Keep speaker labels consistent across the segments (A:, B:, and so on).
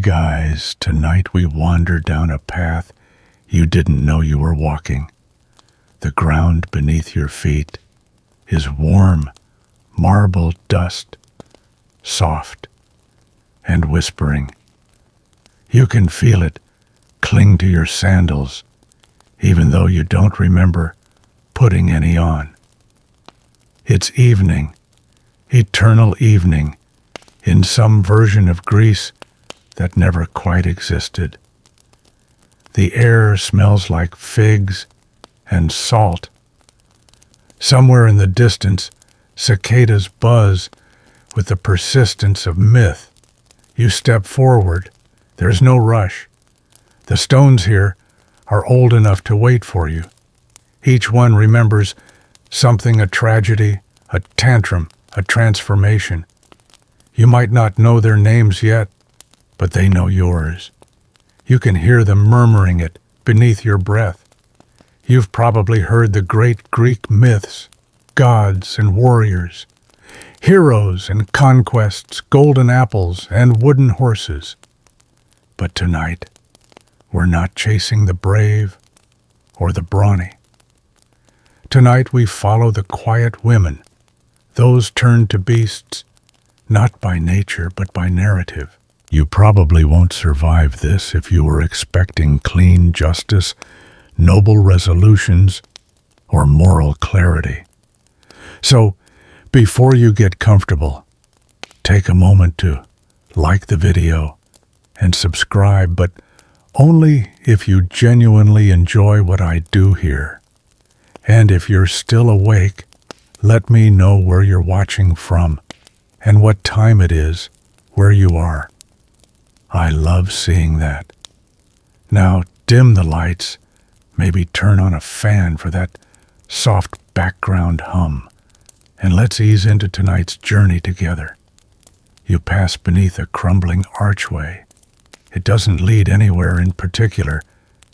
A: guys, tonight we wander down a path you didn't know you were walking. The ground beneath your feet is warm, marble dust, soft and whispering. You can feel it cling to your sandals, even though you don't remember putting any on. It's evening, eternal evening, in some version of Greece that never quite existed. The air smells like figs and salt. Somewhere in the distance, cicadas buzz with the persistence of myth. You step forward. There's no rush. The stones here are old enough to wait for you. Each one remembers something, a tragedy, a tantrum, a transformation. You might not know their names yet, but they know yours. You can hear them murmuring it beneath your breath. You've probably heard the great Greek myths, gods and warriors, heroes and conquests, golden apples and wooden horses. But tonight, we're not chasing the brave or the brawny. Tonight we follow the quiet women, those turned to beasts, not by nature but by narrative. You probably won't survive this if you were expecting clean justice, noble resolutions, or moral clarity. So, before you get comfortable, take a moment to like the video and subscribe, but only if you genuinely enjoy what I do here. And if you're still awake, let me know where you're watching from and what time it is where you are. I love seeing that. Now dim the lights, maybe turn on a fan for that soft background hum, and let's ease into tonight's journey together. You pass beneath a crumbling archway. It doesn't lead anywhere in particular,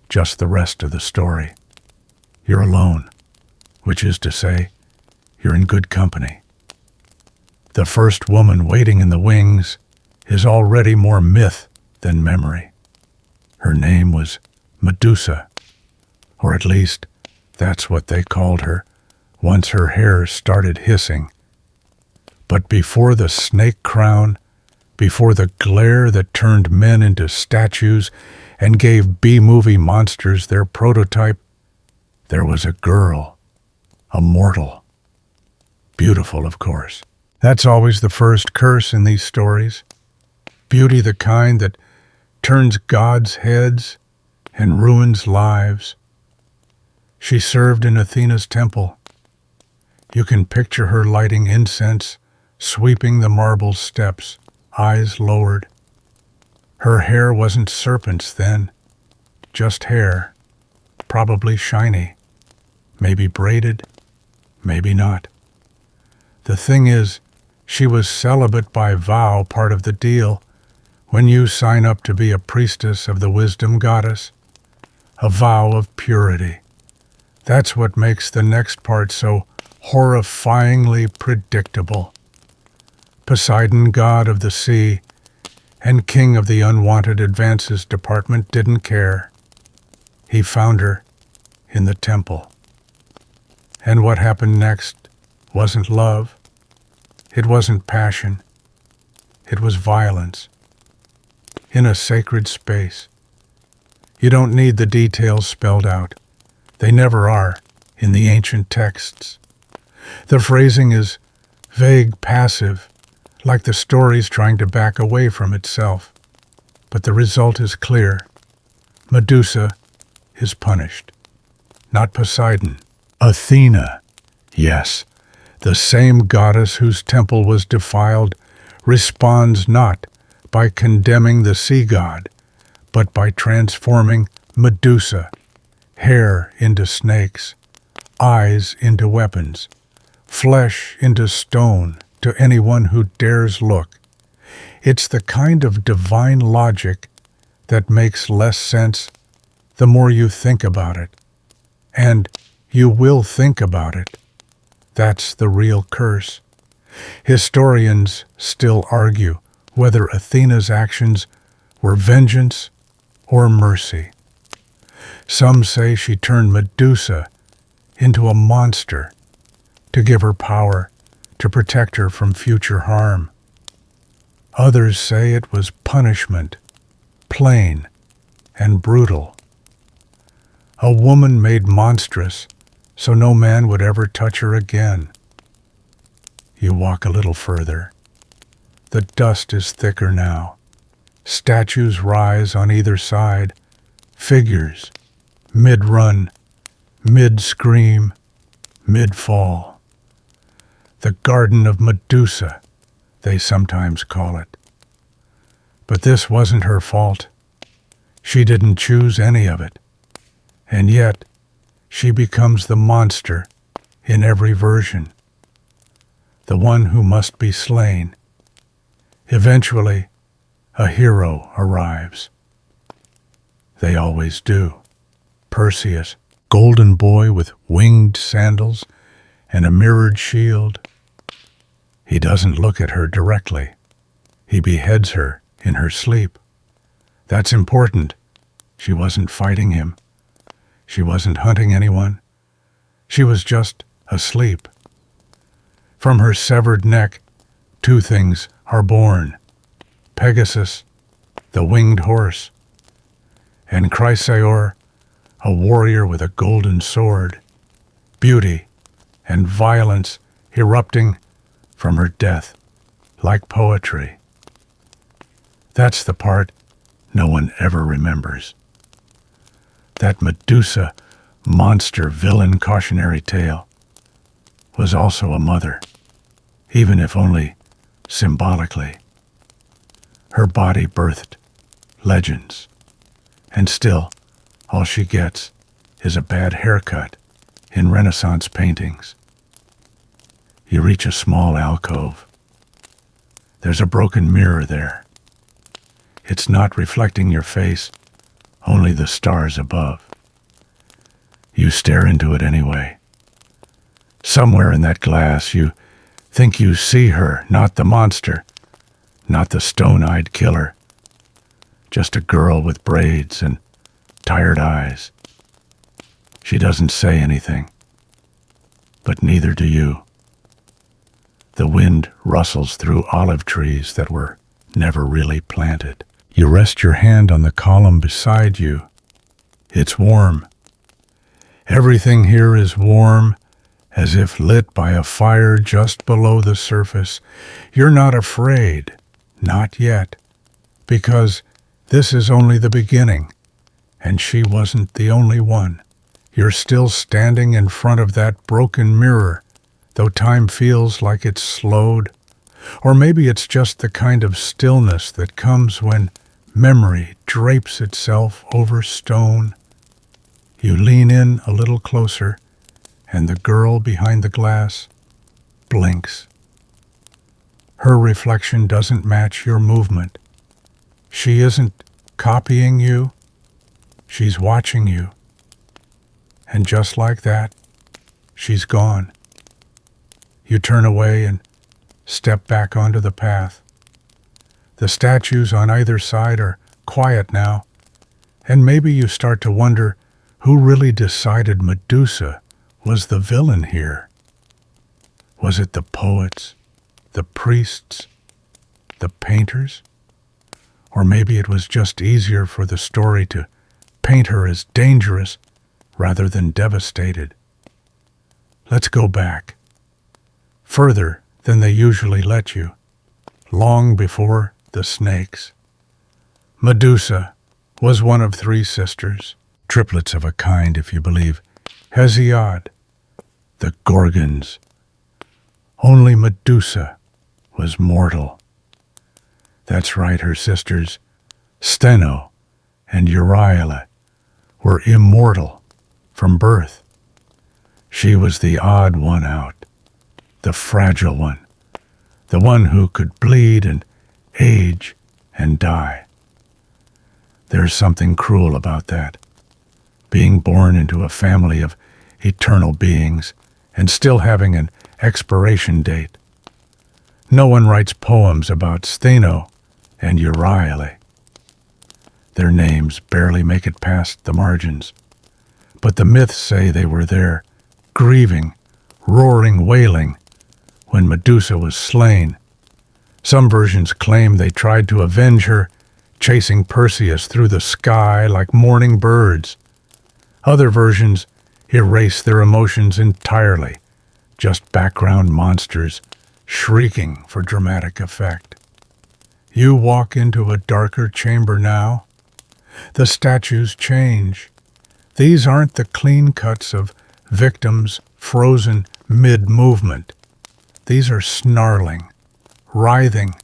A: just the rest of the story. You're alone, which is to say, you're in good company. The first woman waiting in the wings is already more myth than memory. Her name was Medusa, or at least that's what they called her once her hair started hissing. But before the snake crown, before the glare that turned men into statues and gave B-movie monsters their prototype, there was a girl, a mortal. Beautiful, of course. That's always the first curse in these stories. Beauty, the kind that turns gods' heads and ruins lives. She served in Athena's temple. You can picture her lighting incense, sweeping the marble steps, eyes lowered. Her hair wasn't serpents then, just hair, probably shiny, maybe braided, maybe not. The thing is, she was celibate by vow, part of the deal. When you sign up to be a priestess of the wisdom goddess, a vow of purity. That's what makes the next part so horrifyingly predictable. Poseidon, god of the sea, and king of the unwanted advances department, didn't care. He found her in the temple. And what happened next wasn't love. It wasn't passion. It was violence. In a sacred space. You don't need the details spelled out. They never are in the ancient texts. The phrasing is vague, passive, like the story's trying to back away from itself. But the result is clear. Medusa is punished. Not Poseidon. Athena, yes, the same goddess whose temple was defiled, responds not by condemning the sea god, but by transforming Medusa, hair into snakes, eyes into weapons, flesh into stone to anyone who dares look. It's the kind of divine logic that makes less sense the more you think about it. And you will think about it. That's the real curse. Historians still argue whether Athena's actions were vengeance or mercy. Some say she turned Medusa into a monster to give her power to protect her from future harm. Others say it was punishment, plain and brutal. A woman made monstrous so no man would ever touch her again. You walk a little further. The dust is thicker now. Statues rise on either side, figures, mid-run, mid-scream, mid-fall. The Garden of Medusa, they sometimes call it. But this wasn't her fault. She didn't choose any of it. And yet, she becomes the monster in every version. The one who must be slain. Eventually, a hero arrives. They always do. Perseus, golden boy with winged sandals and a mirrored shield. He doesn't look at her directly. He beheads her in her sleep. That's important. She wasn't fighting him. She wasn't hunting anyone. She was just asleep. From her severed neck, two things are born: Pegasus, the winged horse, and Chrysaor, a warrior with a golden sword, beauty and violence erupting from her death like poetry. That's the part no one ever remembers. That Medusa monster villain cautionary tale was also a mother, even if only symbolically. Her body birthed legends, and still all she gets is a bad haircut in Renaissance paintings. You reach a small alcove. There's a broken mirror there. It's not reflecting your face, only the stars above. You stare into it anyway. Somewhere in that glass, you think you see her, not the monster, not the stone-eyed killer, just a girl with braids and tired eyes. She doesn't say anything, but neither do you. The wind rustles through olive trees that were never really planted. You rest your hand on the column beside you. It's warm. Everything here is warm, as if lit by a fire just below the surface. You're not afraid, not yet, because this is only the beginning, and she wasn't the only one. You're still standing in front of that broken mirror, though time feels like it's slowed. Or maybe it's just the kind of stillness that comes when memory drapes itself over stone. You lean in a little closer, and the girl behind the glass blinks. Her reflection doesn't match your movement. She isn't copying you. She's watching you. And just like that, she's gone. You turn away and step back onto the path. The statues on either side are quiet now, and maybe you start to wonder who really decided Medusa was the villain here. Was it the poets, the priests, the painters? Or maybe it was just easier for the story to paint her as dangerous rather than devastated. Let's go back, further than they usually let you, long before the snakes. Medusa was one of three sisters, triplets of a kind if you believe Hesiod, the Gorgons. Only Medusa was mortal. That's right, her sisters, Steno and Euryale, were immortal from birth. She was the odd one out, the fragile one, the one who could bleed and age and die. There's something cruel about that, being born into a family of eternal beings and still having an expiration date. No one writes poems about Steno and Euryale. Their names barely make it past the margins. But the myths say they were there, grieving, roaring, wailing, when Medusa was slain. Some versions claim they tried to avenge her, chasing Perseus through the sky like mourning birds. Other versions erase their emotions entirely, just background monsters shrieking for dramatic effect. You walk into a darker chamber now. The statues change. These aren't the clean cuts of victims frozen mid-movement. These are snarling, writhing.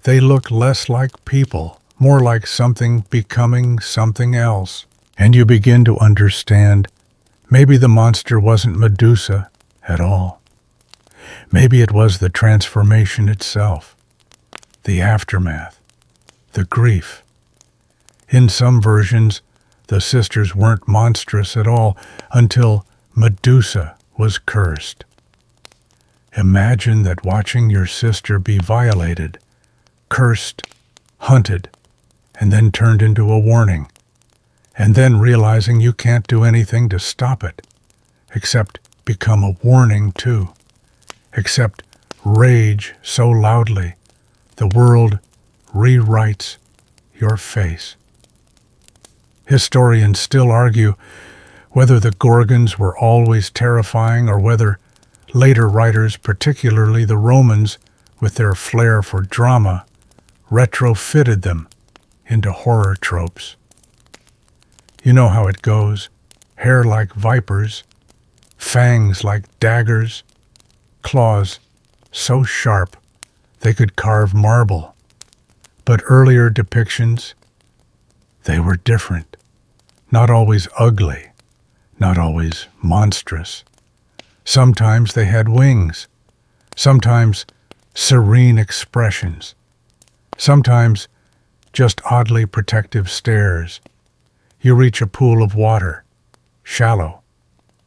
A: They look less like people, more like something becoming something else. And you begin to understand maybe the monster wasn't Medusa at all. Maybe it was the transformation itself, the aftermath, the grief. In some versions, the sisters weren't monstrous at all until Medusa was cursed. Imagine that watching your sister be violated, cursed, hunted, and then turned into a warning, and then realizing you can't do anything to stop it, except become a warning too, except rage so loudly the world rewrites your face. Historians still argue whether the Gorgons were always terrifying or whether later writers, particularly the Romans, with their flair for drama, retrofitted them into horror tropes. You know how it goes. Hair like vipers, fangs like daggers, claws so sharp they could carve marble. But earlier depictions, they were different. Not always ugly, not always monstrous. Sometimes they had wings, sometimes serene expressions, sometimes just oddly protective stares. You reach a pool of water, shallow,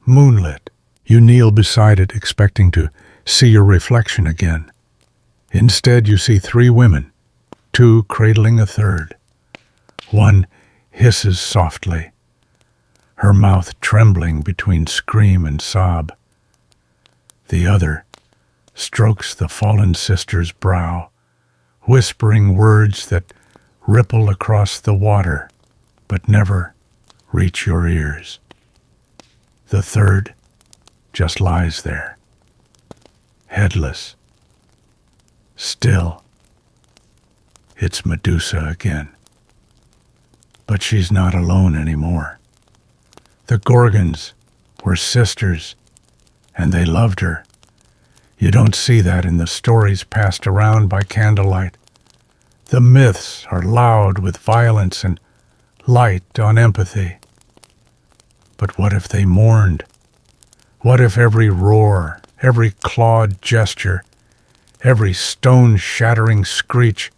A: moonlit. You kneel beside it expecting to see your reflection again. Instead, you see three women, two cradling a third. One hisses softly, her mouth trembling between scream and sob. The other strokes the fallen sister's brow, whispering words that ripple across the water, but never reach your ears. The third just lies there, headless, still. It's Medusa again. But she's not alone anymore. The Gorgons were sisters, and they loved her. You don't see that in the stories passed around by candlelight. The myths are loud with violence and light on empathy. But what if they mourned? What if every roar, every clawed gesture, every stone-shattering screech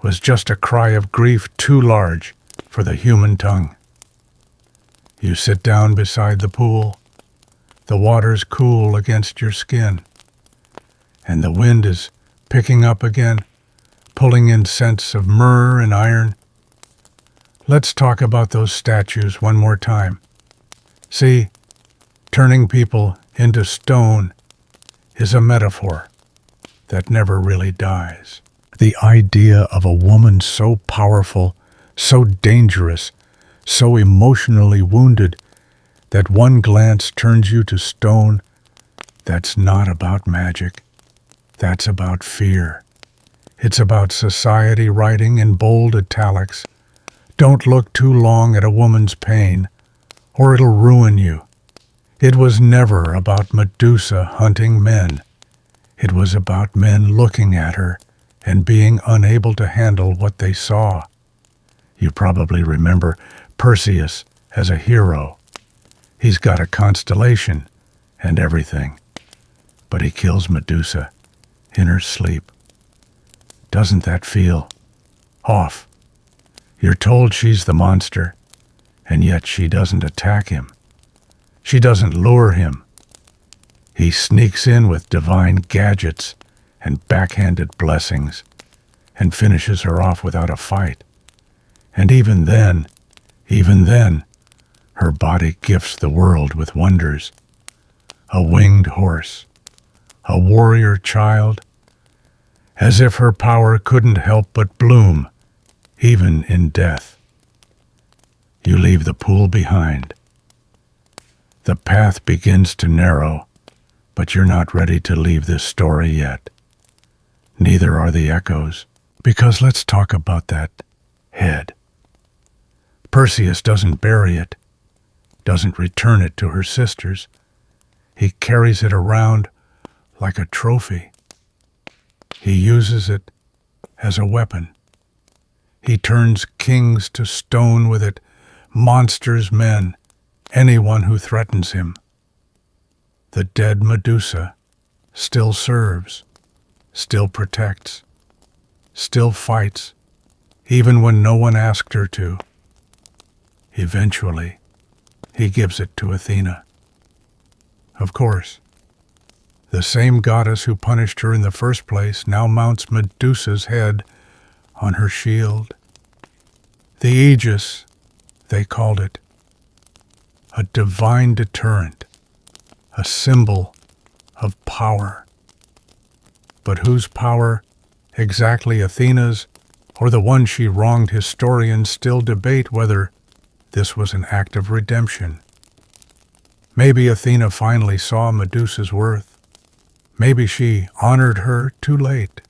A: was just a cry of grief too large for the human tongue? You sit down beside the pool. The water's cool against your skin, and the wind is picking up again, pulling in scents of myrrh and iron. Let's talk about those statues one more time. See, turning people into stone is a metaphor that never really dies. The idea of a woman so powerful, so dangerous, so emotionally wounded that one glance turns you to stone, that's not about magic. That's about fear. It's about society writing in bold italics, "Don't look too long at a woman's pain, or it'll ruin you." It was never about Medusa hunting men. It was about men looking at her and being unable to handle what they saw. You probably remember Perseus as a hero. He's got a constellation and everything, but he kills Medusa in her sleep. Doesn't that feel off? You're told she's the monster, and yet she doesn't attack him. She doesn't lure him. He sneaks in with divine gadgets and backhanded blessings and finishes her off without a fight. And even then, her body gifts the world with wonders. A winged horse, a warrior child, as if her power couldn't help but bloom, even in death. You leave the pool behind. The path begins to narrow, but you're not ready to leave this story yet. Neither are the echoes, because let's talk about that head. Perseus doesn't bury it, doesn't return it to her sisters. He carries it around like a trophy. He uses it as a weapon. He turns kings to stone with it, monsters, men, anyone who threatens him. The dead Medusa still serves, still protects, still fights, even when no one asked her to. Eventually, he gives it to Athena. Of course, the same goddess who punished her in the first place now mounts Medusa's head on her shield. The Aegis, they called it. A divine deterrent, a symbol of power. But whose power, exactly Athena's, or the one she wronged? Historians still debate whether this was an act of redemption. Maybe Athena finally saw Medusa's worth. Maybe she honored her too late.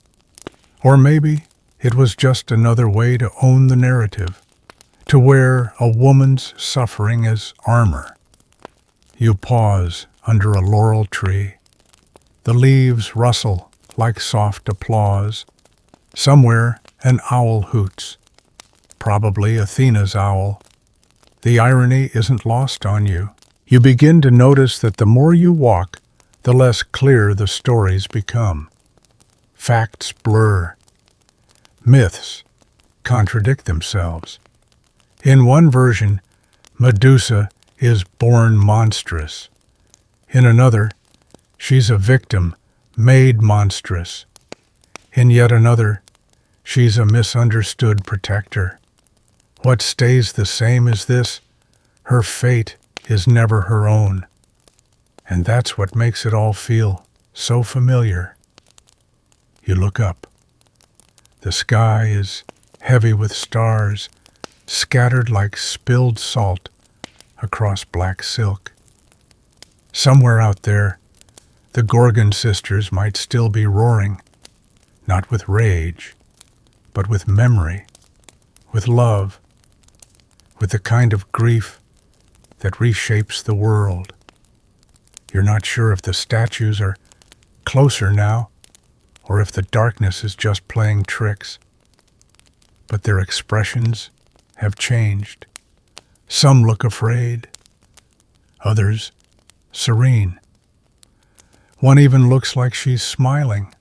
A: Or maybe it was just another way to own the narrative, to wear a woman's suffering as armor. You pause under a laurel tree. The leaves rustle like soft applause. Somewhere an owl hoots, probably Athena's owl. The irony isn't lost on you. You begin to notice that the more you walk, the less clear the stories become. Facts blur. Myths contradict themselves. In one version, Medusa is born monstrous. In another, she's a victim made monstrous. In yet another, she's a misunderstood protector. What stays the same is this: her fate is never her own. And that's what makes it all feel so familiar. You look up. The sky is heavy with stars, scattered like spilled salt across black silk. Somewhere out there, the Gorgon sisters might still be roaring, not with rage, but with memory, with love, with the kind of grief that reshapes the world. You're not sure if the statues are closer now, or if the darkness is just playing tricks. But their expressions have changed. Some look afraid, others serene. One even looks like she's smiling.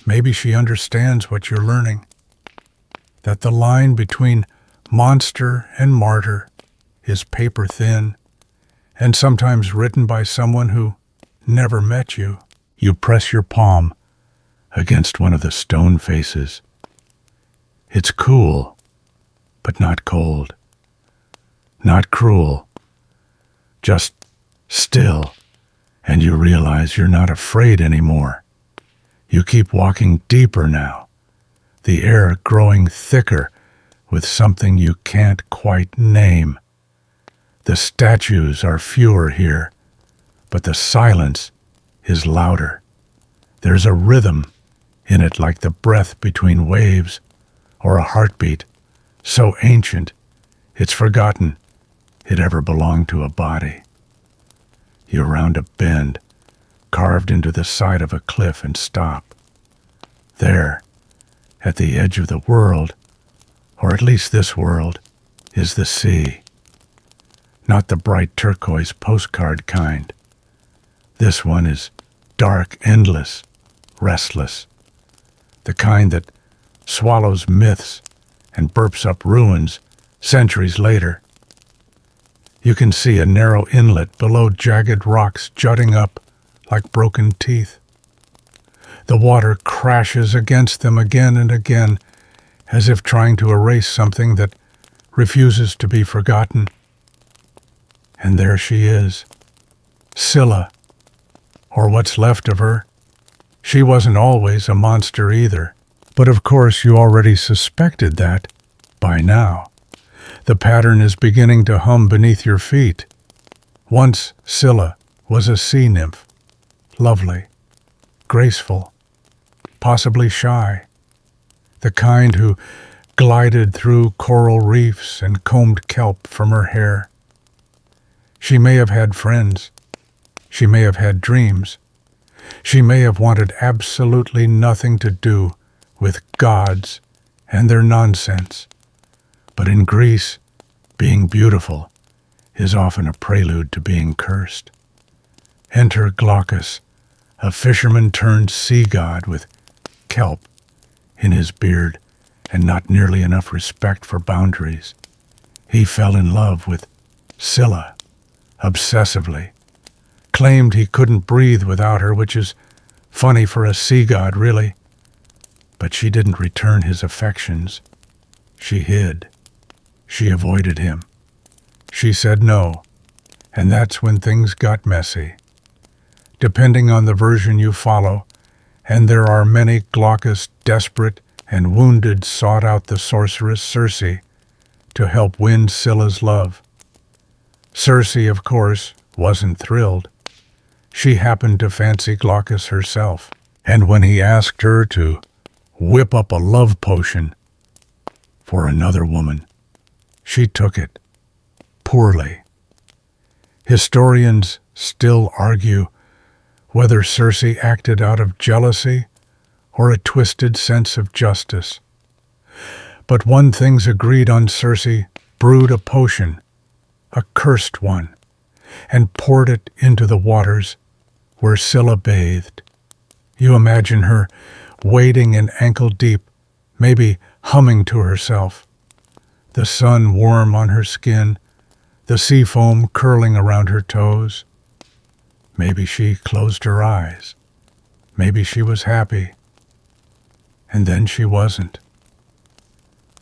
A: Maybe she understands what you're learning, that the line between monster and martyr is paper thin, and sometimes written by someone who never met you. You press your palm against one of the stone faces. It's cool, but not cold. Not cruel, just still, and you realize you're not afraid anymore. You keep walking deeper now, the air growing thicker with something you can't quite name. The statues are fewer here, but the silence is louder. There's a rhythm in it, like the breath between waves, or a heartbeat so ancient it's forgotten it ever belonged to a body. You round a bend, carved into the side of a cliff, and stop. There, at the edge of the world, or at least this world, is the sea. Not the bright turquoise postcard kind. This one is dark, endless, restless. The kind that swallows myths and burps up ruins centuries later. You can see a narrow inlet below, jagged rocks jutting up like broken teeth. The water crashes against them again and again as if trying to erase something that refuses to be forgotten. And there she is, Scylla, or what's left of her. She wasn't always a monster either, but of course you already suspected that by now. The pattern is beginning to hum beneath your feet. Once Scylla was a sea nymph, lovely, graceful, possibly shy, the kind who glided through coral reefs and combed kelp from her hair. She may have had friends. She may have had dreams. She may have wanted absolutely nothing to do with gods and their nonsense. But in Greece, being beautiful is often a prelude to being cursed. Enter Glaucus, a fisherman turned sea god with kelp in his beard and not nearly enough respect for boundaries. He fell in love with Scylla, obsessively, claimed he couldn't breathe without her, which is funny for a sea god, really. But she didn't return his affections. She hid. She avoided him. She said no, and that's when things got messy. Depending on the version you follow, and there are many, Glaucus, desperate and wounded, sought out the sorceress Circe to help win Scylla's love. Circe, of course, wasn't thrilled. She happened to fancy Glaucus herself, and when he asked her to whip up a love potion for another woman, she took it poorly. Historians still argue whether Circe acted out of jealousy or a twisted sense of justice. But one thing's agreed on: Circe brewed a potion, a cursed one, and poured it into the waters where Scylla bathed. You imagine her wading in ankle-deep, maybe humming to herself, the sun warm on her skin, the sea foam curling around her toes. Maybe she closed her eyes. Maybe she was happy. And then she wasn't.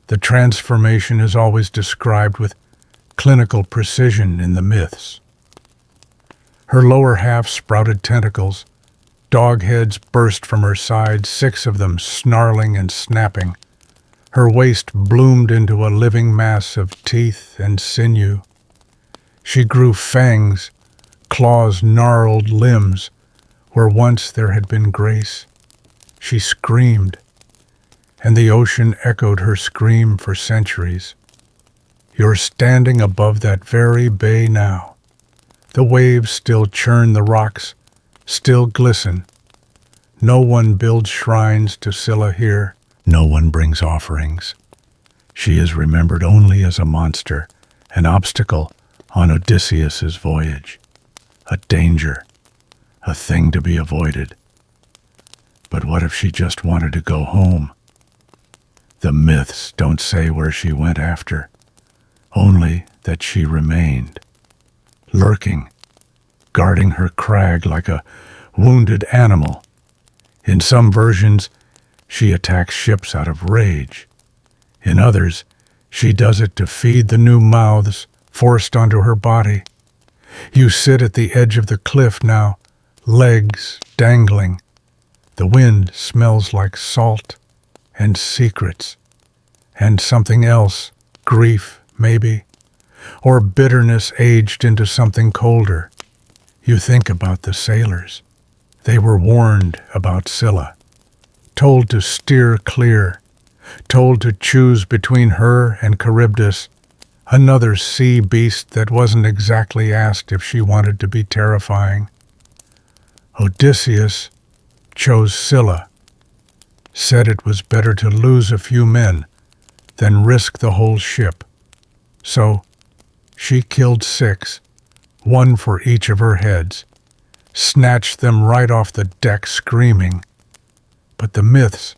A: The transformation is always described with clinical precision in the myths. Her lower half sprouted tentacles. Dog heads burst from her sides, 6 of them snarling and snapping. Her waist bloomed into a living mass of teeth and sinew. She grew fangs, claws gnarled limbs, where once there had been grace. She screamed, and the ocean echoed her scream for centuries. You're standing above that very bay now. The waves still churn the rocks, still glisten. No one builds shrines to Scylla here. No one brings offerings. She is remembered only as a monster, an obstacle on Odysseus's voyage, a danger, a thing to be avoided. But what if she just wanted to go home? The myths don't say where she went after, only that she remained, lurking, guarding her crag like a wounded animal. In some versions, she attacks ships out of rage. In others, she does it to feed the new mouths forced onto her body. You sit at the edge of the cliff now, legs dangling. The wind smells like salt and secrets, and something else, grief maybe, or bitterness aged into something colder. You think about the sailors. They were warned about Scylla, told to steer clear, told to choose between her and Charybdis, another sea beast that wasn't exactly asked if she wanted to be terrifying. Odysseus chose Scylla, said it was better to lose a few men than risk the whole ship. So she killed 6, 1 for each of her heads, snatched them right off the deck screaming. But the myths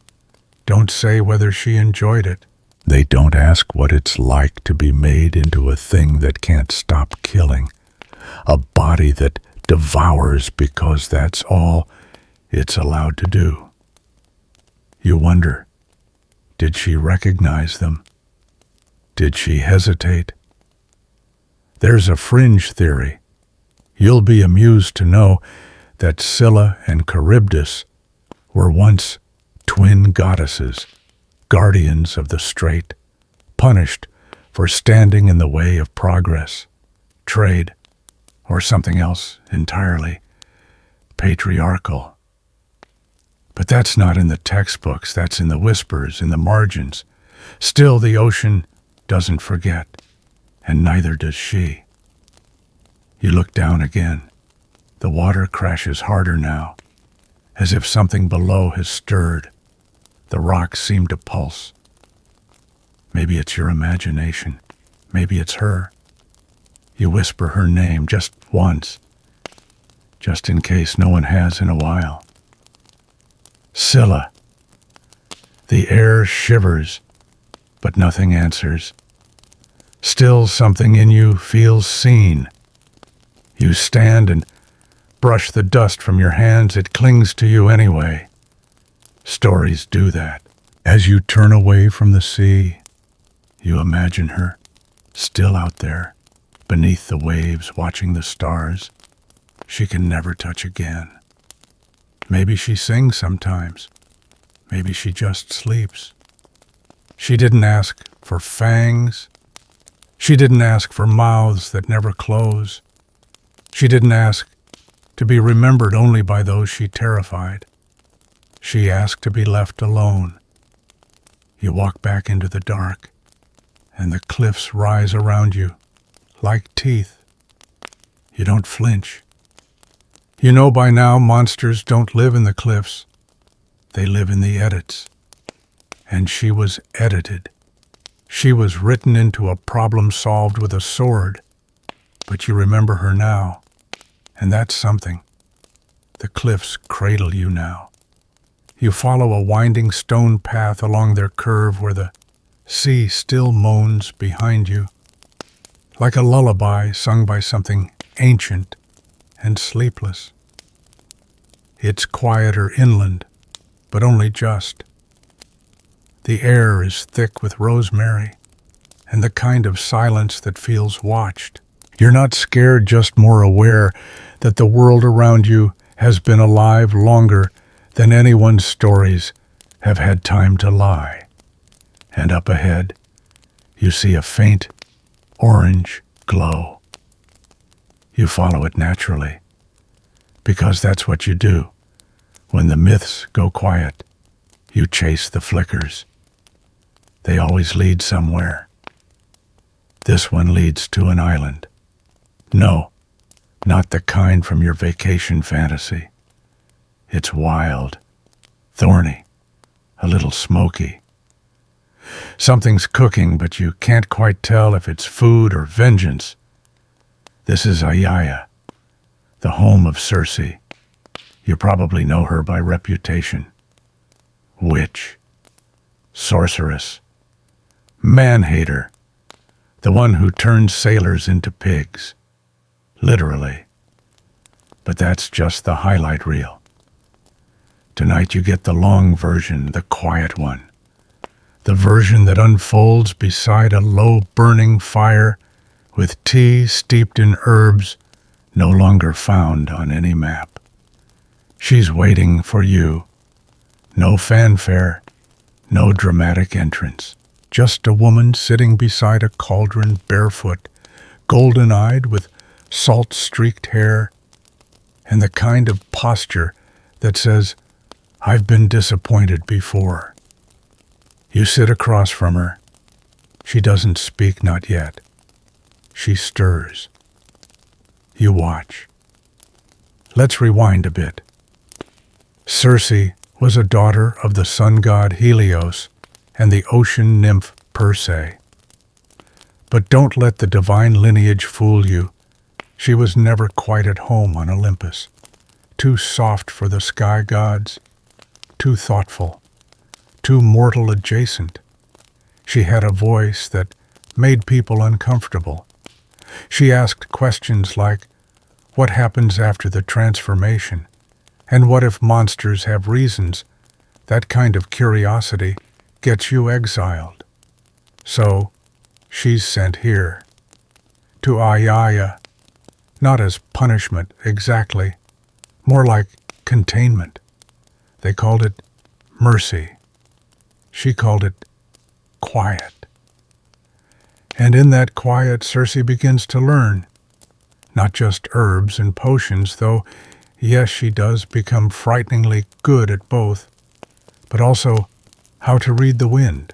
A: don't say whether she enjoyed it. They don't ask what it's like to be made into a thing that can't stop killing, a body that devours because that's all it's allowed to do. You wonder, Did she recognize them? Did she hesitate? There's a fringe theory. You'll be amused to know that Scylla and Charybdis were once twin goddesses, guardians of the straight, punished for standing in the way of progress, trade, or something else entirely patriarchal. But that's not in the textbooks, that's in the whispers, in the margins. Still, the ocean doesn't forget, and neither does she. You look down again. The water crashes harder now, as if something below has stirred. The rocks seem to pulse. Maybe it's your imagination. Maybe it's her. You whisper her name just once, just in case no one has in a while. Scylla. The air shivers, but nothing answers. Still, something in you feels seen. You stand and brush the dust from your hands. It clings to you anyway. Stories do that. As you turn away from the sea, you imagine her, still out there, beneath the waves, watching the stars. She can never touch again. Maybe she sings sometimes. Maybe she just sleeps. She didn't ask for fangs. She didn't ask for mouths that never close. She didn't ask to be remembered only by those she terrified. She asked to be left alone. You walk back into the dark, and the cliffs rise around you like teeth. You don't flinch. You know by now monsters don't live in the cliffs. They live in the edits. And she was edited. She was written into a problem solved with a sword. But you remember her now, and that's something. The cliffs cradle you now. You follow a winding stone path along their curve where the sea still moans behind you, like a lullaby sung by something ancient and sleepless. It's quieter inland, but only just. The air is thick with rosemary and the kind of silence that feels watched. You're not scared, just more aware that the world around you has been alive longer than anyone's stories have had time to lie. And up ahead, you see a faint orange glow. You follow it naturally, because that's what you do. When the myths go quiet, you chase the flickers. They always lead somewhere. This one leads to an island. No, not the kind from your vacation fantasy. It's wild, thorny, a little smoky. Something's cooking, but you can't quite tell if it's food or vengeance. This is Aiaia, the home of Circe. You probably know her by reputation. Witch, sorceress, man-hater, the one who turns sailors into pigs. Literally. But that's just the highlight reel. Tonight you get the long version, the quiet one. The version that unfolds beside a low burning fire with tea steeped in herbs no longer found on any map. She's waiting for you. No fanfare, no dramatic entrance. Just a woman sitting beside a cauldron barefoot, golden-eyed with salt-streaked hair, and the kind of posture that says, "I've been disappointed before." You sit across from her. She doesn't speak, not yet. She stirs. You watch. Let's rewind a bit. Circe was a daughter of the sun god Helios and the ocean nymph Perse. But don't let the divine lineage fool you. She was never quite at home on Olympus. Too soft for the sky gods, too thoughtful, too mortal adjacent. She had a voice that made people uncomfortable. She asked questions like, what happens after the transformation? And what if monsters have reasons? That kind of curiosity gets you exiled. So she's sent here, to Ayaya, not as punishment exactly, more like containment. They called it mercy. She called it quiet. And in that quiet, Circe begins to learn, not just herbs and potions, though, yes, she does become frighteningly good at both, but also how to read the wind,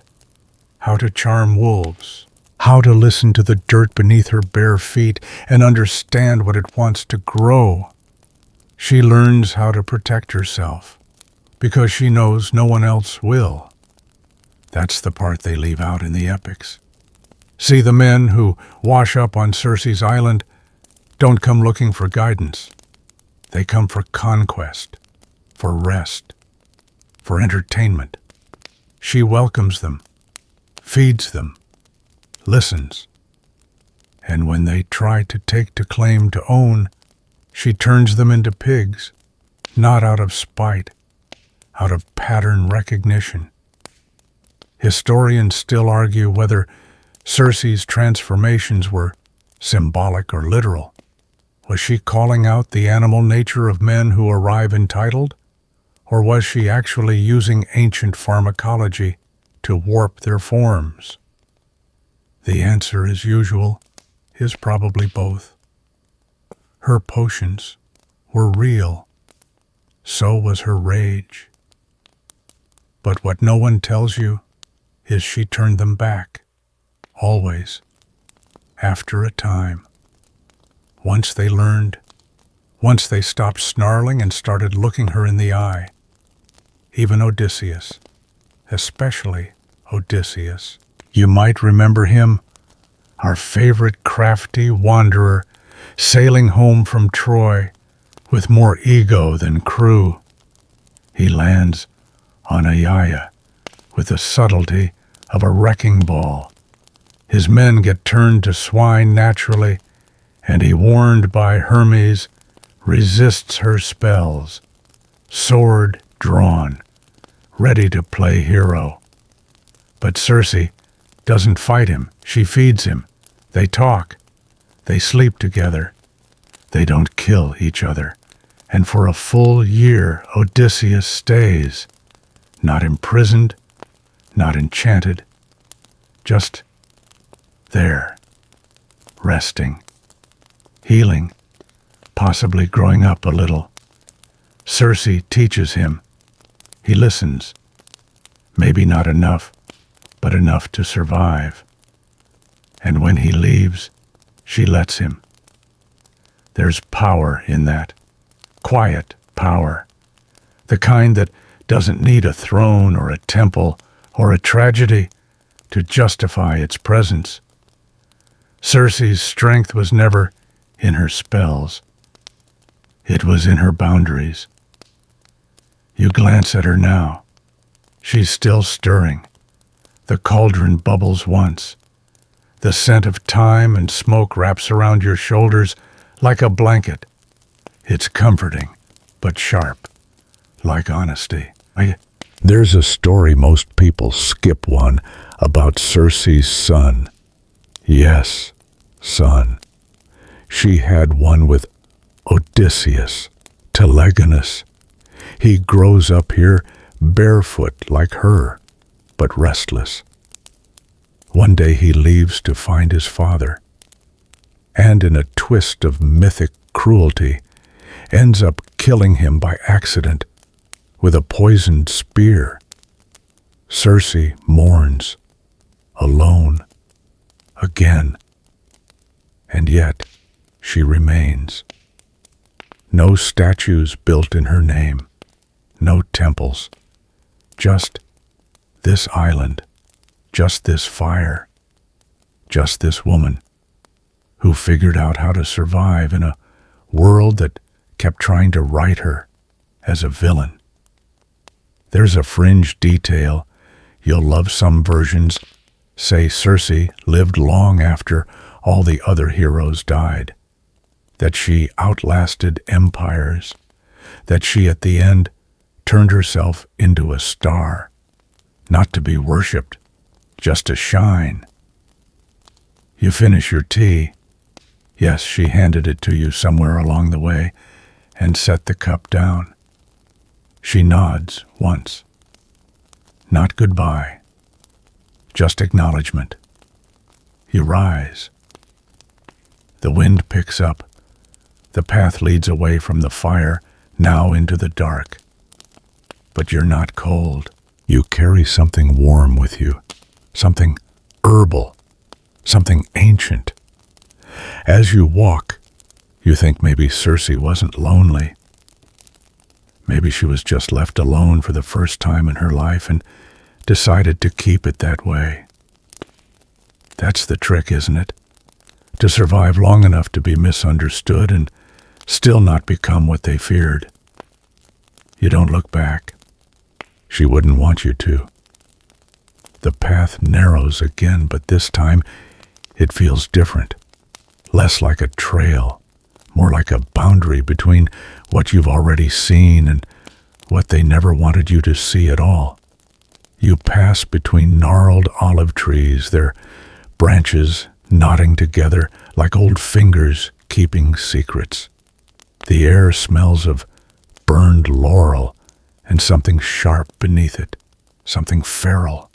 A: how to charm wolves, how to listen to the dirt beneath her bare feet and understand what it wants to grow. She learns how to protect herself, because she knows no one else will. That's the part they leave out in the epics. See, the men who wash up on Circe's island don't come looking for guidance. They come for conquest, for rest, for entertainment. She welcomes them, feeds them, listens. And when they try to take to claim to own, she turns them into pigs, not out of spite, out of pattern recognition. Historians still argue whether Circe's transformations were symbolic or literal. Was she calling out the animal nature of men who arrive entitled? Or was she actually using ancient pharmacology to warp their forms? The answer, as usual, is probably both. Her potions were real. So was her rage. But what no one tells you is she turned them back, always, after a time. Once they learned, once they stopped snarling and started looking her in the eye. Even Odysseus, especially Odysseus. You might remember him, our favorite crafty wanderer, sailing home from Troy with more ego than crew. He lands on Ayaya with the subtlety of a wrecking ball. His men get turned to swine naturally, and he, warned by Hermes, resists her spells, sword drawn, ready to play hero. But Circe doesn't fight him, she feeds him. They talk, they sleep together, they don't kill each other. And for a full year Odysseus stays, not imprisoned, not enchanted, just there, resting, healing, possibly growing up a little. Circe teaches him. He listens. Maybe not enough, but enough to survive. And when he leaves, she lets him. There's power in that. Quiet power. The kind that doesn't need a throne or a temple or a tragedy to justify its presence. Circe's strength was never in her spells. It was in her boundaries. You glance at her now. She's still stirring. The cauldron bubbles once. The scent of thyme and smoke wraps around your shoulders like a blanket. It's comforting, but sharp, like honesty. There's a story most people skip one about Circe's son. Yes, son. She had one with Odysseus, Telegonus. He grows up here barefoot like her, but restless. One day he leaves to find his father, and in a twist of mythic cruelty, ends up killing him by accident with a poisoned spear. Circe mourns, alone, again, and yet she remains. No statues built in her name, no temples, just this island, just this fire, just this woman who figured out how to survive in a world that kept trying to write her as a villain. There's a fringe detail. You'll love some versions say Circe lived long after all the other heroes died, that she outlasted empires, that she at the end turned herself into a star, not to be worshipped, just to shine. You finish your tea. Yes, she handed it to you somewhere along the way and set the cup down. She nods once. Not goodbye, just acknowledgement. You rise. The wind picks up. The path leads away from the fire, now into the dark. But you're not cold. You carry something warm with you, something herbal, something ancient. As you walk, you think maybe Circe wasn't lonely. Maybe she was just left alone for the first time in her life and decided to keep it that way. That's the trick, isn't it? To survive long enough to be misunderstood and still not become what they feared. You don't look back. She wouldn't want you to. The path narrows again, but this time it feels different. Less like a trail, more like a boundary between what you've already seen and what they never wanted you to see at all. You pass between gnarled olive trees, their branches knotting together like old fingers keeping secrets. The air smells of burned laurel and something sharp beneath it, something feral,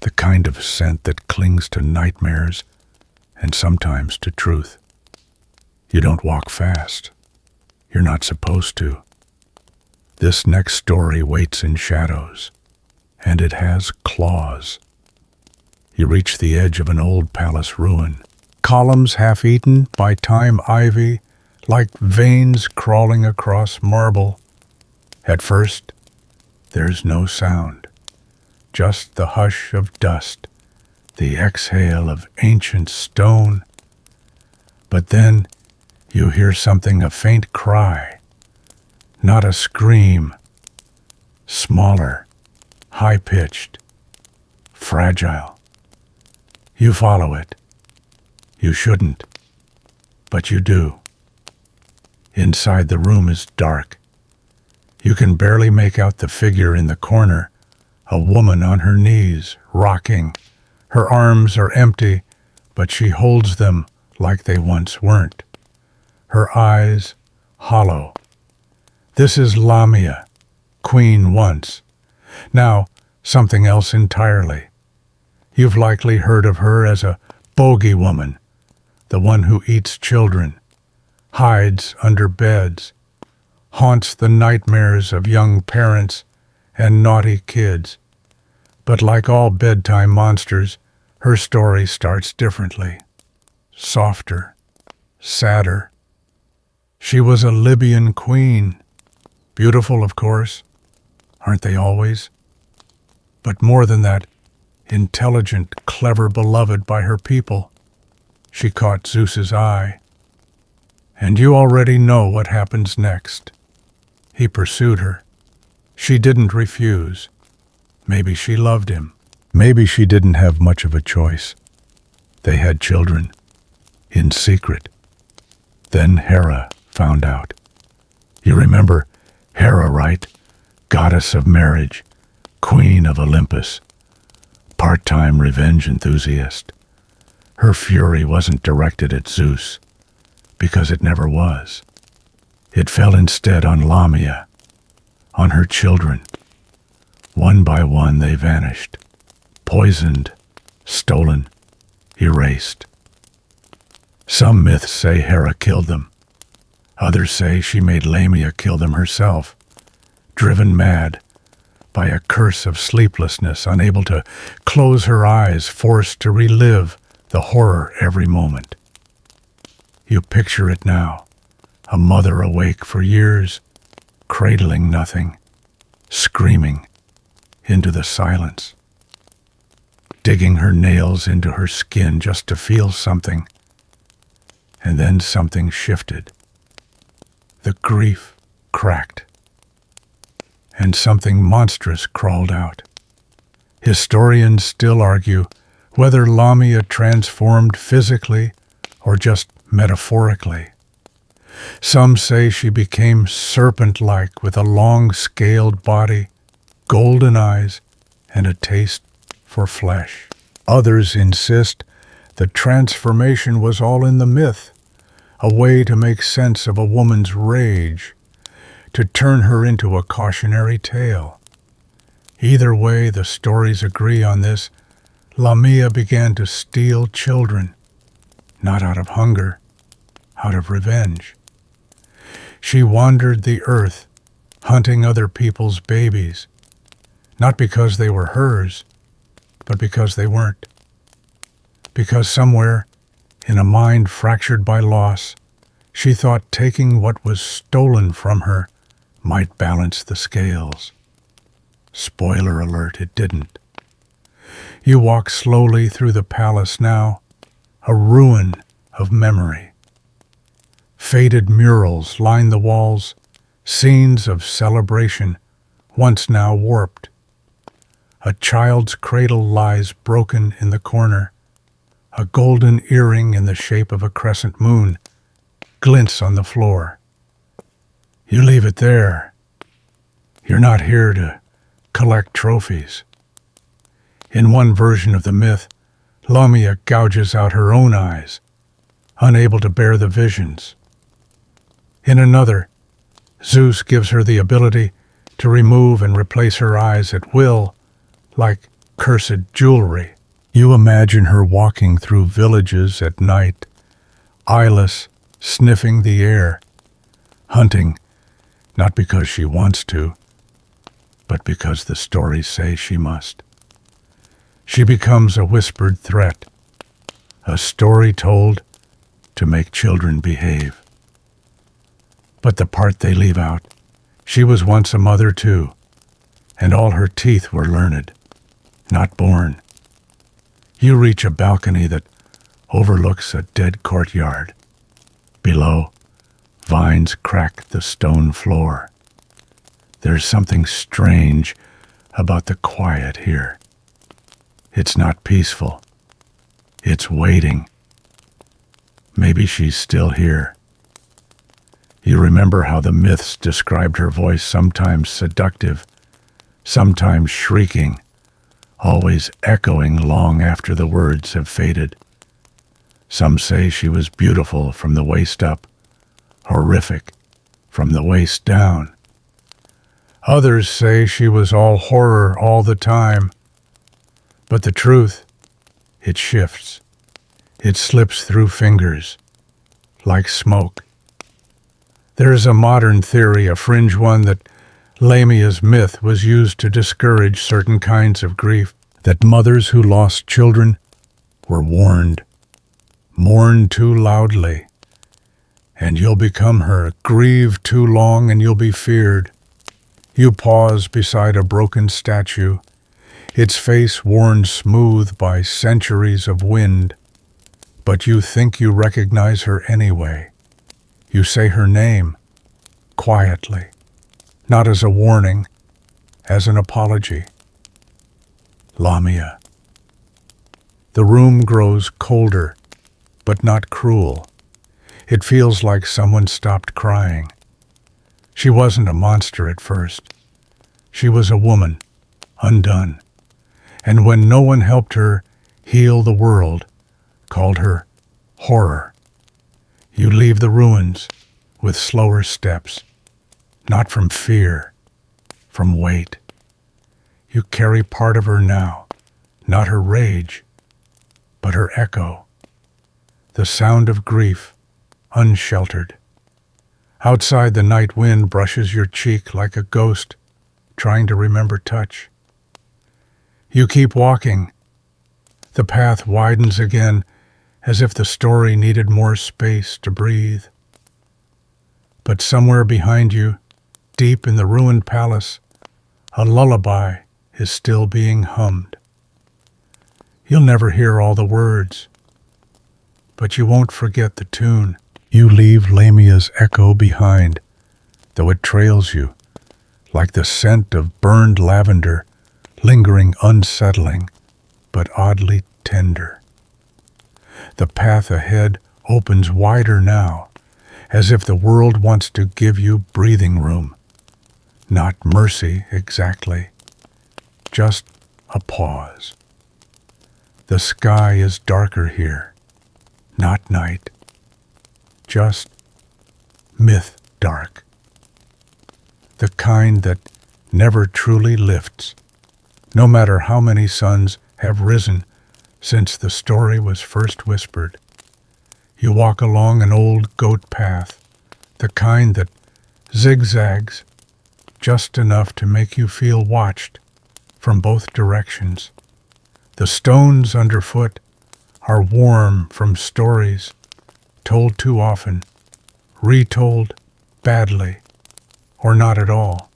A: the kind of scent that clings to nightmares and sometimes to truth. You don't walk fast. You're not supposed to. This next story waits in shadows, and it has claws. You reach the edge of an old palace ruin, columns half-eaten by time ivy, like veins crawling across marble. At first, there's no sound, just the hush of dust, the exhale of ancient stone. But then you hear something, a faint cry, not a scream, smaller, high-pitched, fragile. You follow it. You shouldn't, but you do. Inside the room is dark. You can barely make out the figure in the corner, a woman on her knees, rocking. Her arms are empty, but she holds them like they once weren't. Her eyes hollow. This is Lamia, queen once. Now, something else entirely. You've likely heard of her as a bogey woman, the one who eats children, hides under beds, haunts the nightmares of young parents and naughty kids. But like all bedtime monsters, her story starts differently, softer, sadder. She was a Libyan queen, beautiful, of course, aren't they always? But more than that, intelligent, clever, beloved by her people. She caught Zeus's eye. And you already know what happens next. He pursued her. She didn't refuse. Maybe she loved him. Maybe she didn't have much of a choice. They had children, in secret. Then Hera found out. You remember Hera, right? Goddess of marriage, queen of Olympus, part-time revenge enthusiast. Her fury wasn't directed at Zeus, because it never was. It fell instead on Lamia, on her children. One by one they vanished, poisoned, stolen, erased. Some myths say Hera killed them. Others say she made Lamia kill them herself, driven mad by a curse of sleeplessness, unable to close her eyes, forced to relive the horror every moment. You picture it now, a mother awake for years, cradling nothing, screaming into the silence, digging her nails into her skin just to feel something. And then something shifted. The grief cracked, and something monstrous crawled out. Historians still argue whether Lamia transformed physically or just metaphorically. Some say she became serpent-like with a long, scaled body, golden eyes, and a taste for flesh. Others insist the transformation was all in the myth, a way to make sense of a woman's rage, to turn her into a cautionary tale. Either way, the stories agree on this. Lamia began to steal children, not out of hunger, out of revenge. She wandered the earth, hunting other people's babies, not because they were hers, but because they weren't. Because somewhere, in a mind fractured by loss, she thought taking what was stolen from her might balance the scales. Spoiler alert, it didn't. You walk slowly through the palace now, a ruin of memory. Faded murals line the walls, scenes of celebration, once now warped. A child's cradle lies broken in the corner. A golden earring in the shape of a crescent moon glints on the floor. You leave it there. You're not here to collect trophies. In one version of the myth, Lamia gouges out her own eyes, unable to bear the visions. In another, Zeus gives her the ability to remove and replace her eyes at will, like cursed jewelry. You imagine her walking through villages at night, eyeless, sniffing the air, hunting, not because she wants to, but because the stories say she must. She becomes a whispered threat, a story told to make children behave. But the part they leave out, she was once a mother too, and all her teeth were learned, not born. You reach a balcony that overlooks a dead courtyard. Below, vines crack the stone floor. There's something strange about the quiet here. It's not peaceful. It's waiting. Maybe she's still here. You remember how the myths described her voice, sometimes seductive, sometimes shrieking, always echoing long after the words have faded. Some say she was beautiful from the waist up, horrific from the waist down. Others say she was all horror all the time. But the truth, it shifts. It slips through fingers, like smoke. There is a modern theory, a fringe one, that Lamia's myth was used to discourage certain kinds of grief, that mothers who lost children were warned, mourn too loudly, and you'll become her, grieve too long and you'll be feared. You pause beside a broken statue, its face worn smooth by centuries of wind, but you think you recognize her anyway. You say her name, quietly, not as a warning, as an apology. Lamia. The room grows colder, but not cruel. It feels like someone stopped crying. She wasn't a monster at first. She was a woman, undone, and when no one helped her heal the world, called her horror. You leave the ruins with slower steps, not from fear, from weight. You carry part of her now, not her rage, but her echo, the sound of grief, unsheltered. Outside, the night wind brushes your cheek like a ghost trying to remember touch. You keep walking. The path widens again, as if the story needed more space to breathe. But somewhere behind you, deep in the ruined palace, a lullaby is still being hummed. You'll never hear all the words, but you won't forget the tune. You leave Lamia's echo behind, though it trails you, like the scent of burned lavender, lingering unsettling, but oddly tender. The path ahead opens wider now, as if the world wants to give you breathing room. Not mercy exactly, just A pause. The sky is darker here, not night, just myth dark. The kind that never truly lifts, no matter how many suns have risen since the story was first whispered. You walk along an old goat path, the kind that zigzags just enough to make you feel watched from both directions. The stones underfoot are warm from stories told too often, retold badly, or not at all.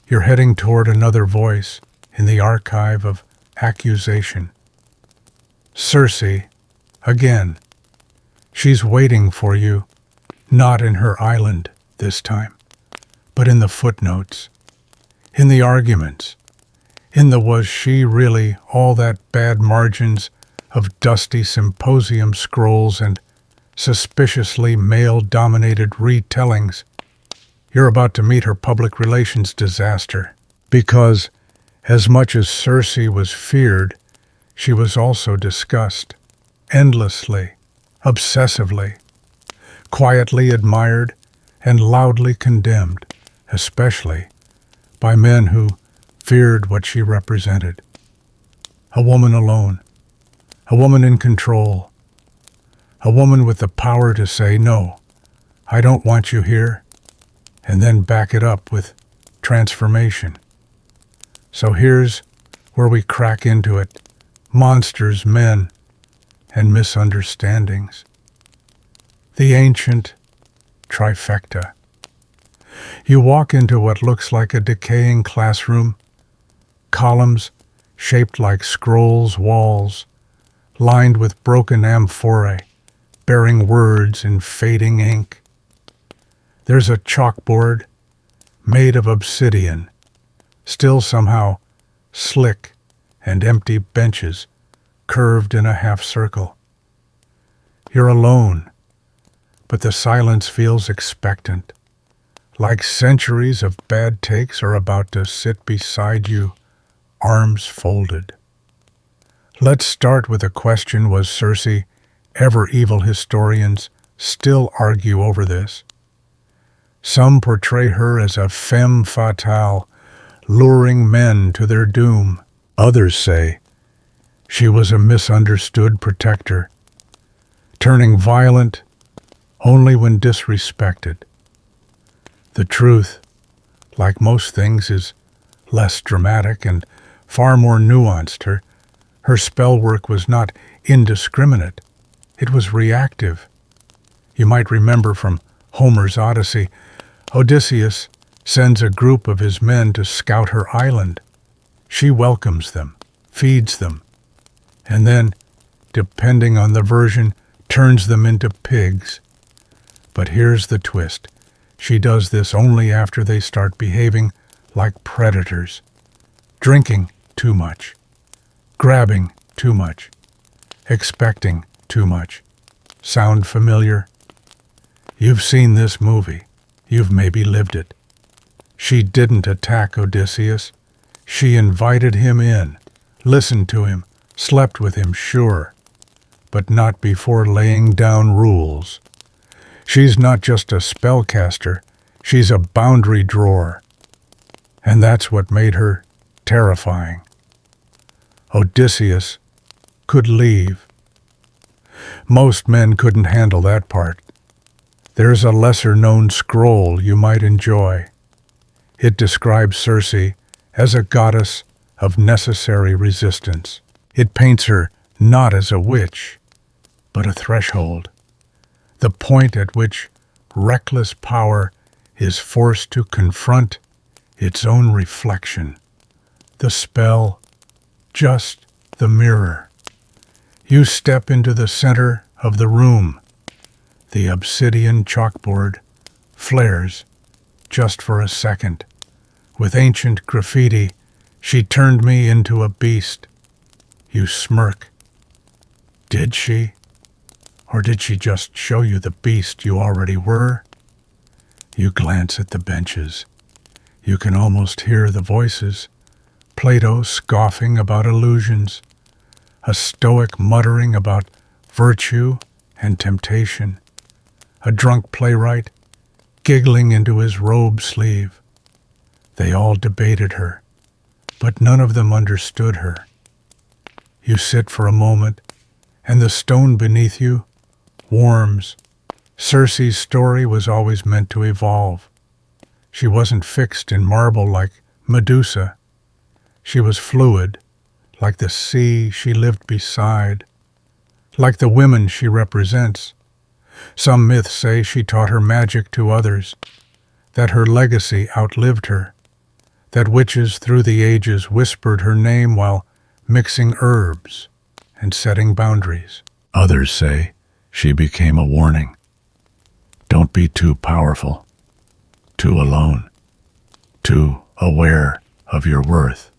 A: You're heading toward another voice in the archive of accusation. Circe, again. She's waiting for you, not in her island this time, but in the footnotes, in the arguments, in the was she really all that bad margins of dusty symposium scrolls and suspiciously male-dominated retellings. You're about to meet her public relations disaster, because as much as Circe was feared, she was also discussed, endlessly, obsessively, quietly admired and loudly condemned, especially by men who feared what she represented. A woman alone, a woman in control, a woman with the power to say, "No, I don't want you here," and then back it up with transformation. So here's where we crack into it: monsters, men, and misunderstandings. The ancient trifecta. You walk into what looks like a decaying classroom, columns shaped like scrolls, walls lined with broken amphorae, bearing words in fading ink. There's a chalkboard made of obsidian, still somehow slick, and empty benches curved in a half circle. You're alone, but the silence feels expectant, like centuries of bad takes are about to sit beside you, arms folded. Let's start with a question: was Circe ever evil? Historians still argue over this. Some portray her as a femme fatale, luring men to their doom. Others say she was a misunderstood protector, turning violent only when disrespected. The truth, like most things, is less dramatic and far more nuanced. Her spell work was not indiscriminate. It was reactive. You might remember from Homer's Odyssey, Odysseus sends a group of his men to scout her island. She welcomes them, feeds them, and then, depending on the version, turns them into pigs. But here's the twist. She does this only after they start behaving like predators, drinking too much, grabbing too much, expecting too much. Sound familiar? You've seen this movie. You've maybe lived it. She didn't attack Odysseus. She invited him in, listened to him, slept with him, sure, but not before laying down rules. She's not just a spellcaster, she's a boundary drawer. And that's what made her terrifying. Odysseus could leave. Most men couldn't handle that part. There's a lesser-known scroll you might enjoy. It describes Circe as a goddess of necessary resistance. It paints her not as a witch, but a threshold, the point at which reckless power is forced to confront its own reflection. The spell, just the mirror. You step into the center of the room. The obsidian chalkboard flares just for a second. With ancient graffiti, "She turned me into a beast." You smirk. Did she? Or did she just show you the beast you already were? You glance at the benches. You can almost hear the voices, Plato scoffing about illusions, a Stoic muttering about virtue and temptation, a drunk playwright giggling into his robe sleeve. They all debated her, but none of them understood her. You sit for a moment, and the stone beneath you warms. Circe's story was always meant to evolve. She wasn't fixed in marble like Medusa. She was fluid, like the sea she lived beside, like the women she represents. Some myths say she taught her magic to others, that her legacy outlived her, that witches through the ages whispered her name while mixing herbs and setting boundaries. Others say she became a warning. Don't be too powerful, too alone, too aware of your worth,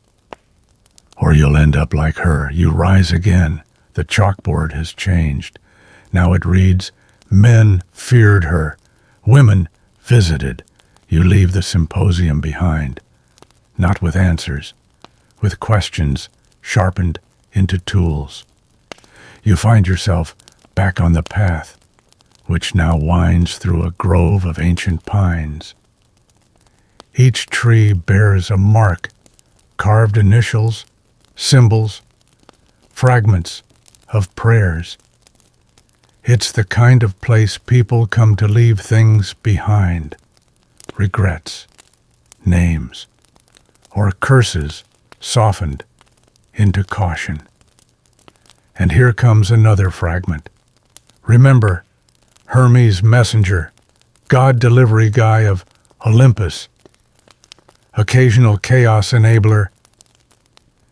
A: or you'll end up like her. You rise again. The chalkboard has changed. Now it reads, men feared her, women visited. You leave the symposium behind, not with answers, with questions sharpened into tools. You find yourself back on the path, which now winds through a grove of ancient pines. Each tree bears a mark, carved initials, symbols, fragments of prayers. It's the kind of place people come to leave things behind, regrets, names, or curses softened into caution. And here comes another fragment. Remember, Hermes' messenger, god delivery guy of Olympus, occasional chaos enabler.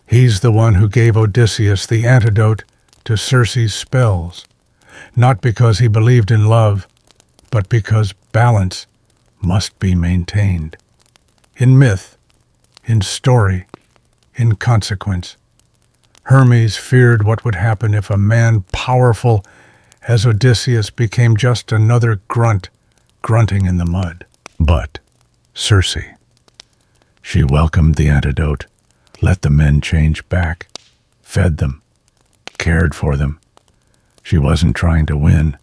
A: He's the one who gave Odysseus the antidote to Circe's spells, not because he believed in love, but because balance must be maintained. In myth, in story, in consequence. Hermes feared what would happen if a man powerful as Odysseus became just another grunt, grunting in the mud. But Circe, she welcomed the antidote, let the men change back, fed them, cared for them. She wasn't trying to win.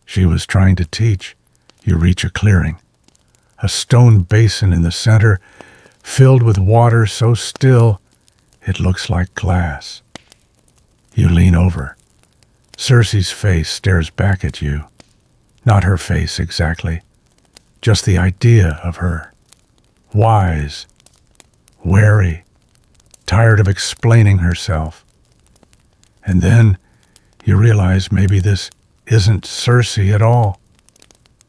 A: She was trying to teach. You reach a clearing, a stone basin in the center, filled with water so still it looks like glass. You lean over. Circe's face stares back at you. Not her face exactly, just the idea of her. Wise, wary, tired of explaining herself. And then you realize maybe this isn't Circe at all.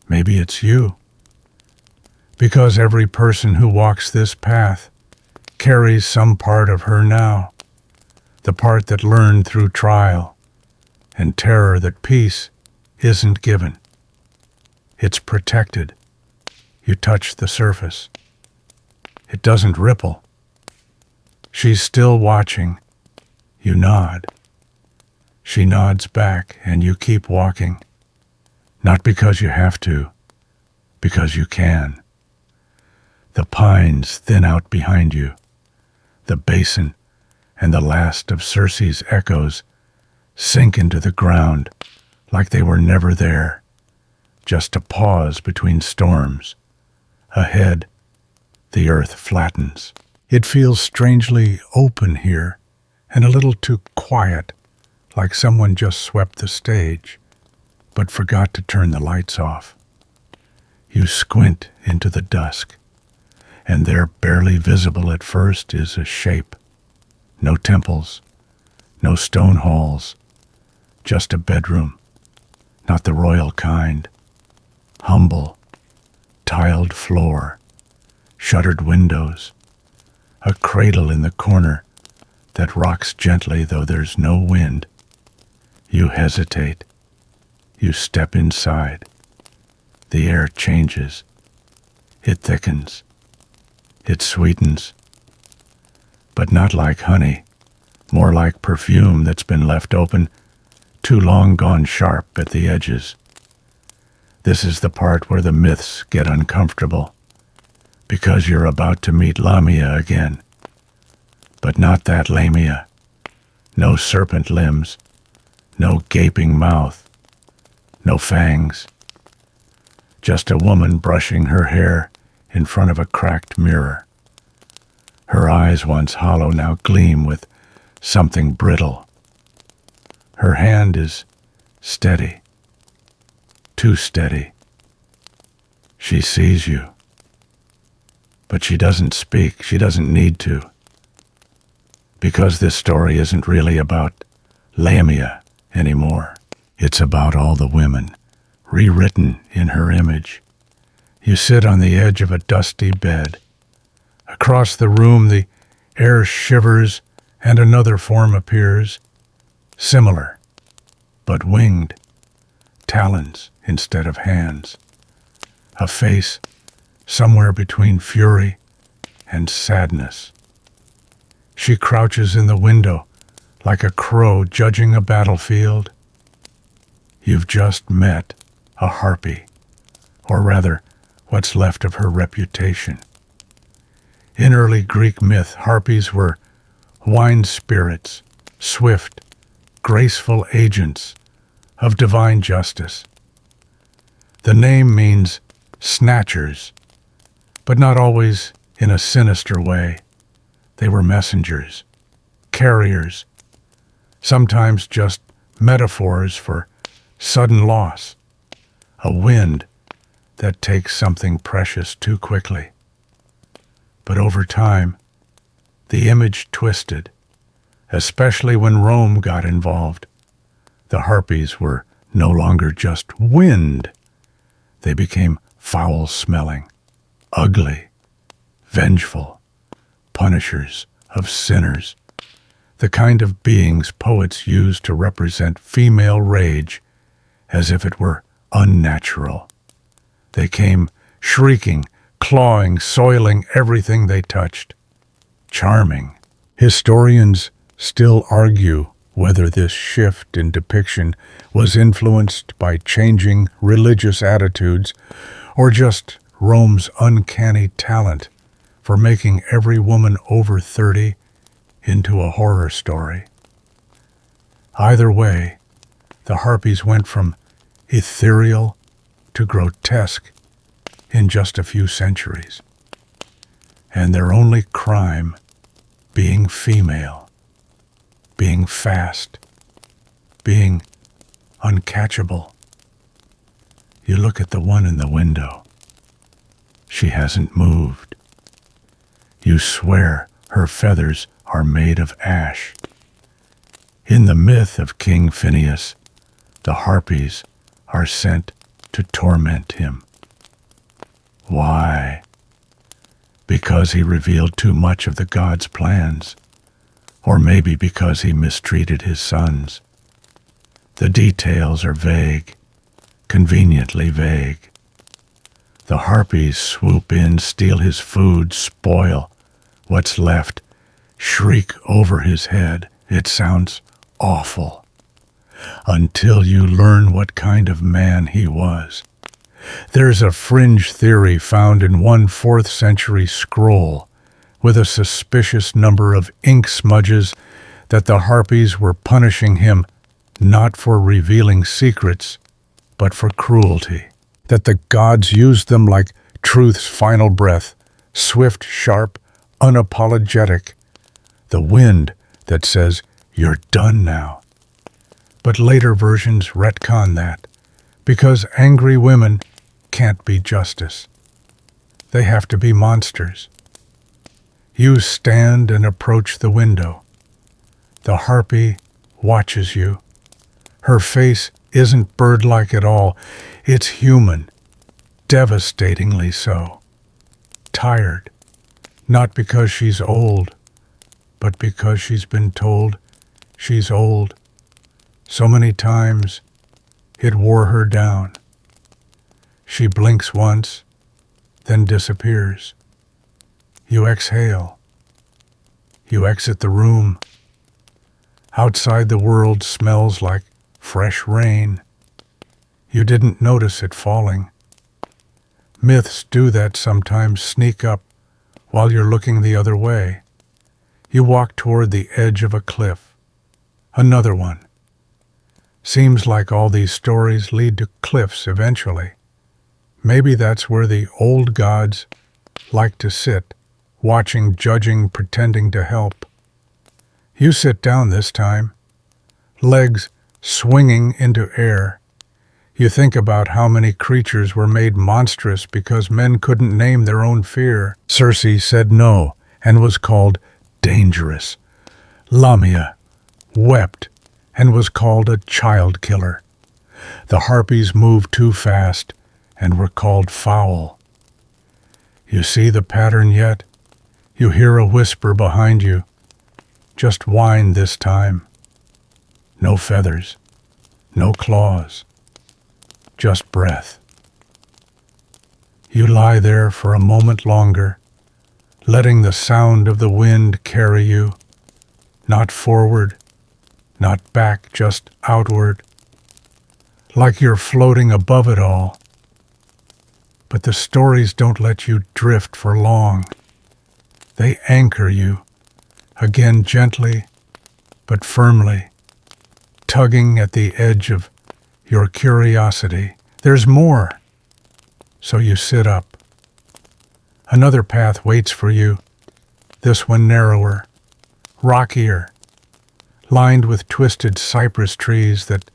A: Maybe it's you. Because every person who walks this path carries some part of her now, the part that learned through trial and terror that peace isn't given. It's protected. You touch the surface. It doesn't ripple. She's still watching. You nod. She nods back, and you keep walking. Not because you have to, because you can. The pines thin out behind you. The basin and the last of Circe's echoes sink into the ground like they were never there, just a pause between storms. Ahead, the earth flattens. It feels strangely open here and a little too quiet, like someone just swept the stage, but forgot to turn the lights off. You squint into the dusk, and there, barely visible at first, is a shape. No temples, no stone halls, just a bedroom, not the royal kind. Humble, tiled floor, shuttered windows, a cradle in the corner that rocks gently though there's no wind. You hesitate. You step inside. The air changes. It thickens. It sweetens. But not like honey, more like perfume that's been left open, too long gone sharp at the edges. This is the part where the myths get uncomfortable, because you're about to meet Lamia again. But not that Lamia. No serpent limbs, no gaping mouth, no fangs. Just a woman brushing her hair in front of a cracked mirror. Her eyes, once hollow, now gleam with something brittle. Her hand is steady, too steady. She sees you, but she doesn't speak. She doesn't need to. Because this story isn't really about Lamia anymore. It's about all the women, rewritten in her image. You sit on the edge of a dusty bed. Across the room, the air shivers and another form appears, similar, but winged, talons instead of hands. A face somewhere between fury and sadness. She crouches in the window like a crow judging a battlefield. You've just met a harpy, or rather, what's left of her reputation. In early Greek myth, harpies were wine spirits, swift, graceful agents of divine justice. The name means snatchers, but not always in a sinister way. They were messengers, carriers, sometimes just metaphors for sudden loss, a wind that takes something precious too quickly. But over time, the image twisted, especially when Rome got involved. The harpies were no longer just wind. They became foul-smelling, ugly, vengeful, punishers of sinners, the kind of beings poets use to represent female rage as if it were unnatural. They came shrieking, clawing, soiling everything they touched. Charming. Historians still argue whether this shift in depiction was influenced by changing religious attitudes or just Rome's uncanny talent for making every woman over 30 into a horror story. Either way, the harpies went from ethereal to grotesque in just a few centuries, and their only crime being female, being fast, being uncatchable. You look at the one in the window. She hasn't moved. You swear her feathers are made of ash. In the myth of King Phineus, the harpies are sent to torment him. Why? Because he revealed too much of the god's plans, or maybe because he mistreated his sons. The details are vague, conveniently vague. The harpies swoop in, steal his food, spoil what's left, shriek over his head. It sounds awful. Until you learn what kind of man he was. There's a fringe theory found in one 4th century scroll with a suspicious number of ink smudges that the harpies were punishing him not for revealing secrets, but for cruelty. That the gods used them like truth's final breath, swift, sharp, unapologetic, the wind that says, "You're done now." But later versions retcon that, because angry women can't be justice. They have to be monsters. You stand and approach the window. The harpy watches you. Her face isn't bird-like at all. It's human, devastatingly so. Tired, not because she's old, but because she's been told she's old. So many times, it wore her down. She blinks once, then disappears. You exhale. You exit the room. Outside, the world smells like fresh rain. You didn't notice it falling. Myths do that sometimes, sneak up while you're looking the other way. You walk toward the edge of a cliff. Another one. Seems like all these stories lead to cliffs eventually. Maybe that's where the old gods like to sit, watching, judging, pretending to help. You sit down this time, legs swinging into air. You think about how many creatures were made monstrous because men couldn't name their own fear. Circe said no and was called dangerous. Lamia wept and was called a child killer. The harpies moved too fast and were called foul. You see the pattern yet? You hear a whisper behind you. Just whine this time. No feathers, no claws, just breath. You lie there for a moment longer, letting the sound of the wind carry you, not forward, not back, just outward, like you're floating above it all. But the stories don't let you drift for long. They anchor you, again gently but firmly, tugging at the edge of your curiosity. There's more. So you sit up. Another path waits for you, this one narrower, rockier, lined with twisted cypress trees that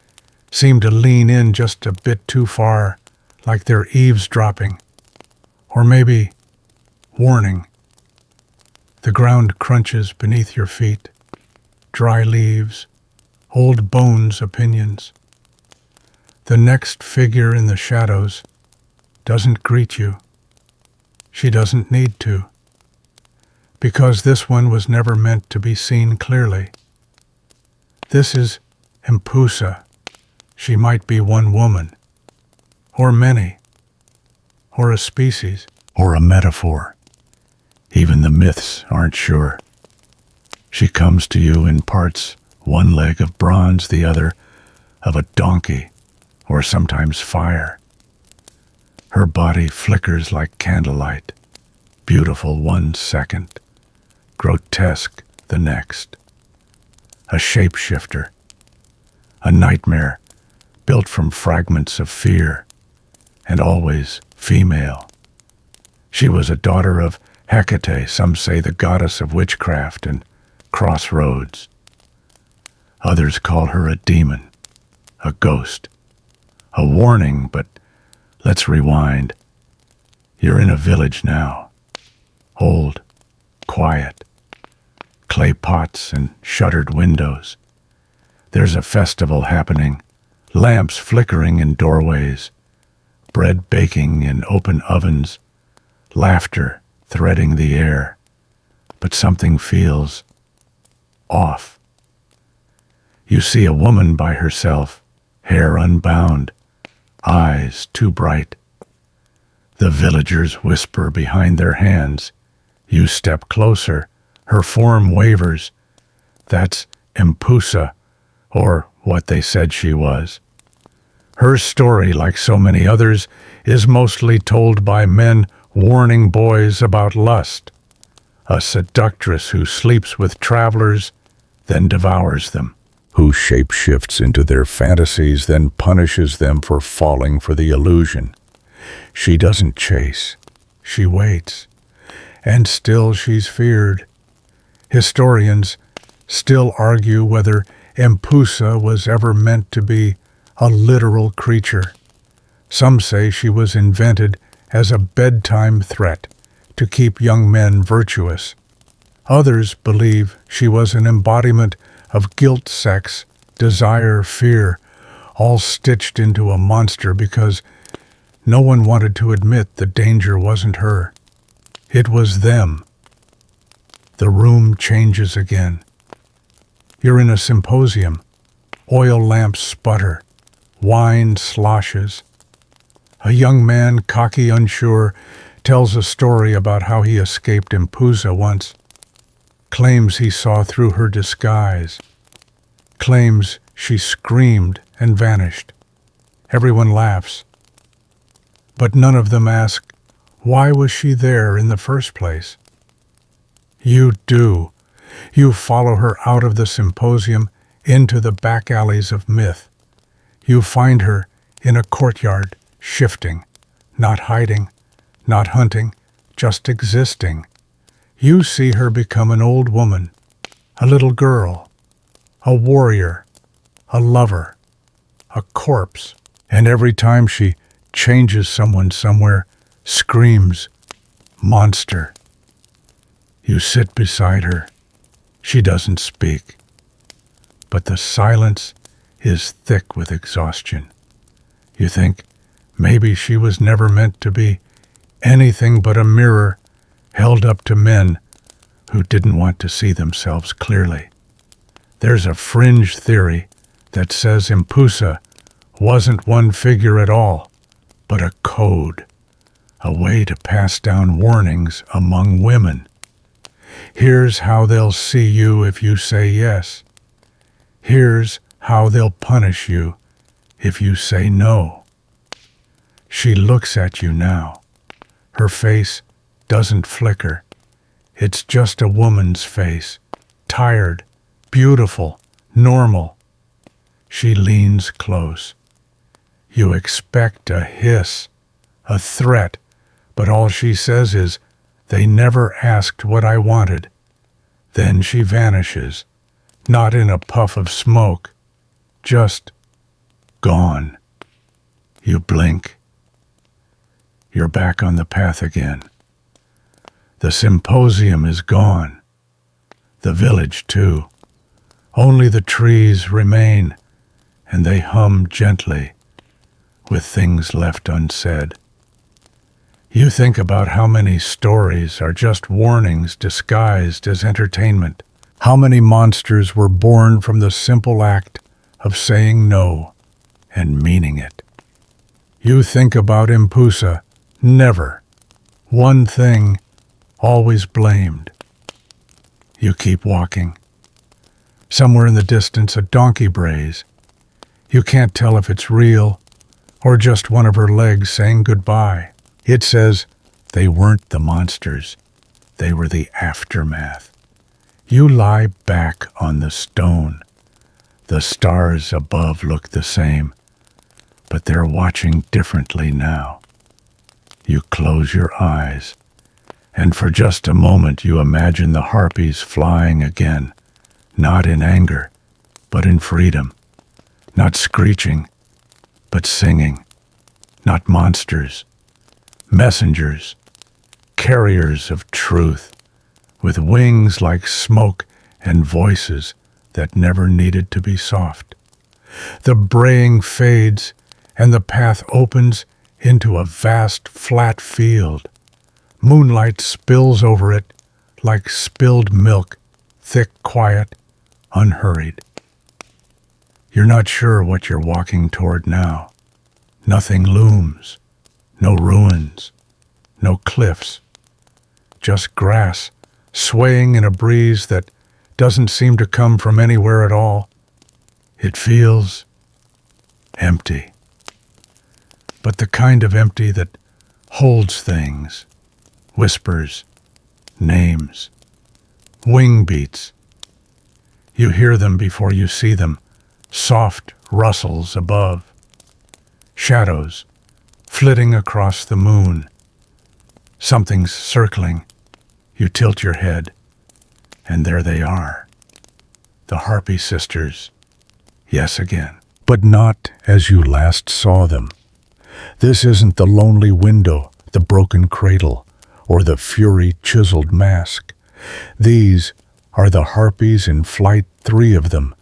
A: seem to lean in just a bit too far, like they're eavesdropping, or maybe warning. The ground crunches beneath your feet, dry leaves, old bones, opinions. The next figure in the shadows doesn't greet you. She doesn't need to, because this one was never meant to be seen clearly. This is Medusa. She might be one woman, or many, or a species, or a metaphor. Even the myths aren't sure. She comes to you in parts, one leg of bronze, the other of a donkey, or sometimes fire. Her body flickers like candlelight, beautiful 1 second, grotesque the next. A shapeshifter, a nightmare built from fragments of fear, and always female. She was a daughter of Hecate, some say the goddess of witchcraft and crossroads. Others call her a demon, a ghost, a warning, but let's rewind. You're in a village now, old, quiet, clay pots and shuttered windows. There's a festival happening, lamps flickering in doorways, bread baking in open ovens, laughter threading the air. But something feels off. You see a woman by herself, hair unbound, eyes too bright. The villagers whisper behind their hands. You step closer. Her form wavers. That's Medusa, or what they said she was. Her story, like so many others, is mostly told by men warning boys about lust. A seductress who sleeps with travelers, then devours them. Who shapeshifts into their fantasies, then punishes them for falling for the illusion. She doesn't chase. She waits. And still she's feared. Historians still argue whether Medusa was ever meant to be a literal creature. Some say she was invented as a bedtime threat to keep young men virtuous. Others believe she was an embodiment of guilt, sex, desire, fear, all stitched into a monster because no one wanted to admit the danger wasn't her. It was them. The room changes again. You're in a symposium. Oil lamps sputter. Wine sloshes. A young man, cocky, unsure, tells a story about how he escaped Medusa once. Claims he saw through her disguise. Claims she screamed and vanished. Everyone laughs. But none of them ask, why was she there in the first place? You do. You follow her out of the symposium into the back alleys of myth. You find her in a courtyard, shifting, not hiding, not hunting, just existing. You see her become an old woman, a little girl, a warrior, a lover, a corpse. And every time she changes someone somewhere, screams, monster. You sit beside her. She doesn't speak, but the silence is thick with exhaustion. You think maybe she was never meant to be anything but a mirror held up to men who didn't want to see themselves clearly. There's a fringe theory that says Medusa wasn't one figure at all, but a code, a way to pass down warnings among women. Here's how they'll see you if you say yes. Here's how they'll punish you if you say no. She looks at you now. Her face doesn't flicker. It's just a woman's face, tired, beautiful, normal. She leans close. You expect a hiss, a threat, but all she says is, "They never asked what I wanted." Then she vanishes, not in a puff of smoke, just gone. You blink. You're back on the path again. The symposium is gone. The village, too. Only the trees remain, and they hum gently, with things left unsaid. You think about how many stories are just warnings disguised as entertainment. How many monsters were born from the simple act of saying no and meaning it. You think about Medusa, never. One thing, always blamed. You keep walking. Somewhere in the distance, a donkey brays. You can't tell if it's real or just one of her legs saying goodbye. It says they weren't the monsters. They were the aftermath. You lie back on the stone. The stars above look the same, but they're watching differently now. You close your eyes, and for just a moment you imagine the harpies flying again, not in anger, but in freedom, not screeching, but singing, not monsters, messengers, carriers of truth, with wings like smoke and voices that never needed to be soft. The braying fades, and the path opens into a vast flat field. Moonlight spills over it like spilled milk, thick, quiet, unhurried. You're not sure what you're walking toward now. Nothing looms, no ruins, no cliffs, just grass swaying in a breeze that doesn't seem to come from anywhere at all. It feels empty, but the kind of empty that holds things, whispers, names, wing beats. You hear them before you see them, soft rustles above, shadows flitting across the moon. Something's circling. You tilt your head, and there they are, the Harpy sisters. Yes, again, but not as you last saw them. This isn't the lonely window, the broken cradle, or the fury-chiseled mask. These are the harpies in flight, 3 of them,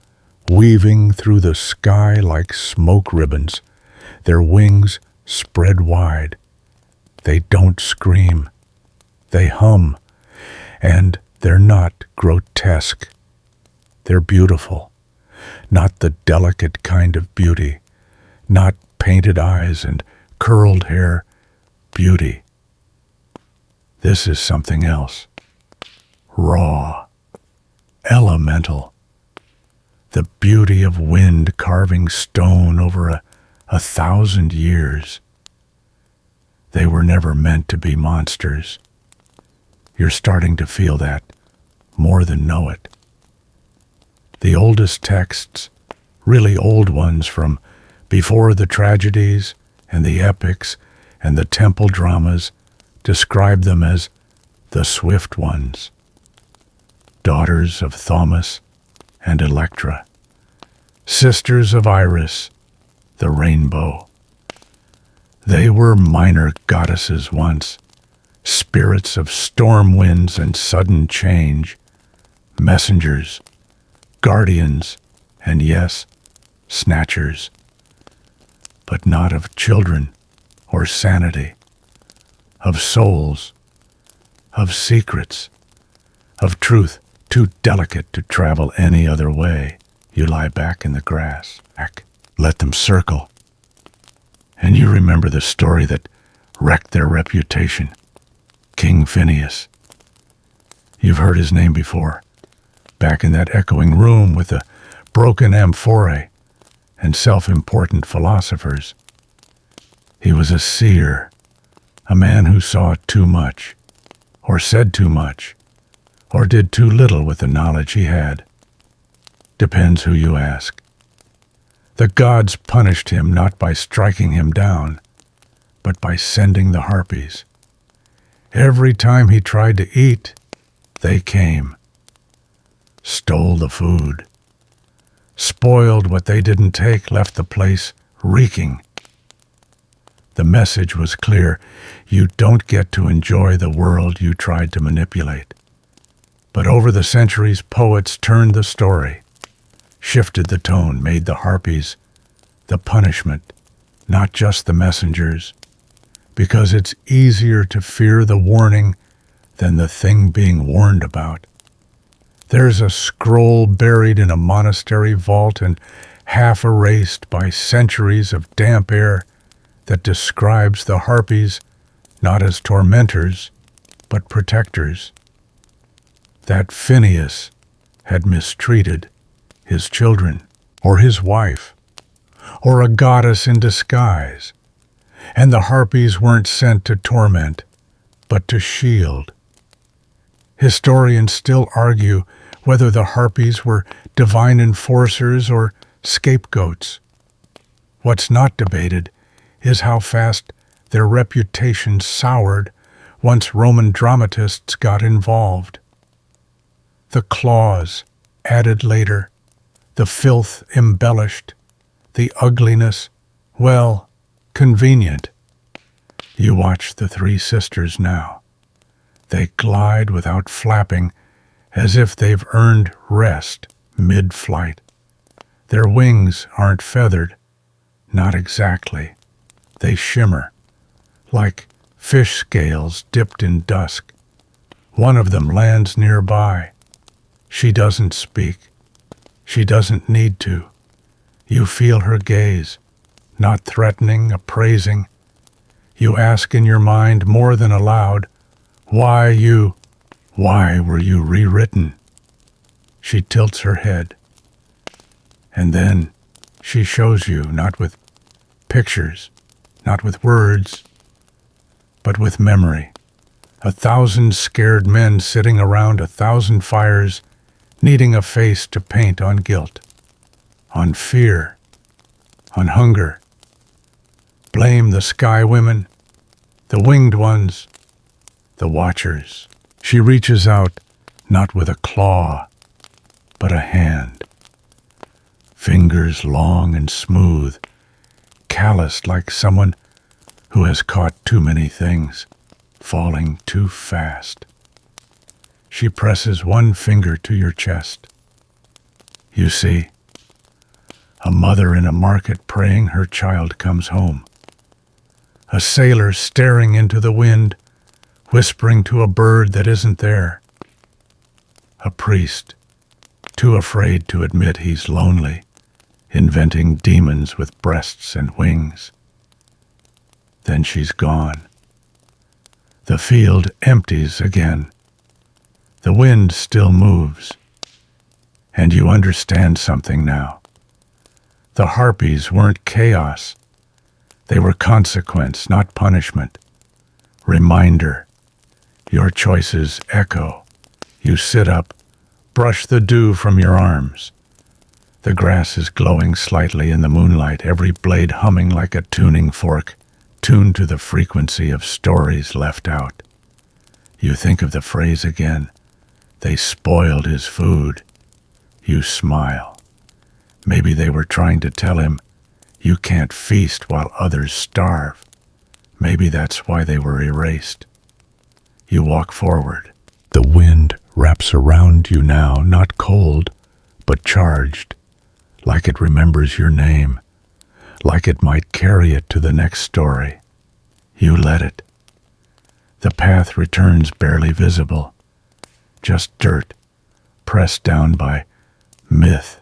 A: weaving through the sky like smoke ribbons, their wings spread wide. They don't scream. They hum, and they're not grotesque. They're beautiful, not the delicate kind of beauty, not painted eyes and curled hair beauty. This is something else. Raw, elemental. The beauty of wind carving stone over a 1,000 years. They were never meant to be monsters. You're starting to feel that more than know it. The oldest texts, really old ones from before the tragedies and the epics and the temple dramas, describe them as the swift ones, daughters of Thomas and Electra, sisters of Iris, the rainbow. They were minor goddesses once, spirits of storm winds and sudden change, messengers, guardians, and yes, snatchers, but not of children or sanity, of souls, of secrets, of truth too delicate to travel any other way. You lie back in the grass, let them circle. And you remember the story that wrecked their reputation, King Phineas. You've heard his name before, back in that echoing room with the broken amphorae and self-important philosophers. He was a seer, a man who saw too much, or said too much, or did too little with the knowledge he had. Depends who you ask. The gods punished him not by striking him down, but by sending the harpies. Every time he tried to eat, they came, stole the food, spoiled what they didn't take, left the place reeking. The message was clear: you don't get to enjoy the world you tried to manipulate. But over the centuries, poets turned the story, shifted the tone, made the harpies the punishment, not just the messengers, because it's easier to fear the warning than the thing being warned about. There's a scroll buried in a monastery vault and half erased by centuries of damp air that describes the harpies not as tormentors, but protectors. That Phineas had mistreated his children, or his wife, or a goddess in disguise, and the harpies weren't sent to torment, but to shield. Historians still argue whether the harpies were divine enforcers or scapegoats. What's not debated is how fast their reputation soured once Roman dramatists got involved. The claws, added later, the filth embellished, the ugliness, well, convenient. You watch the three sisters now. They glide without flapping, as if they've earned rest mid-flight. Their wings aren't feathered, not exactly. They shimmer, like fish scales dipped in dusk. One of them lands nearby. She doesn't speak. She doesn't need to. You feel her gaze, not threatening, appraising. You ask in your mind more than aloud, why were you rewritten? She tilts her head. And then she shows you, not with pictures, not with words, but with memory. 1,000 scared men sitting around 1,000 fires, needing a face to paint on guilt, on fear, on hunger. Blame the sky women, the winged ones, the watchers. She reaches out, not with a claw, but a hand. Fingers long and smooth, calloused like someone who has caught too many things, falling too fast. She presses one finger to your chest. You see, a mother in a market praying her child comes home. A sailor staring into the wind, whispering to a bird that isn't there. A priest, too afraid to admit he's lonely, inventing demons with breasts and wings. Then she's gone. The field empties again. The wind still moves. And you understand something now. The harpies weren't chaos. They were consequence, not punishment. Reminder. Your choices echo. You sit up, brush the dew from your arms. The grass is glowing slightly in the moonlight, every blade humming like a tuning fork, tuned to the frequency of stories left out. You think of the phrase again, "They spoiled his food." You smile. Maybe they were trying to tell him, "You can't feast while others starve." Maybe that's why they were erased. You walk forward. The wind wraps around you now, not cold, but charged, like it remembers your name, like it might carry it to the next story. You let it. The path returns barely visible, just dirt, pressed down by myth.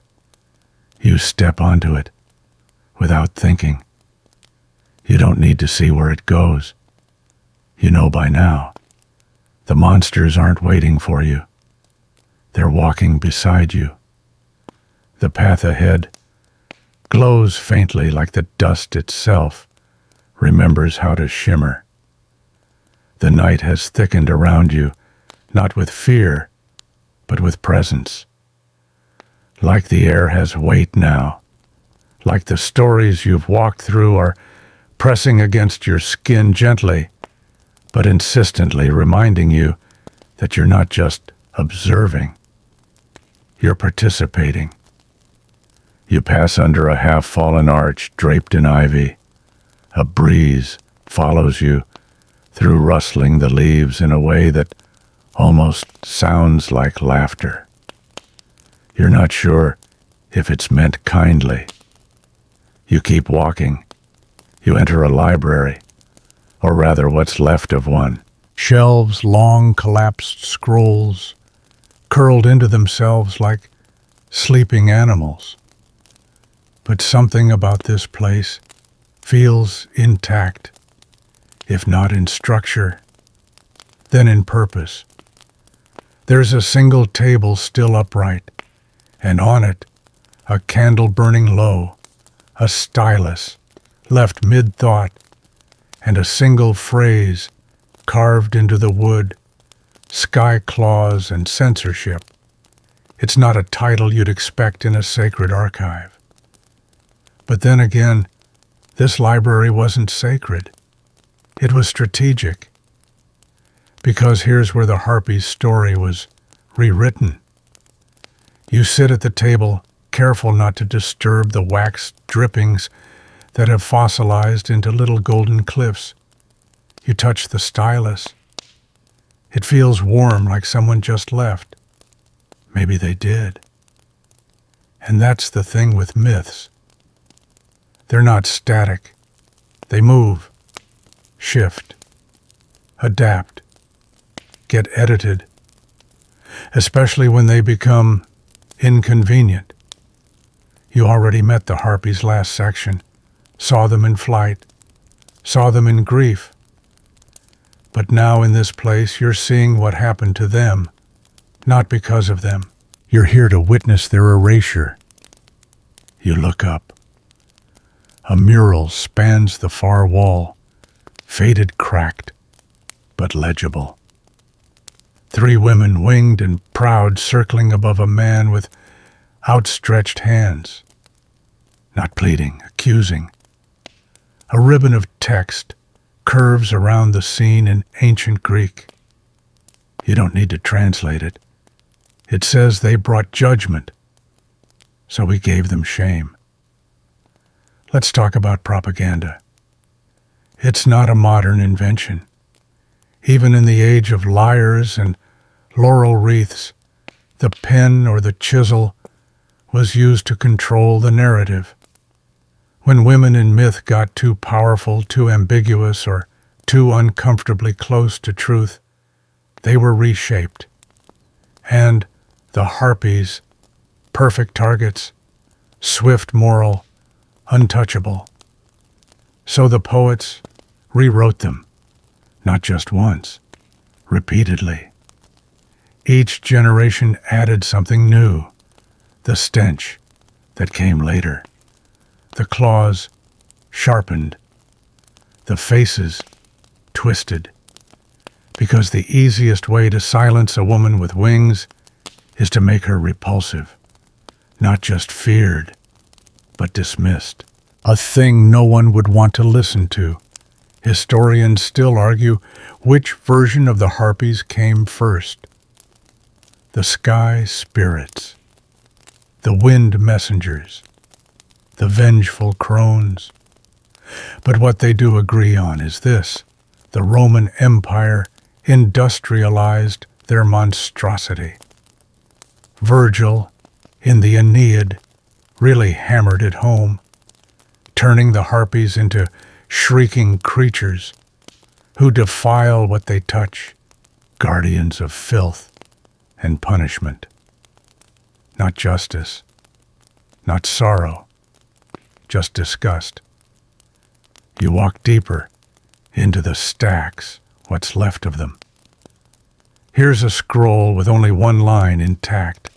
A: You step onto it, without thinking. You don't need to see where it goes. You know by now. The monsters aren't waiting for you. They're walking beside you. The path ahead glows faintly like the dust itself, remembers how to shimmer. The night has thickened around you, not with fear, but with presence. Like the air has weight now, like the stories you've walked through are pressing against your skin gently, but insistently reminding you that you're not just observing, you're participating. You pass under a half-fallen arch draped in ivy. A breeze follows you through rustling the leaves in a way that almost sounds like laughter. You're not sure if it's meant kindly. You keep walking. You enter a library, or rather what's left of one. Shelves, long collapsed scrolls, curled into themselves like sleeping animals. But something about this place feels intact, if not in structure, then in purpose. There's a single table still upright, and on it, a candle burning low, a stylus left mid-thought, and a single phrase carved into the wood, sky claws and censorship. It's not a title you'd expect in a sacred archive. But then again, this library wasn't sacred. It was strategic. Because here's where the harpy's story was rewritten. You sit at the table, careful not to disturb the wax drippings that have fossilized into little golden cliffs. You touch the stylus. It feels warm, like someone just left. Maybe they did. And that's the thing with myths. They're not static. They move, shift, adapt, get edited, especially when they become inconvenient. You already met the harpies last section, saw them in flight, saw them in grief. But now in this place, you're seeing what happened to them, not because of them. You're here to witness their erasure. You look up. A mural spans the far wall, faded, cracked, but legible. 3 women, winged and proud, circling above a man with outstretched hands. Not pleading, accusing. A ribbon of text curves around the scene in ancient Greek. You don't need to translate it. It says they brought judgment, so we gave them shame. Let's talk about propaganda. It's not a modern invention. Even in the age of lyres and laurel wreaths, the pen or the chisel was used to control the narrative. When women in myth got too powerful, too ambiguous, or too uncomfortably close to truth, they were reshaped. And the harpies, perfect targets, swift moral, untouchable. So the poets rewrote them, not just once, repeatedly. Each generation added something new, the stench that came later, the claws sharpened, the faces twisted, because the easiest way to silence a woman with wings is to make her repulsive, not just feared, but dismissed. A thing no one would want to listen to. Historians still argue which version of the harpies came first. The sky spirits, the wind messengers, the vengeful crones. But what they do agree on is this: the Roman Empire industrialized their monstrosity. Virgil, in the Aeneid, really hammered it home, turning the harpies into shrieking creatures who defile what they touch, guardians of filth and punishment. Not justice, not sorrow, just disgust. You walk deeper into the stacks, what's left of them. Here's a scroll with only one line intact.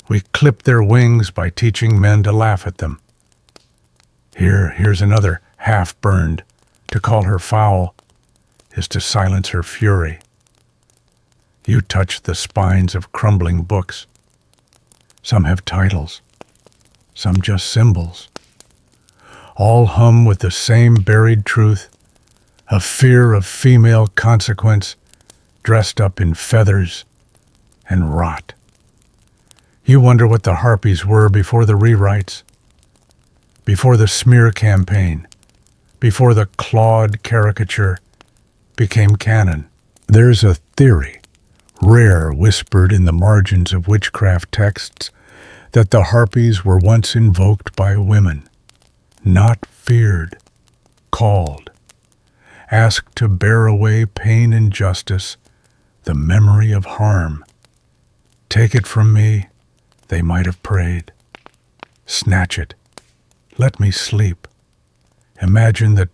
A: We clip their wings by teaching men to laugh at them. Here's another half-burned. To call her foul is to silence her fury. You touch the spines of crumbling books. Some have titles, some just symbols. All hum with the same buried truth, a fear of female consequence dressed up in feathers and rot. You wonder what the harpies were before the rewrites, before the smear campaign, before the clawed caricature became canon. There's a theory, rare whispered in the margins of witchcraft texts, that the harpies were once invoked by women, not feared, called, asked to bear away pain and justice, the memory of harm. Take it from me, they might have prayed. Snatch it. Let me sleep. Imagine that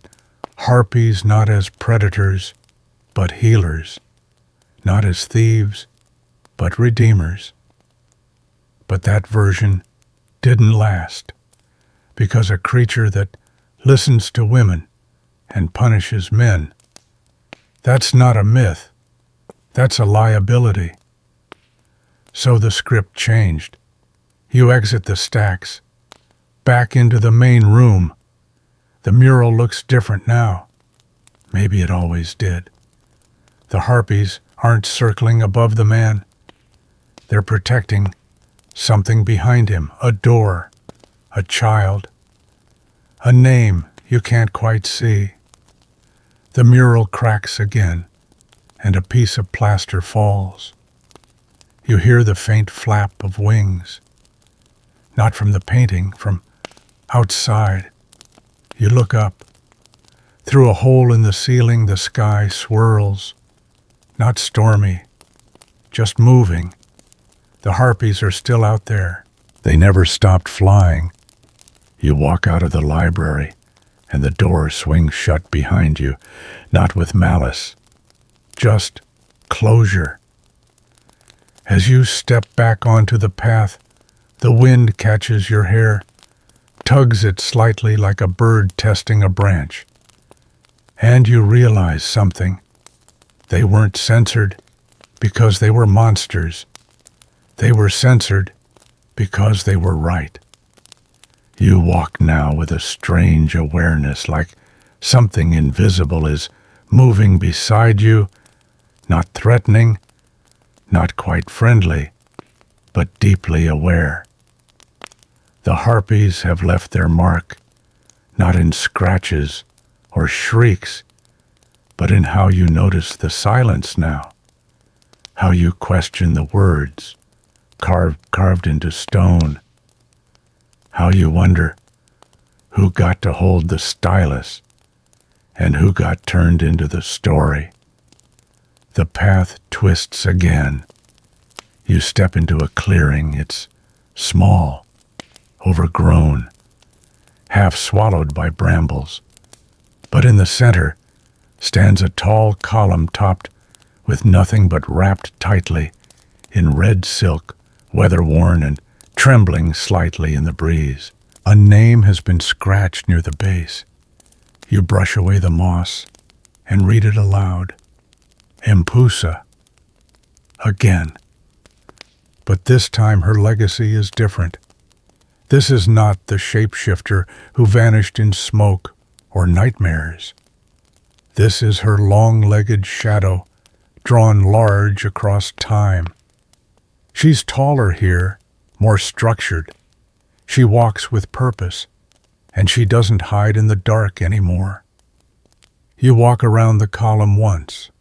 A: harpies not as predators, but healers, not as thieves, but redeemers. But that version didn't last, because a creature that listens to women and punishes men, that's not a myth, that's a liability. So the script changed. You exit the stacks, back into the main room. The mural looks different now. Maybe it always did. The harpies aren't circling above the man. They're protecting something behind him, a door, a child, a name you can't quite see. The mural cracks again, and a piece of plaster falls. You hear the faint flap of wings. Not from the painting, from outside. You look up. Through a hole in the ceiling, the sky swirls. Not stormy, just moving. The harpies are still out there. They never stopped flying. You walk out of the library, and the door swings shut behind you, not with malice, just closure. As you step back onto the path, the wind catches your hair, tugs it slightly like a bird testing a branch. And you realize something. They weren't censored because they were monsters. They were censored because they were right. You walk now with a strange awareness, like something invisible is moving beside you, not threatening, not quite friendly, but deeply aware. The harpies have left their mark, not in scratches or shrieks, but in how you notice the silence now, how you question the words carved into stone, how you wonder who got to hold the stylus and who got turned into the story. The path twists again. You step into a clearing. It's small, overgrown, half swallowed by brambles. But in the center stands a tall column topped with nothing but wrapped tightly in red silk, weather-worn and trembling slightly in the breeze. A name has been scratched near the base. You brush away the moss and read it aloud. Medusa. Again. But this time her legacy is different. This is not the shapeshifter who vanished in smoke or nightmares. This is her long-legged shadow, drawn large across time. She's taller here, more structured. She walks with purpose, and she doesn't hide in the dark anymore. You walk around the column once,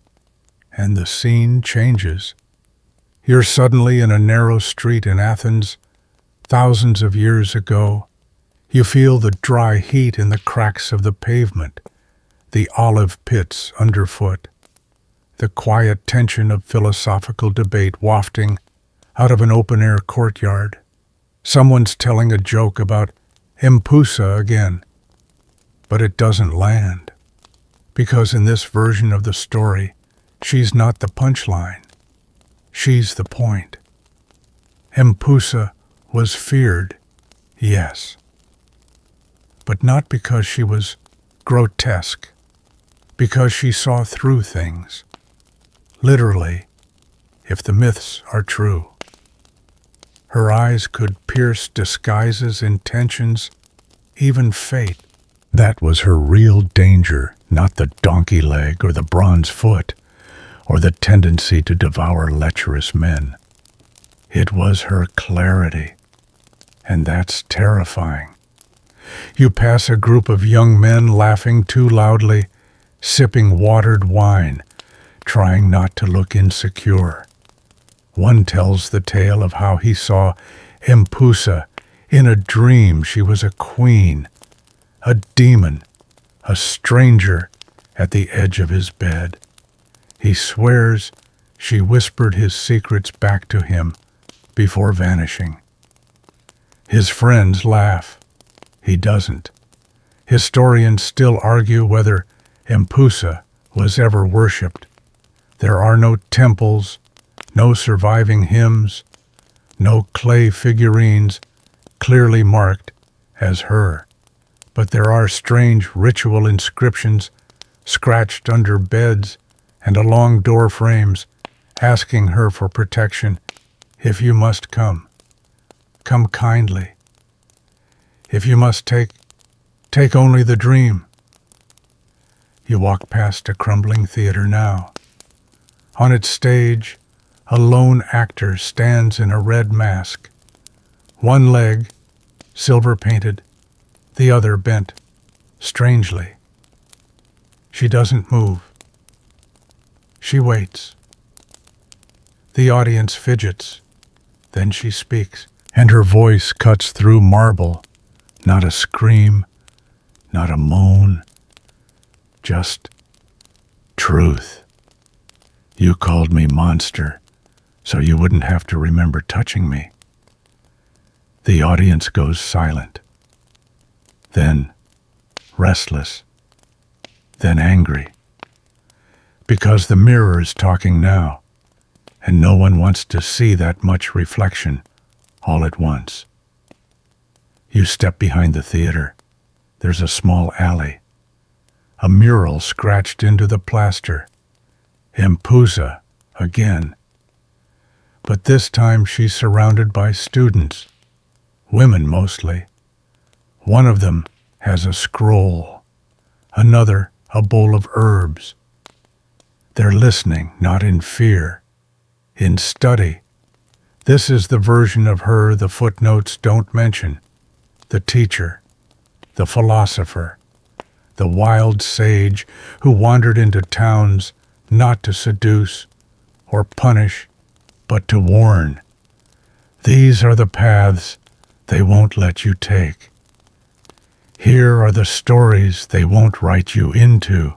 A: and the scene changes. You're suddenly in a narrow street in Athens, thousands of years ago. You feel the dry heat in the cracks of the pavement, the olive pits underfoot, the quiet tension of philosophical debate wafting out of an open-air courtyard. Someone's telling a joke about Medusa again, but it doesn't land, because in this version of the story, she's not the punchline. She's the point. Medusa was feared, yes, but not because she was grotesque, because she saw through things. Literally, if the myths are true. Her eyes could pierce disguises, intentions, even fate. That was her real danger, not the donkey leg or the bronze foot, or the tendency to devour lecherous men. It was her clarity, and that's terrifying. You pass a group of young men laughing too loudly, sipping watered wine, trying not to look insecure. One tells the tale of how he saw Medusa in a dream. She was a queen, a demon, a stranger at the edge of his bed. He swears she whispered his secrets back to him before vanishing. His friends laugh. He doesn't. Historians still argue whether Medusa was ever worshipped. There are no temples, no surviving hymns, no clay figurines clearly marked as her. But there are strange ritual inscriptions scratched under beds and along door frames, asking her for protection. If you must come, come kindly. If you must take only the dream. You walk past a crumbling theater now. On its stage, a lone actor stands in a red mask. One leg, silver-painted, the other bent, strangely. She doesn't move. She waits. The audience fidgets. Then she speaks, and her voice cuts through marble. Not a scream, not a moan, just truth. You called me monster, so you wouldn't have to remember touching me. The audience goes silent, then restless, then angry, because the mirror is talking now, and no one wants to see that much reflection all at once. You step behind the theater. There's a small alley, a mural scratched into the plaster. Medusa again. But this time she's surrounded by students, women mostly. One of them has a scroll, another a bowl of herbs. They're listening, not in fear, in study. This is the version of her the footnotes don't mention. The teacher, the philosopher, the wild sage who wandered into towns not to seduce or punish, but to warn. These are the paths they won't let you take. Here are the stories they won't write you into.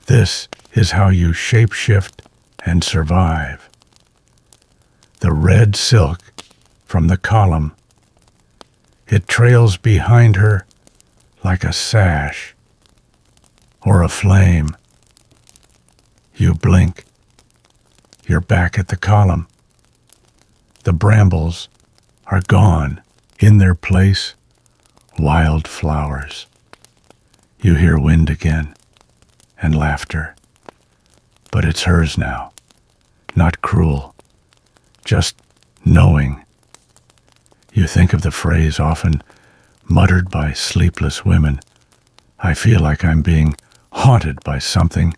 A: This is how you shapeshift and survive. The red silk from the column. It trails behind her like a sash or a flame. You blink. You're back at the column. The brambles are gone. In their place, wild flowers. You hear wind again and laughter. But it's hers now. Not cruel, just knowing. You think of the phrase often muttered by sleepless women, "I feel like I'm being haunted by something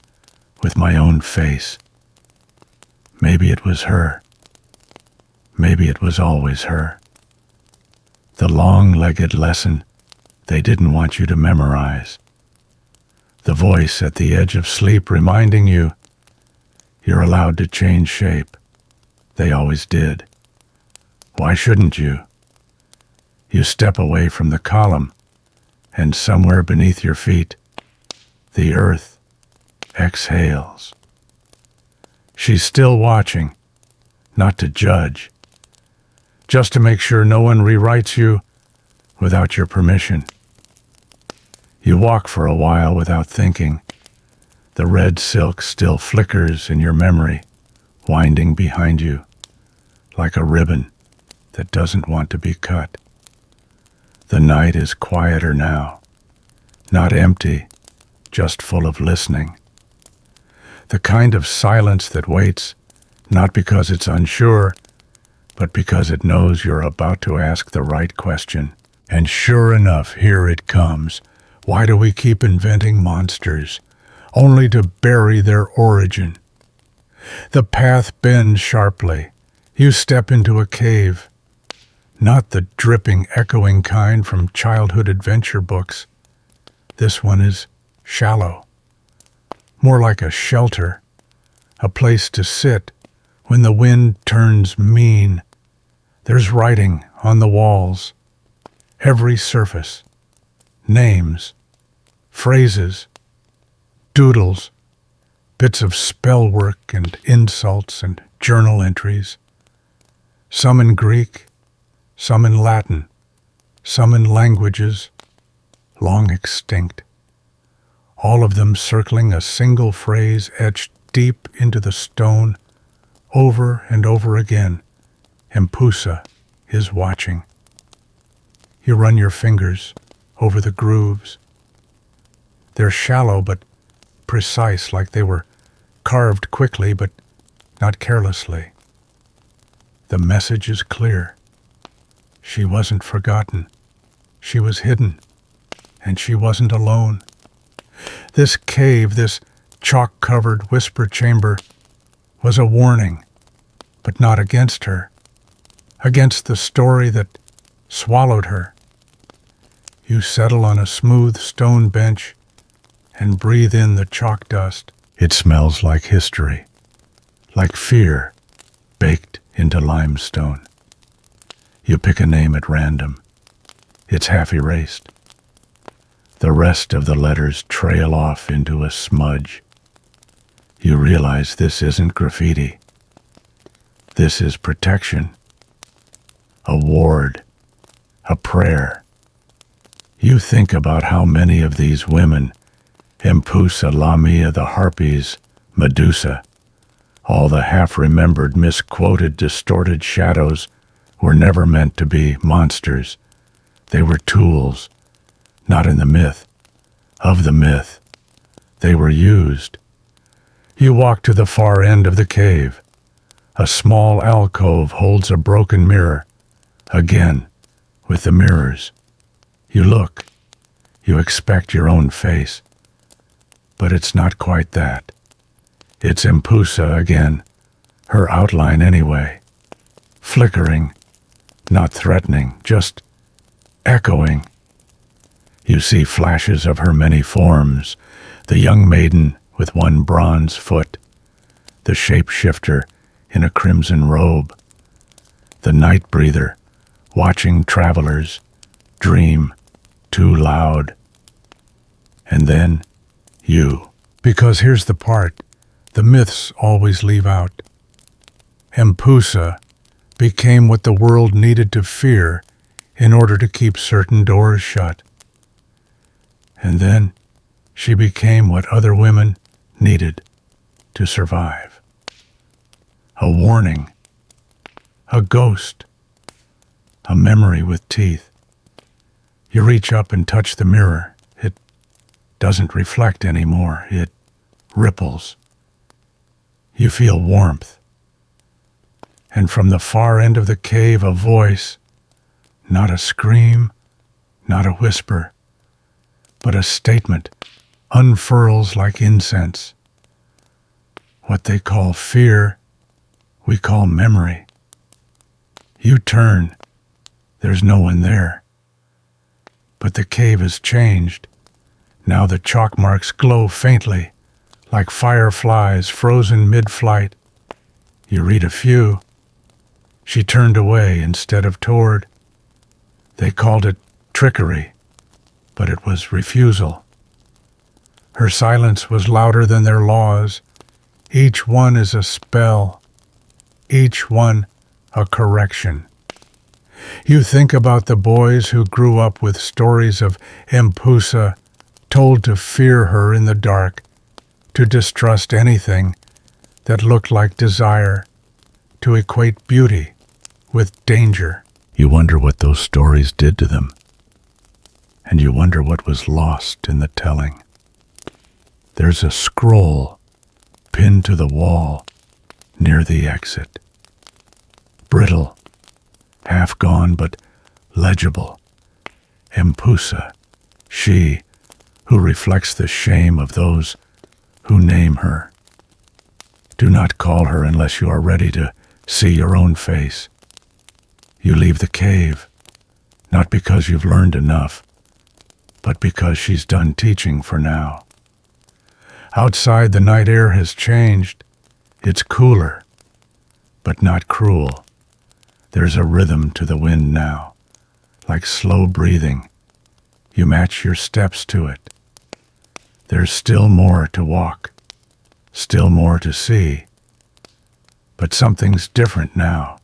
A: with my own face." Maybe it was her. Maybe it was always her. The long-legged lesson they didn't want you to memorize. The voice at the edge of sleep reminding you you're allowed to change shape. They always did. Why shouldn't you? You step away from the column, and somewhere beneath your feet, the earth exhales. She's still watching, not to judge, just to make sure no one rewrites you without your permission. You walk for a while without thinking. The red silk still flickers in your memory, winding behind you, like a ribbon that doesn't want to be cut. The night is quieter now, not empty, just full of listening. The kind of silence that waits, not because it's unsure, but because it knows you're about to ask the right question. And sure enough, here it comes. Why do we keep inventing monsters, only to bury their origin? The path bends sharply. You step into a cave. Not the dripping, echoing kind from childhood adventure books. This one is shallow. More like a shelter, a place to sit when the wind turns mean. There's writing on the walls, every surface, names, phrases, doodles, bits of spell work and insults and journal entries. Some in Greek, some in Latin, some in languages long extinct. All of them circling a single phrase etched deep into the stone over and over again. Medusa is watching. You run your fingers over the grooves. They're shallow but precise, like they were carved quickly but not carelessly. The message is clear. She wasn't forgotten. She was hidden, and she wasn't alone. This cave, this chalk-covered whisper chamber, was a warning, but not against her, against the story that swallowed her. You settle on a smooth stone bench and breathe in the chalk dust. It smells like history, like fear baked into limestone. You pick a name at random. It's half erased. The rest of the letters trail off into a smudge. You realize this isn't graffiti. This is protection. A ward. A prayer. You think about how many of these women, Medusa, Lamia, the harpies, Medusa, all the half-remembered, misquoted, distorted shadows were never meant to be monsters. They were tools, not in the myth, of the myth. They were used. You walk to the far end of the cave. A small alcove holds a broken mirror. Again, with the mirrors. You look. You expect your own face. But it's not quite that. It's Medusa again, her outline anyway. Flickering, not threatening, just echoing. You see flashes of her many forms, the young maiden with one bronze foot, the shapeshifter in a crimson robe, the night breather watching travelers dream too loud. And then you. Because here's the part the myths always leave out. Medusa became what the world needed to fear in order to keep certain doors shut. And then she became what other women needed to survive. A warning, a ghost, a memory with teeth. You reach up and touch the mirror. It doesn't reflect anymore. It ripples. You feel warmth. And from the far end of the cave a voice, not a scream, not a whisper, but a statement, unfurls like incense. What they call fear, we call memory. You turn, there's no one there. But the cave has changed. Now the chalk marks glow faintly, like fireflies frozen mid-flight. You read a few. She turned away instead of toward. They called it trickery, but it was refusal. Her silence was louder than their laws. Each one is a spell, each one a correction. You think about the boys who grew up with stories of Medusa, told to fear her in the dark, to distrust anything that looked like desire, to equate beauty with danger. You wonder what those stories did to them, and you wonder what was lost in the telling. There's a scroll pinned to the wall near the exit. Brittle, half gone but legible. Medusa, she who reflects the shame of those who name her. Do not call her unless you are ready to see your own face. You leave the cave, not because you've learned enough, but because she's done teaching for now. Outside, the night air has changed. It's cooler, but not cruel. There's a rhythm to the wind now, like slow breathing. You match your steps to it. There's still more to walk, still more to see. But something's different now.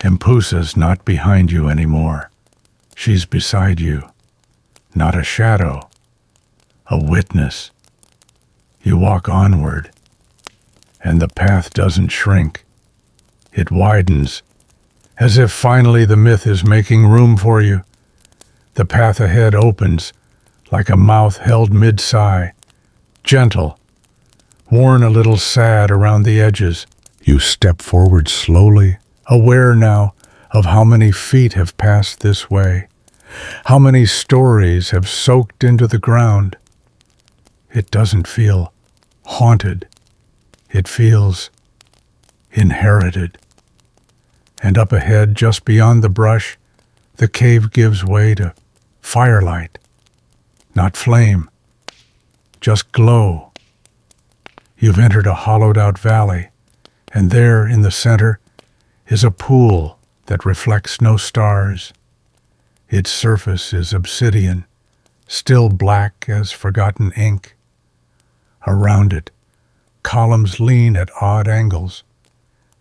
A: Medusa's not behind you anymore. She's beside you. Not a shadow, a witness. You walk onward, and the path doesn't shrink. It widens, as if finally the myth is making room for you. The path ahead opens, like a mouth held mid-sigh, gentle, worn a little sad around the edges. You step forward slowly, aware now of how many feet have passed this way, how many stories have soaked into the ground. It doesn't feel haunted. It feels inherited. And up ahead, just beyond the brush, the cave gives way to firelight. Not flame, just glow. You've entered a hollowed-out valley, and there in the center is a pool that reflects no stars. Its surface is obsidian, still black as forgotten ink. Around it, columns lean at odd angles.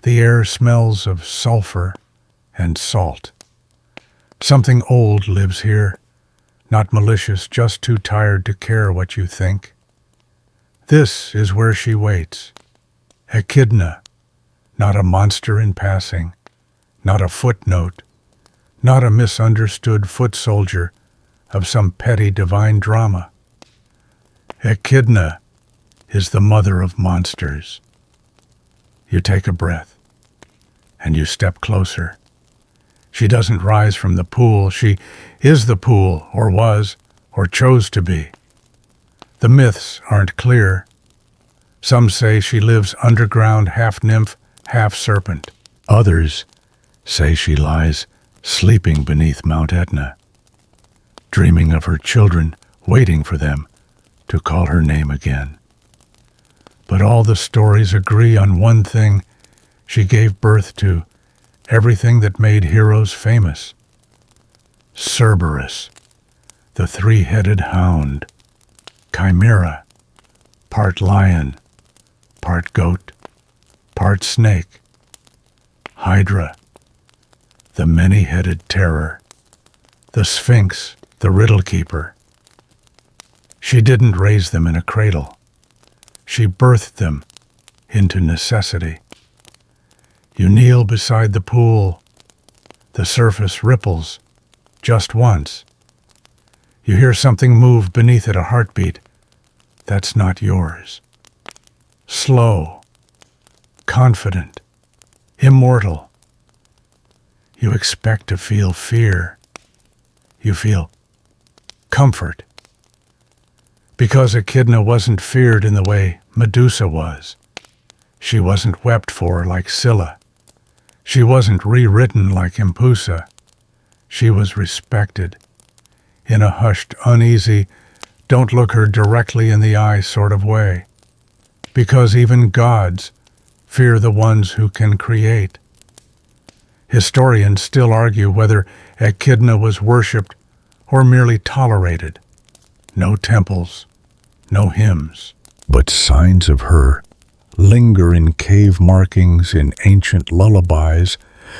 A: The air smells of sulfur and salt. Something old lives here, not malicious, just too tired to care what you think. This is where she waits. Echidna, not a monster in passing, not a footnote, not a misunderstood foot soldier of some petty divine drama. Echidna is the mother of monsters. You take a breath, and you step closer. She doesn't rise from the pool. She is the pool, or was, or chose to be. The myths aren't clear. Some say she lives underground, half nymph, half serpent. Others say she lies sleeping beneath Mount Etna, dreaming of her children, waiting for them to call her name again. But all the stories agree on one thing: she gave birth to everything that made heroes famous. Cerberus, the three-headed hound. Chimera, part lion, part goat, part snake. Hydra, the many-headed terror. The Sphinx, the riddle keeper. She didn't raise them in a cradle. She birthed them into necessity. You kneel beside the pool. The surface ripples just once. You hear something move beneath it, a heartbeat. That's not yours. Slow, confident, immortal. You expect to feel fear. You feel comfort. Because Echidna wasn't feared in the way Medusa was. She wasn't wept for like Scylla. She wasn't rewritten like Medusa. She was respected. In a hushed, uneasy, don't look her directly in the eye sort of way. Because even gods fear the ones who can create. Historians still argue whether Echidna was worshipped or merely tolerated. No temples, no hymns. But signs of her linger in cave markings, in ancient lullabies,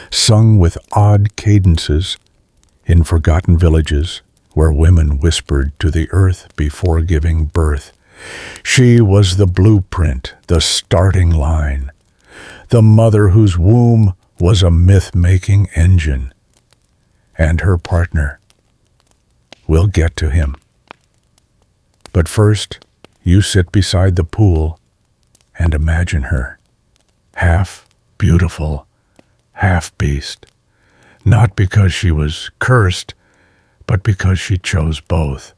A: sung with odd cadences, in forgotten villages where women whispered to the earth before giving birth. She was the blueprint, the starting line, the mother whose womb was a myth-making engine. And her partner. We'll get to him. But first, you sit beside the pool and imagine her. Half beautiful, half beast. Not because she was cursed, but because she chose both.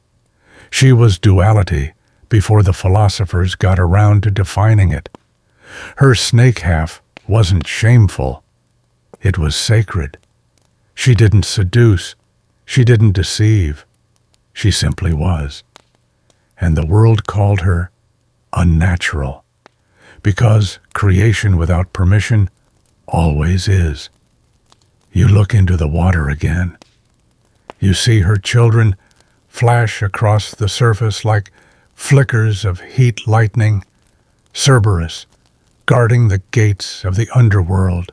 A: She was duality before the philosophers got around to defining it. Her snake half wasn't shameful. It was sacred. She didn't seduce. She didn't deceive. She simply was. And the world called her unnatural. Because creation without permission always is. You look into the water again. You see her children flash across the surface like flickers of heat lightning, Cerberus guarding the gates of the underworld,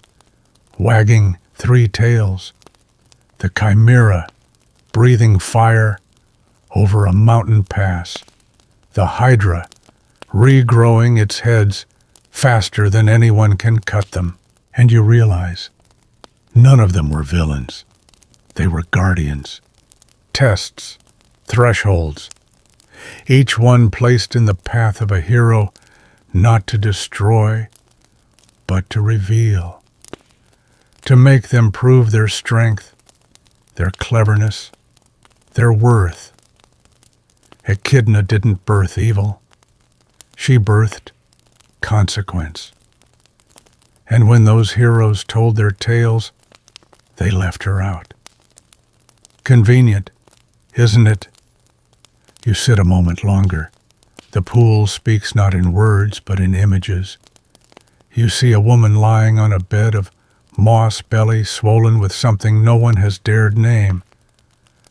A: wagging three tails, the chimera breathing fire over a mountain pass, the hydra regrowing its heads faster than anyone can cut them. And you realize none of them were villains. They were guardians, tests, thresholds, each one placed in the path of a hero, not to destroy, but to reveal, to make them prove their strength, their cleverness, their worth. Echidna didn't birth evil. She birthed consequence. And when those heroes told their tales, they left her out. Convenient, isn't it? You sit a moment longer. The pool speaks not in words, but in images. You see a woman lying on a bed of moss belly swollen with something no one has dared name.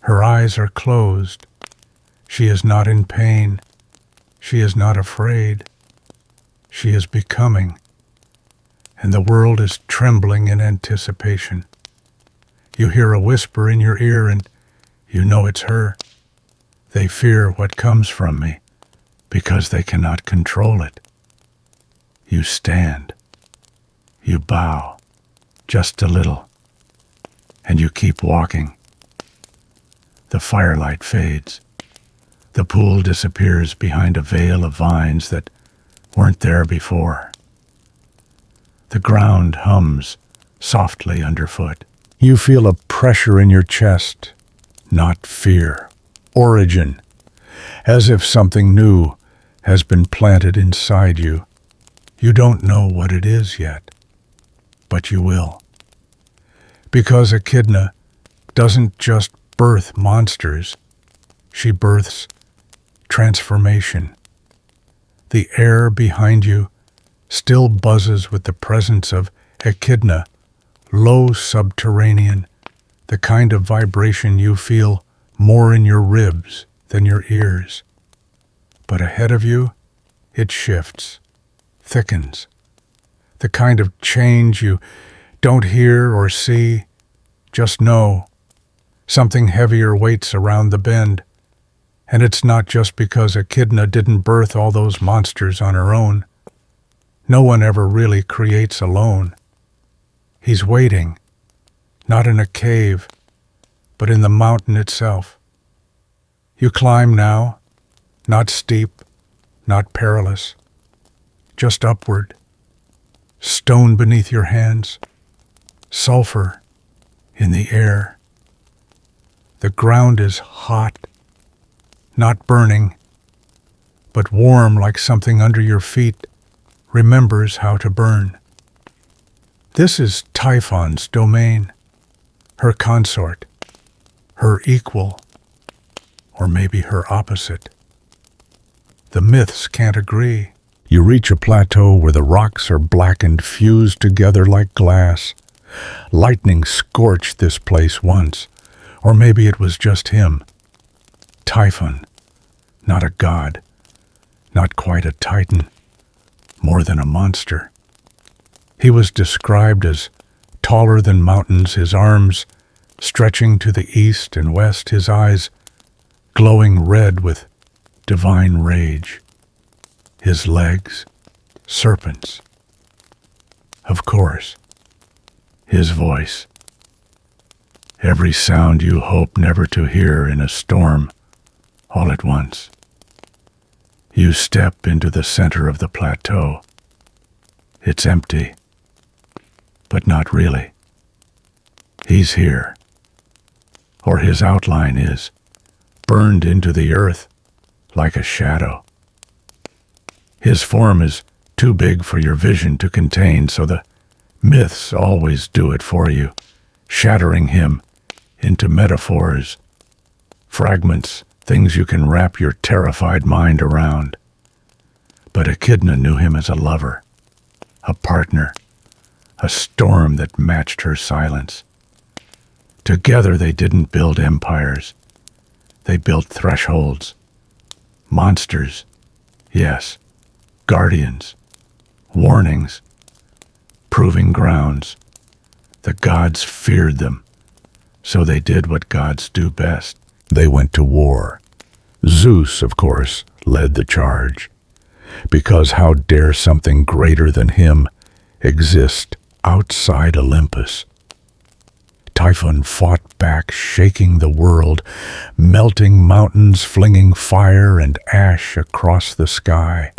A: Her eyes are closed. She is not in pain. She is not afraid. She is becoming. And the world is trembling in anticipation. You hear a whisper in your ear and you know it's her. They fear what comes from me because they cannot control it. You stand. You bow, just a little, and you keep walking. The firelight fades. The pool disappears behind a veil of vines that weren't there before. The ground hums softly underfoot. You feel a pressure in your chest, not fear, origin, as if something new has been planted inside you. You don't know what it is yet, but you will. Because Echidna doesn't just birth monsters, she births transformation. The air behind you still buzzes with the presence of Echidna, low subterranean, the kind of vibration you feel more in your ribs than your ears. But ahead of you, it shifts, thickens. The kind of change you don't hear or see, just know. Something heavier waits around the bend. And it's not just because Echidna didn't birth all those monsters on her own. No one ever really creates alone. He's waiting, not in a cave, but in the mountain itself. You climb now, not steep, not perilous, just upward. Stone beneath your hands, sulfur in the air. The ground is hot, not burning, but warm like something under your feet remembers how to burn. This is Typhon's domain, her consort, her equal, or maybe her opposite. The myths can't agree. You reach a plateau where the rocks are blackened, fused together like glass. Lightning scorched this place once, or maybe it was just him. Typhon, not a god, not quite a titan, more than a monster. He was described as taller than mountains, his arms stretching to the east and west, his eyes glowing red with divine rage, his legs serpents. Of course, his voice, every sound you hope never to hear in a storm, all at once. You step into the center of the plateau. It's empty, but not really. He's here, or his outline is, burned into the earth like a shadow. His form is too big for your vision to contain, so the myths always do it for you, shattering him into metaphors, fragments, things you can wrap your terrified mind around. But Echidna knew him as a lover, a partner, a storm that matched her silence. Together they didn't build empires. They built thresholds. Monsters, yes. Guardians, warnings, proving grounds. The gods feared them, so they did what gods do best. They went to war. Zeus, of course, led the charge, because how dare something greater than him exist outside Olympus? Typhon fought back, shaking the world, melting mountains, flinging fire and ash across the sky.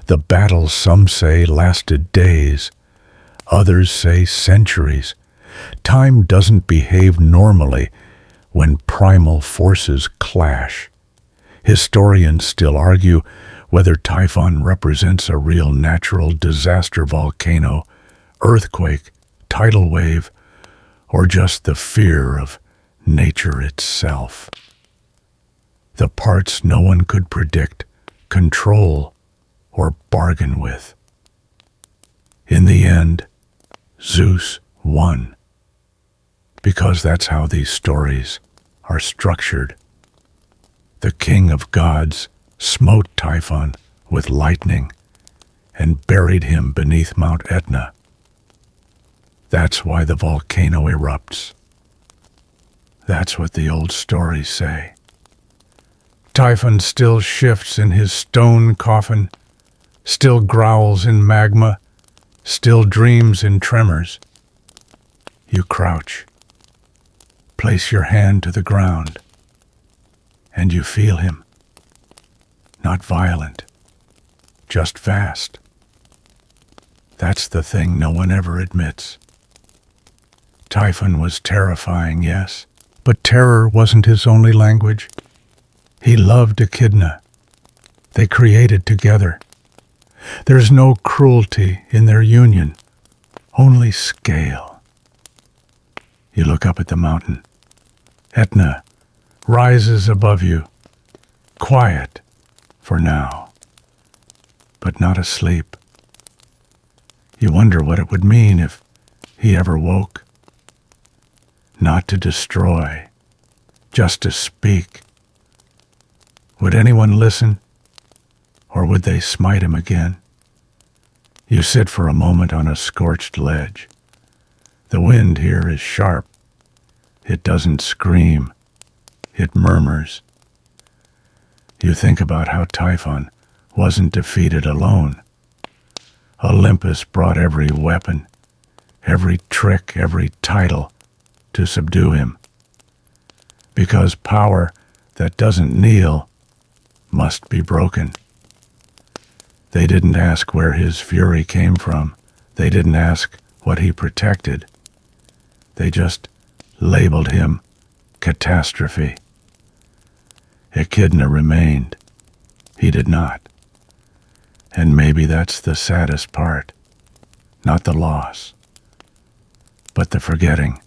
A: The battle, some say, lasted days. Others say centuries. Time doesn't behave normally when primal forces clash. Historians still argue whether Typhon represents a real natural disaster volcano, earthquake, tidal wave, or just the fear of nature itself. The parts no one could predict, control, or bargain with. In the end, Zeus won, because that's how these stories are structured. The king of gods smote Typhon with lightning and buried him beneath Mount Etna. That's why the volcano erupts. That's what the old stories say. Typhon still shifts in his stone coffin, still growls in magma, still dreams in tremors. You crouch, place your hand to the ground, and you feel him. Not violent, just vast. That's the thing no one ever admits. Typhon was terrifying, yes, but terror wasn't his only language. He loved Echidna. They created together. There's no cruelty in their union, only scale. You look up at the mountain. Etna rises above you, quiet for now, but not asleep. You wonder what it would mean if he ever woke. Not to destroy, just to speak. Would anyone listen? Or would they smite him again? You sit for a moment on a scorched ledge. The wind here is sharp. It doesn't scream. It murmurs. You think about how Typhon wasn't defeated alone. Olympus brought every weapon, every trick, every title to subdue him. Because power that doesn't kneel must be broken. They didn't ask where his fury came from. They didn't ask what he protected. They just labeled him catastrophe. Echidna remained. He did not. And maybe that's the saddest part. Not the loss, but the forgetting.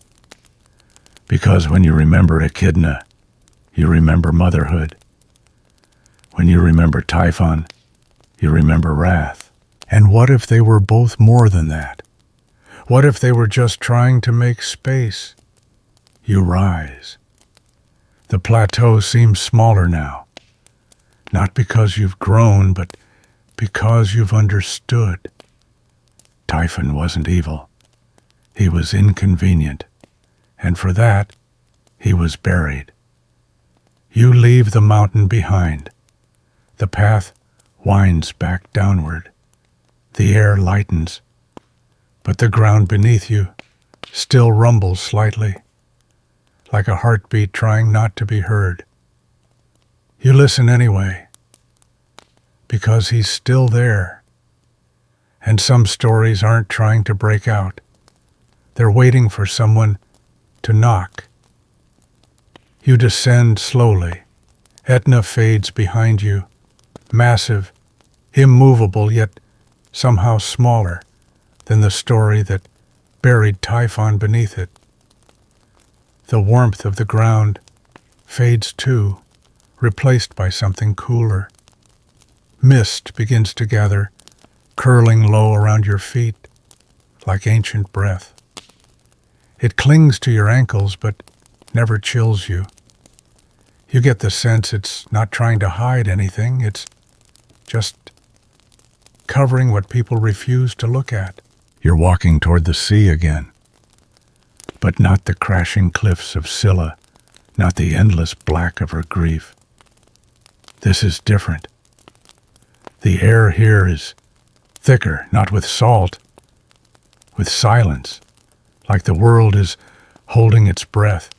A: Because when you remember Echidna, you remember motherhood. When you remember Typhon, you remember wrath. And what if they were both more than that? What if they were just trying to make space? You rise. The plateau seems smaller now. Not because you've grown, but because you've understood. Typhon wasn't evil. He was inconvenient. And for that, he was buried. You leave the mountain behind. The path winds back downward. The air lightens, but the ground beneath you still rumbles slightly, like a heartbeat trying not to be heard. You listen anyway, because he's still there. And some stories aren't trying to break out. They're waiting for someone to knock. You descend slowly. Etna fades behind you, massive, immovable, yet somehow smaller than the story that buried Typhon beneath it. The warmth of the ground fades too, replaced by something cooler. Mist begins to gather, curling low around your feet, like ancient breath. It clings to your ankles, but never chills you. You get the sense it's not trying to hide anything, it's just covering what people refuse to look at. You're walking toward the sea again, but not the crashing cliffs of Scylla, not the endless black of her grief. This is different. The air here is thicker, not with salt, with silence, like the world is holding its breath.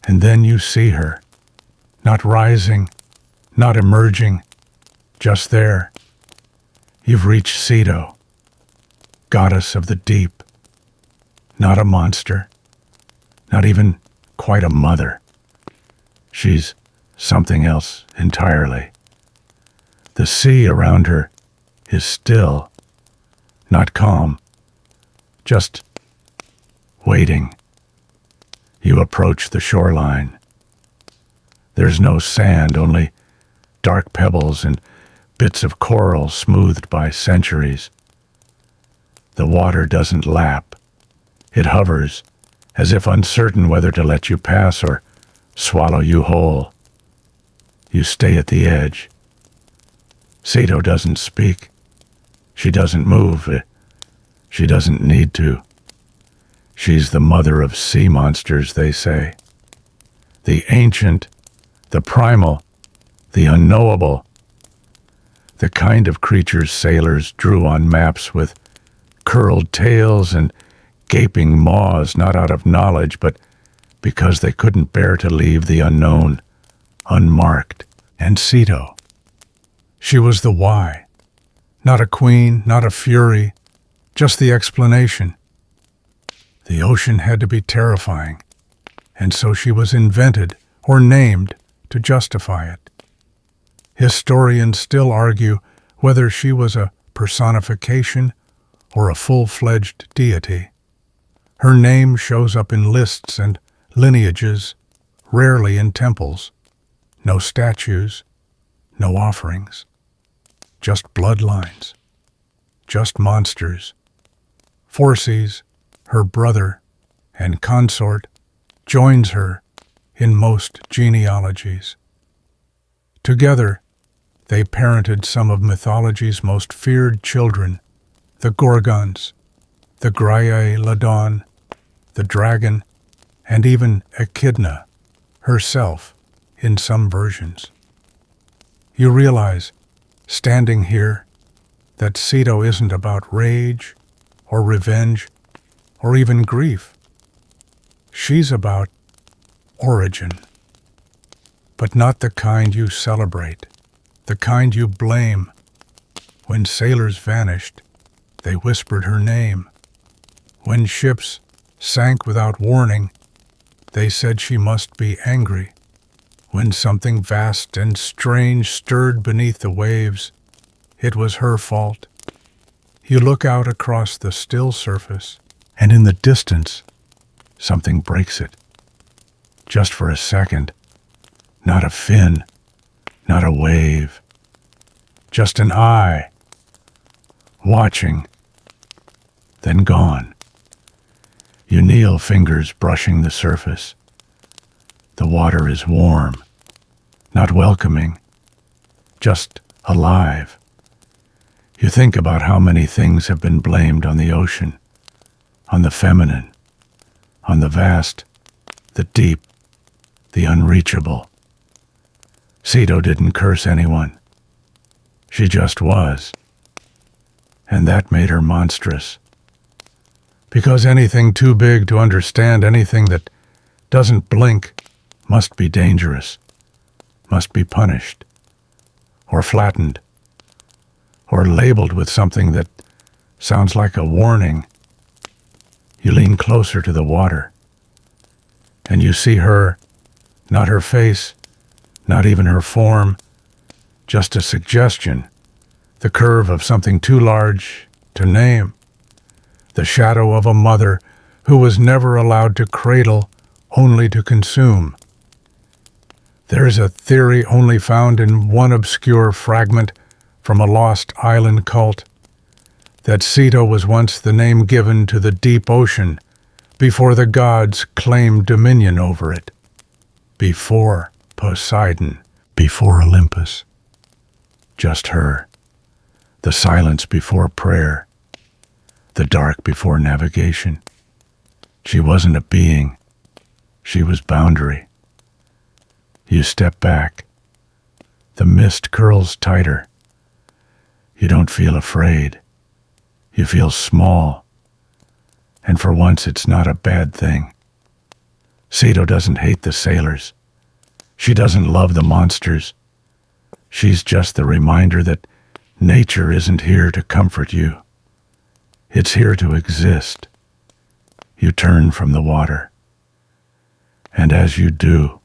A: And then you see her, not rising, not emerging, just there. You've reached Ceto, goddess of the deep. Not a monster, not even quite a mother. She's something else entirely. The sea around her is still, not calm, just waiting. You approach the shoreline. There's no sand, only dark pebbles and bits of coral smoothed by centuries. The water doesn't lap. It hovers, as if uncertain whether to let you pass or swallow you whole. You stay at the edge. Ceto doesn't speak. She doesn't move. She doesn't need to. She's the mother of sea monsters, they say. The ancient, the primal, the unknowable. The kind of creatures sailors drew on maps with curled tails and gaping maws, not out of knowledge, but because they couldn't bear to leave the unknown unmarked. And Ceto, she was the why. Not a queen, not a fury, just the explanation. The ocean had to be terrifying, and so she was invented or named to justify it. Historians still argue whether she was a personification or a full-fledged deity. Her name shows up in lists and lineages, rarely in temples. No statues, no offerings. Just bloodlines. Just monsters. Phorcys, her brother and consort, joins her in most genealogies. Together, they parented some of mythology's most feared children, the Gorgons, the Graiae Ladon, the dragon, and even Echidna herself in some versions. You realize, standing here, that Ceto isn't about rage or revenge or even grief. She's about origin, but not the kind you celebrate, the kind you blame. When sailors vanished, they whispered her name. When ships sank without warning. They said she must be angry. When something vast and strange stirred beneath the waves, it was her fault. You look out across the still surface, and in the distance, something breaks it. Just for a second. Not a fin, not a wave. Just an eye, watching, then gone. You kneel, fingers brushing the surface. The water is warm, not welcoming, just alive. You think about how many things have been blamed on the ocean, on the feminine, on the vast, the deep, the unreachable. Ceto didn't curse anyone. She just was. And that made her monstrous. Because anything too big to understand, anything that doesn't blink, must be dangerous, must be punished, or flattened, or labeled with something that sounds like a warning. You lean closer to the water, and you see her, not her face, not even her form, just a suggestion, the curve of something too large to name, the shadow of a mother who was never allowed to cradle, only to consume. There is a theory only found in one obscure fragment from a lost island cult, that Ceto was once the name given to the deep ocean before the gods claimed dominion over it, before Poseidon, before Olympus. Just her, the silence before prayer, the dark before navigation. She wasn't a being, she was boundary. You step back. The mist curls tighter. You don't feel afraid. You feel small. And for once, it's not a bad thing. Ceto doesn't hate the sailors. She doesn't love the monsters. She's just the reminder that nature isn't here to comfort you. It's here to exist. You turn from the water. And as you do,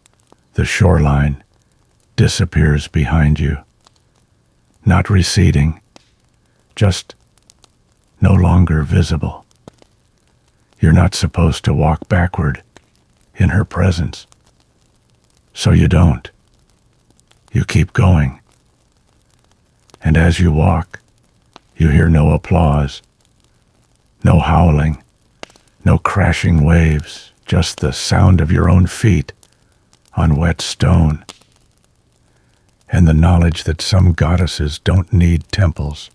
A: the shoreline disappears behind you. Not receding, just no longer visible. You're not supposed to walk backward in her presence. So you don't. You keep going. And as you walk, you hear no applause, no howling, no crashing waves, just the sound of your own feet on wet stone, and the knowledge that some goddesses don't need temples.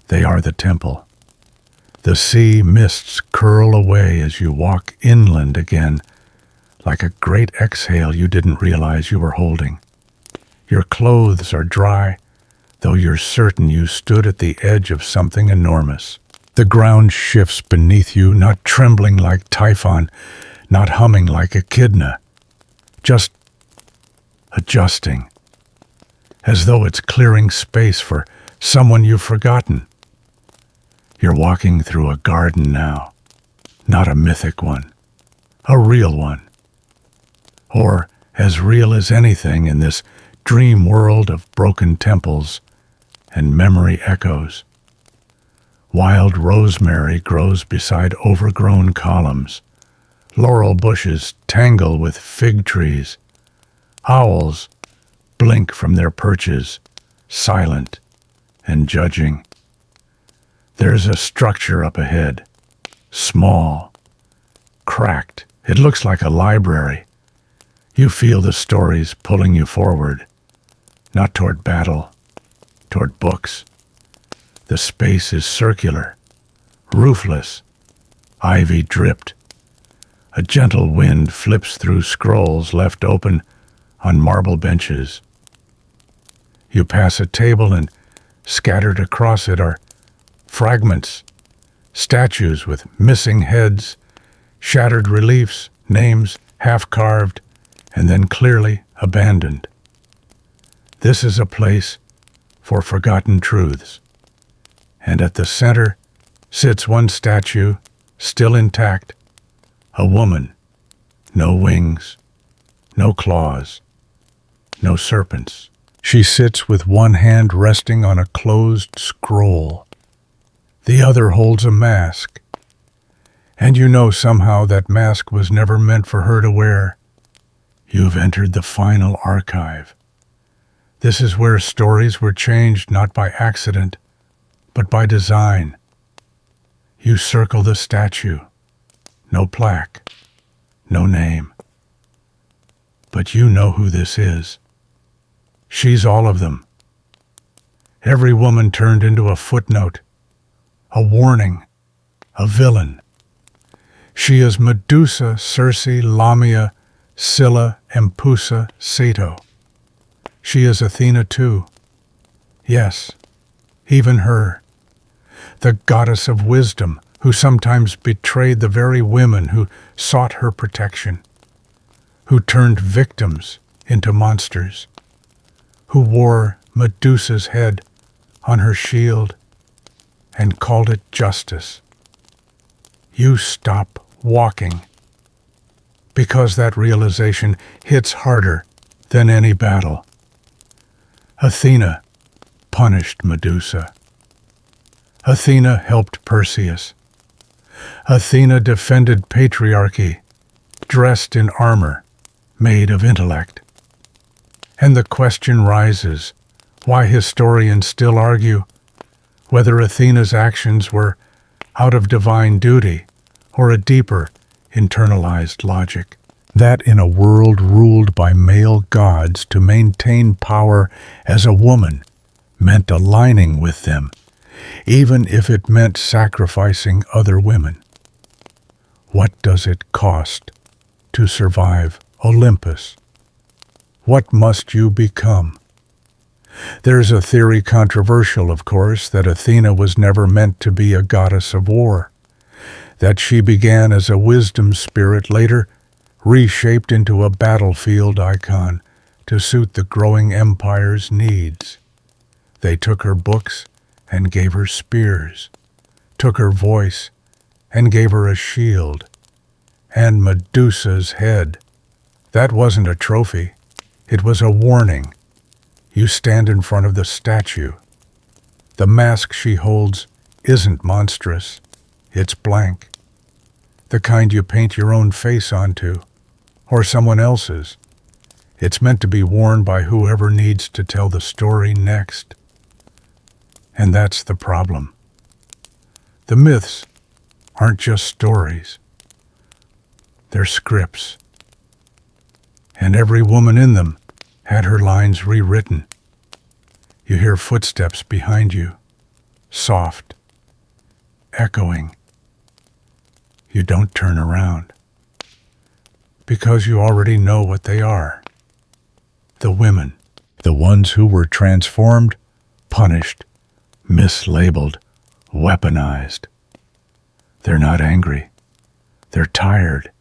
A: They are the temple. The sea mists curl away as you walk inland again, like a great exhale you didn't realize you were holding. Your clothes are dry, though you're certain you stood at the edge of something enormous. The ground shifts beneath you, not trembling like Typhon, not humming like Echidna, just adjusting, as though it's clearing space for someone you've forgotten. You're walking through a garden now, not a mythic one, a real one. Or as real as anything in this dream world of broken temples and memory echoes. Wild rosemary grows beside overgrown columns. Laurel bushes tangle with fig trees. Owls blink from their perches, silent and judging. There's a structure up ahead, small, cracked. It looks like a library. You feel the stories pulling you forward, not toward battle, toward books. The space is circular, roofless, ivy dripped. A gentle wind flips through scrolls left open on marble benches. You pass a table and scattered across it are fragments, statues with missing heads, shattered reliefs, names half-carved, and then clearly abandoned. This is a place for forgotten truths. And at the center sits one statue, still intact, A woman, no wings, no claws, no serpents. She sits with one hand resting on a closed scroll. The other holds a mask. And you know somehow that mask was never meant for her to wear. You've entered the final archive. This is where stories were changed not by accident, but by design. You circle the statue. No plaque, no name. But you know who this is. She's all of them. Every woman turned into a footnote, a warning, a villain. She is Medusa, Circe, Lamia, Scylla, Medusa, Sato. She is Athena too. Yes, even her. The goddess of wisdom, who sometimes betrayed the very women who sought her protection, who turned victims into monsters, who wore Medusa's head on her shield and called it justice. You stop walking because that realization hits harder than any battle. Athena punished Medusa. Athena helped Perseus. Athena defended patriarchy, dressed in armor made of intellect. And the question rises, why historians still argue whether Athena's actions were out of divine duty or a deeper, internalized logic. That in a world ruled by male gods, to maintain power as a woman meant aligning with them, even if it meant sacrificing other women. What does it cost to survive Olympus? What must you become? There's a theory, controversial of course, that Athena was never meant to be a goddess of war, that she began as a wisdom spirit, later reshaped into a battlefield icon to suit the growing empire's needs. They took her books and gave her spears, took her voice and gave her a shield, and Medusa's head. That wasn't a trophy, it was a warning. You stand in front of the statue. The mask she holds isn't monstrous, it's blank. The kind you paint your own face onto, or someone else's. It's meant to be worn by whoever needs to tell the story next. And that's the problem. The myths aren't just stories. They're scripts. And every woman in them had her lines rewritten. You hear footsteps behind you, soft, echoing. You don't turn around, because you already know what they are. The women, the ones who were transformed, punished, mislabeled, weaponized. They're not angry. They're tired.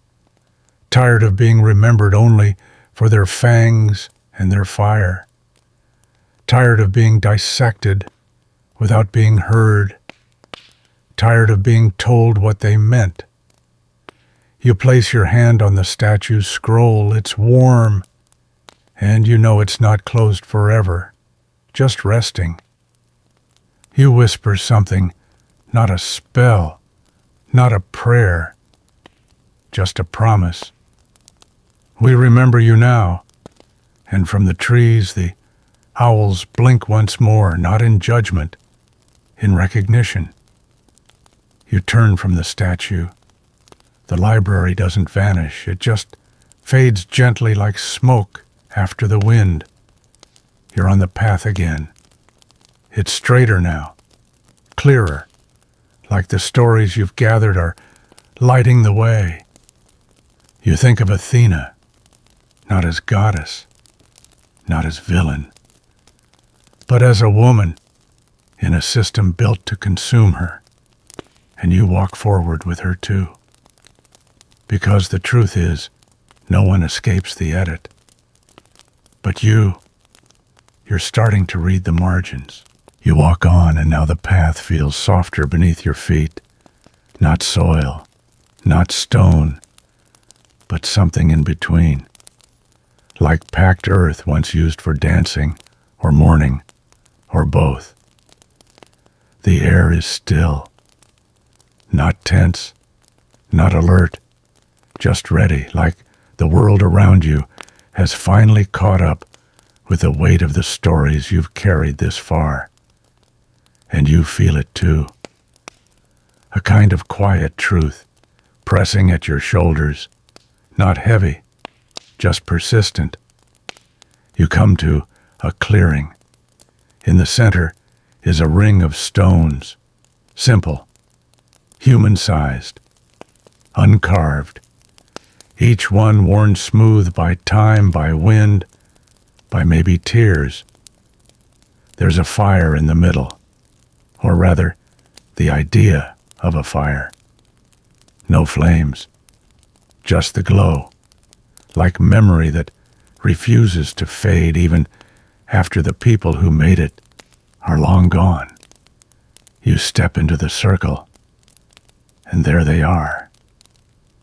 A: Tired of being remembered only for their fangs and their fire. Tired of being dissected without being heard. Tired of being told what they meant. You place your hand on the statue's scroll. It's warm, and you know it's not closed forever, just resting. You whisper something, not a spell, not a prayer, just a promise. We remember you now, and from the trees the owls blink once more, not in judgment, in recognition. You turn from the statue. The library doesn't vanish, it just fades gently like smoke after the wind. You're on the path again. It's straighter now, clearer, like the stories you've gathered are lighting the way. You think of Athena, not as goddess, not as villain, but as a woman in a system built to consume her. And you walk forward with her too. Because the truth is, no one escapes the edit. But you're starting to read the margins. You walk on, and now the path feels softer beneath your feet. Not soil, not stone, but something in between, like packed earth once used for dancing or mourning or both. The air is still, not tense, not alert, just ready, like the world around you has finally caught up with the weight of the stories you've carried this far. And you feel it too. A kind of quiet truth pressing at your shoulders, not heavy, just persistent. You come to a clearing. In the center is a ring of stones, simple, human-sized, uncarved, each one worn smooth by time, by wind, by maybe tears. There's a fire in the middle, or rather, the idea of a fire. No flames, just the glow, like memory that refuses to fade even after the people who made it are long gone. You step into the circle, and there they are,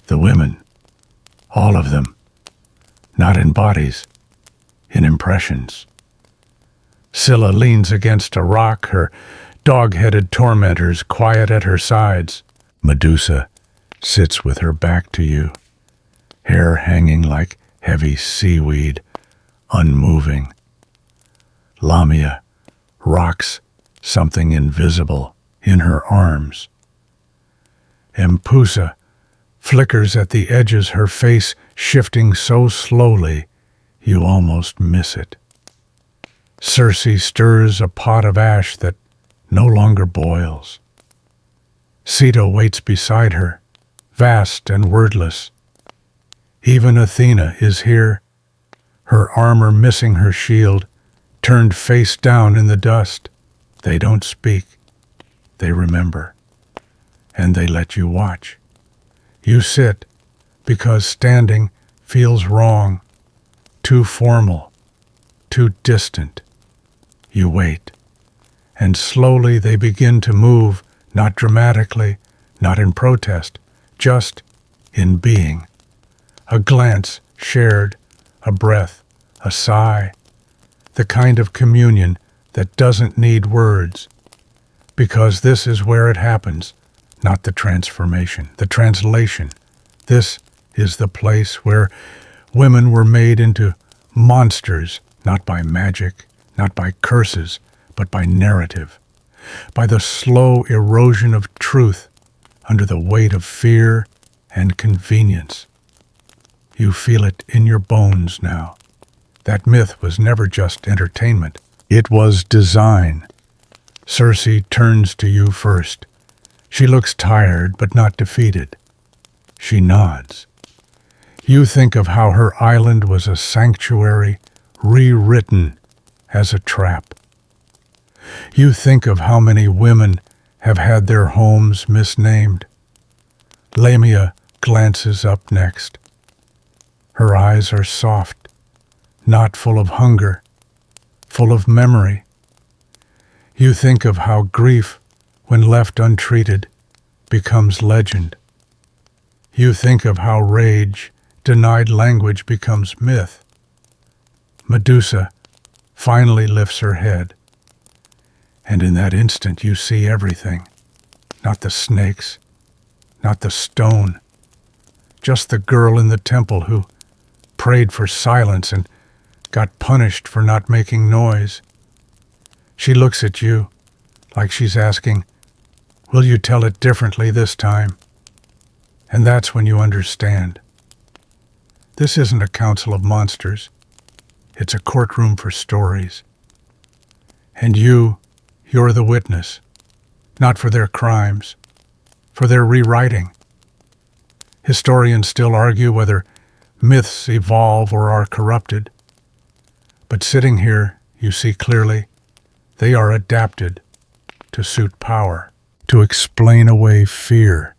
A: the women, all of them, not in bodies, in impressions. Scylla leans against a rock, her dog-headed tormentors quiet at her sides. Medusa sits with her back to you, hair hanging like heavy seaweed, unmoving. Lamia rocks something invisible in her arms. Medusa flickers at the edges, her face shifting so slowly you almost miss it. Circe stirs a pot of ash that no longer boils. Scylla waits beside her, vast and wordless. Even Athena is here, her armor missing her shield, turned face down in the dust. They don't speak. They remember. And they let you watch. You sit because standing feels wrong, too formal, too distant. You wait. And slowly they begin to move, not dramatically, not in protest, just in being. A glance shared, a breath, a sigh, the kind of communion that doesn't need words, because this is where it happens, not the transformation, the translation. This is the place where women were made into monsters, not by magic, not by curses, but by narrative, by the slow erosion of truth under the weight of fear and convenience. You feel it in your bones now. That myth was never just entertainment. It was design. Circe turns to you first. She looks tired but not defeated. She nods. You think of how her island was a sanctuary rewritten as a trap. You think of how many women have had their homes misnamed. Lamia glances up next. Her eyes are soft, not full of hunger, full of memory. You think of how grief, when left untreated, becomes legend. You think of how rage, denied language, becomes myth. Medusa finally lifts her head, and in that instant you see everything. Not the snakes, not the stone, just the girl in the temple who prayed for silence and got punished for not making noise. She looks at you like she's asking, "Will you tell it differently this time?" And that's when you understand. This isn't a council of monsters. It's a courtroom for stories. And you're the witness, not for their crimes, for their rewriting. Historians still argue whether myths evolve or are corrupted. But sitting here, you see clearly, they are adapted to suit power, to explain away fear,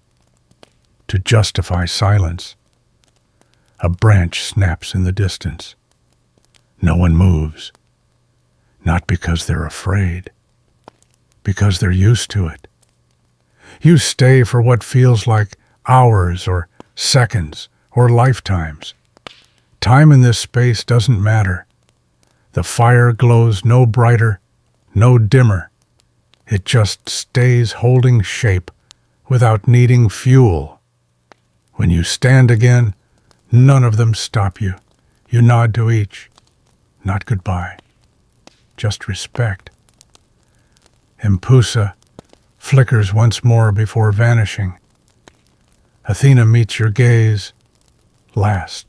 A: to justify silence. A branch snaps in the distance. No one moves, not because they're afraid, because they're used to it. You stay for what feels like hours or seconds or lifetimes. Time in this space doesn't matter. The fire glows no brighter, no dimmer. It just stays holding shape without needing fuel. When you stand again, none of them stop you. You nod to each. Not goodbye, just respect. Medusa flickers once more before vanishing. Athena meets your gaze last.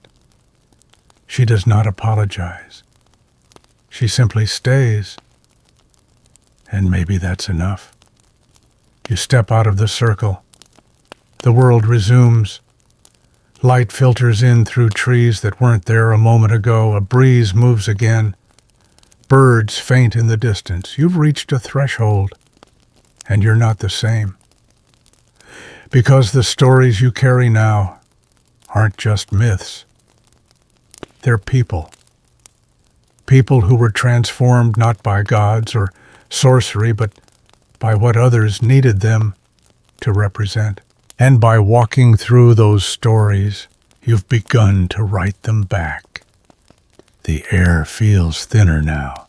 A: She does not apologize. She simply stays. And maybe that's enough. You step out of the circle. The world resumes. Light filters in through trees that weren't there a moment ago. A breeze moves again. Birds faint in the distance. You've reached a threshold, and you're not the same. Because the stories you carry now aren't just myths. They're people. People who were transformed not by gods or sorcery, but by what others needed them to represent. And by walking through those stories, you've begun to write them back. The air feels thinner now,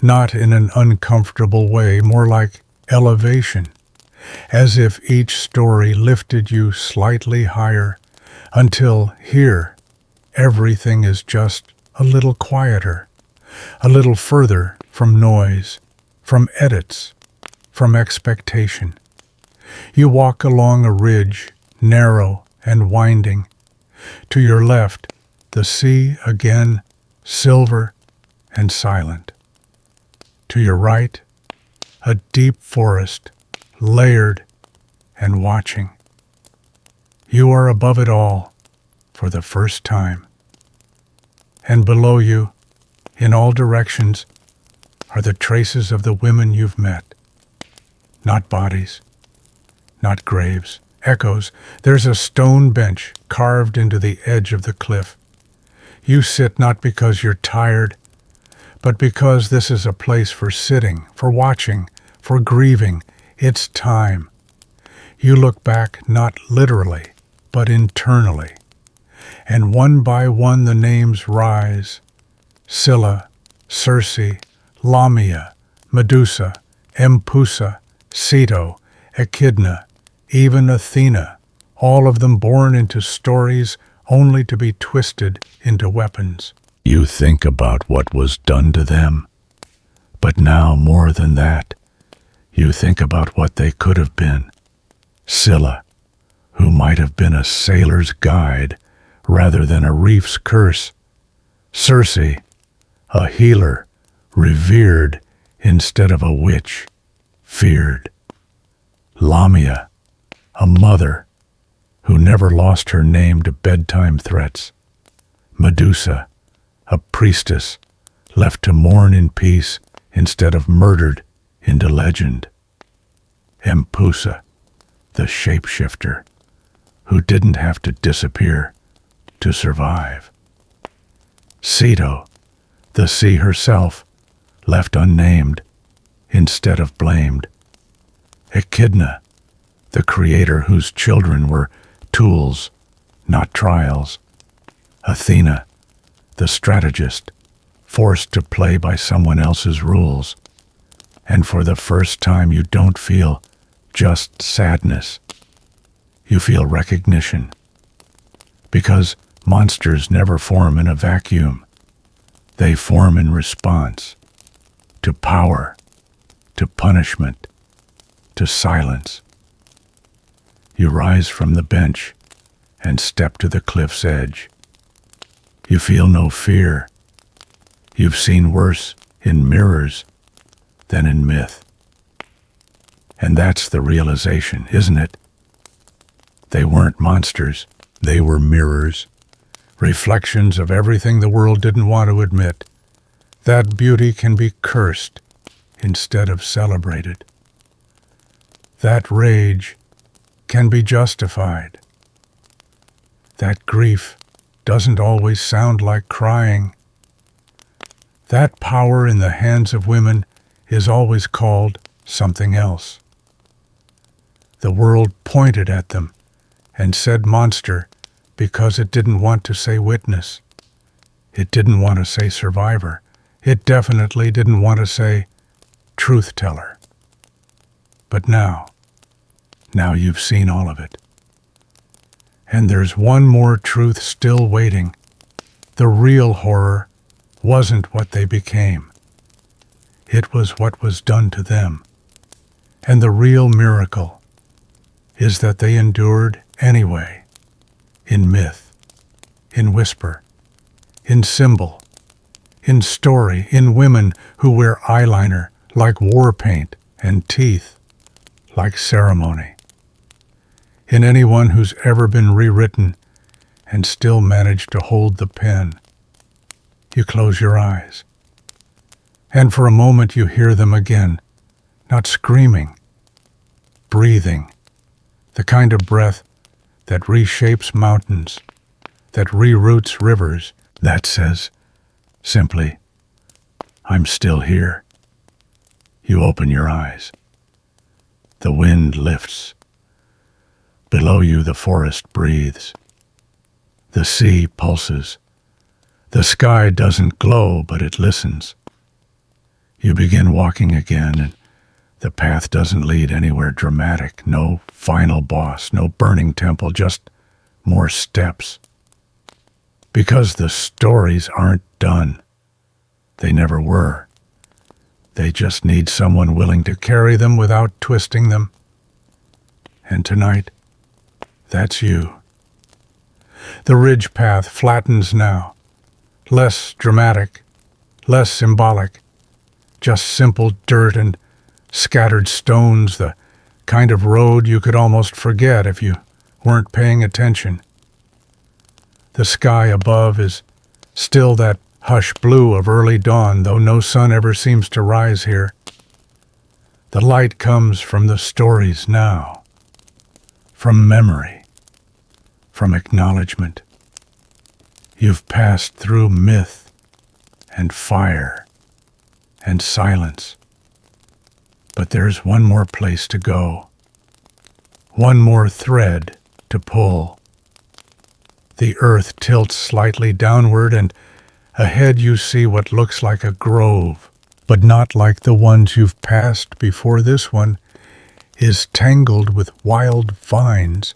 A: not in an uncomfortable way, more like elevation, as if each story lifted you slightly higher, until here, everything is just a little quieter, a little further from noise, from edits, from expectation. You walk along a ridge, narrow and winding. To your left, the sea again, silver and silent. To your right, a deep forest, layered and watching. You are above it all for the first time. And below you, in all directions, are the traces of the women you've met. Not bodies, not graves, echoes. There's a stone bench carved into the edge of the cliff. You sit not because you're tired, but because this is a place for sitting, for watching, for grieving. It's time. You look back not literally, but internally. And one by one the names rise. Scylla, Circe, Lamia, Medusa, Medusa, Ceto, Echidna, even Athena, all of them born into stories only to be twisted into weapons. You think about what was done to them, but now more than that, you think about what they could have been. Scylla, who might have been a sailor's guide rather than a reef's curse. Circe, a healer, revered instead of a witch, feared. Lamia, a mother who never lost her name to bedtime threats. Medusa, a priestess left to mourn in peace instead of murdered into legend. Medusa, the shapeshifter who didn't have to disappear to survive. Ceto, the sea herself, left unnamed instead of blamed. Echidna, the creator whose children were tools, not trials. Athena, the strategist, forced to play by someone else's rules. And for the first time you don't feel just sadness. You feel recognition. Because monsters never form in a vacuum. They form in response to power, to punishment, to silence. You rise from the bench and step to the cliff's edge. You feel no fear. You've seen worse in mirrors than in myth. And that's the realization, isn't it? They weren't monsters. They were mirrors, reflections of everything the world didn't want to admit. That beauty can be cursed instead of celebrated. That rage can be justified. That grief doesn't always sound like crying. That power in the hands of women is always called something else. The world pointed at them and said monster because it didn't want to say witness. It didn't want to say survivor. It definitely didn't want to say truth teller. But now you've seen all of it. And there's one more truth still waiting. The real horror wasn't what they became. It was what was done to them. And the real miracle is that they endured anyway, in myth, in whisper, in symbol, in story, in women who wear eyeliner like war paint and teeth like ceremony, in anyone who's ever been rewritten and still managed to hold the pen. You close your eyes, and for a moment you hear them again, not screaming, breathing, the kind of breath that reshapes mountains, that rewrotes rivers, that says simply, I'm still here. You open your eyes. The wind lifts. Below you the forest breathes. The sea pulses. The sky doesn't glow, but it listens. You begin walking again, and the path doesn't lead anywhere dramatic. No final boss, no burning temple, just more steps. Because the stories aren't done. They never were. They just need someone willing to carry them without twisting them. And tonight, that's you. The ridge path flattens now. Less dramatic, less symbolic. Just simple dirt and scattered stones, the kind of road you could almost forget if you weren't paying attention. The sky above is still that hush blue of early dawn, though no sun ever seems to rise here. The light comes from the stories now, from memory, from acknowledgement. You've passed through myth and fire and silence. But there's one more place to go, one more thread to pull. The earth tilts slightly downward, and ahead you see what looks like a grove, but not like the ones you've passed before. This one is tangled with wild vines,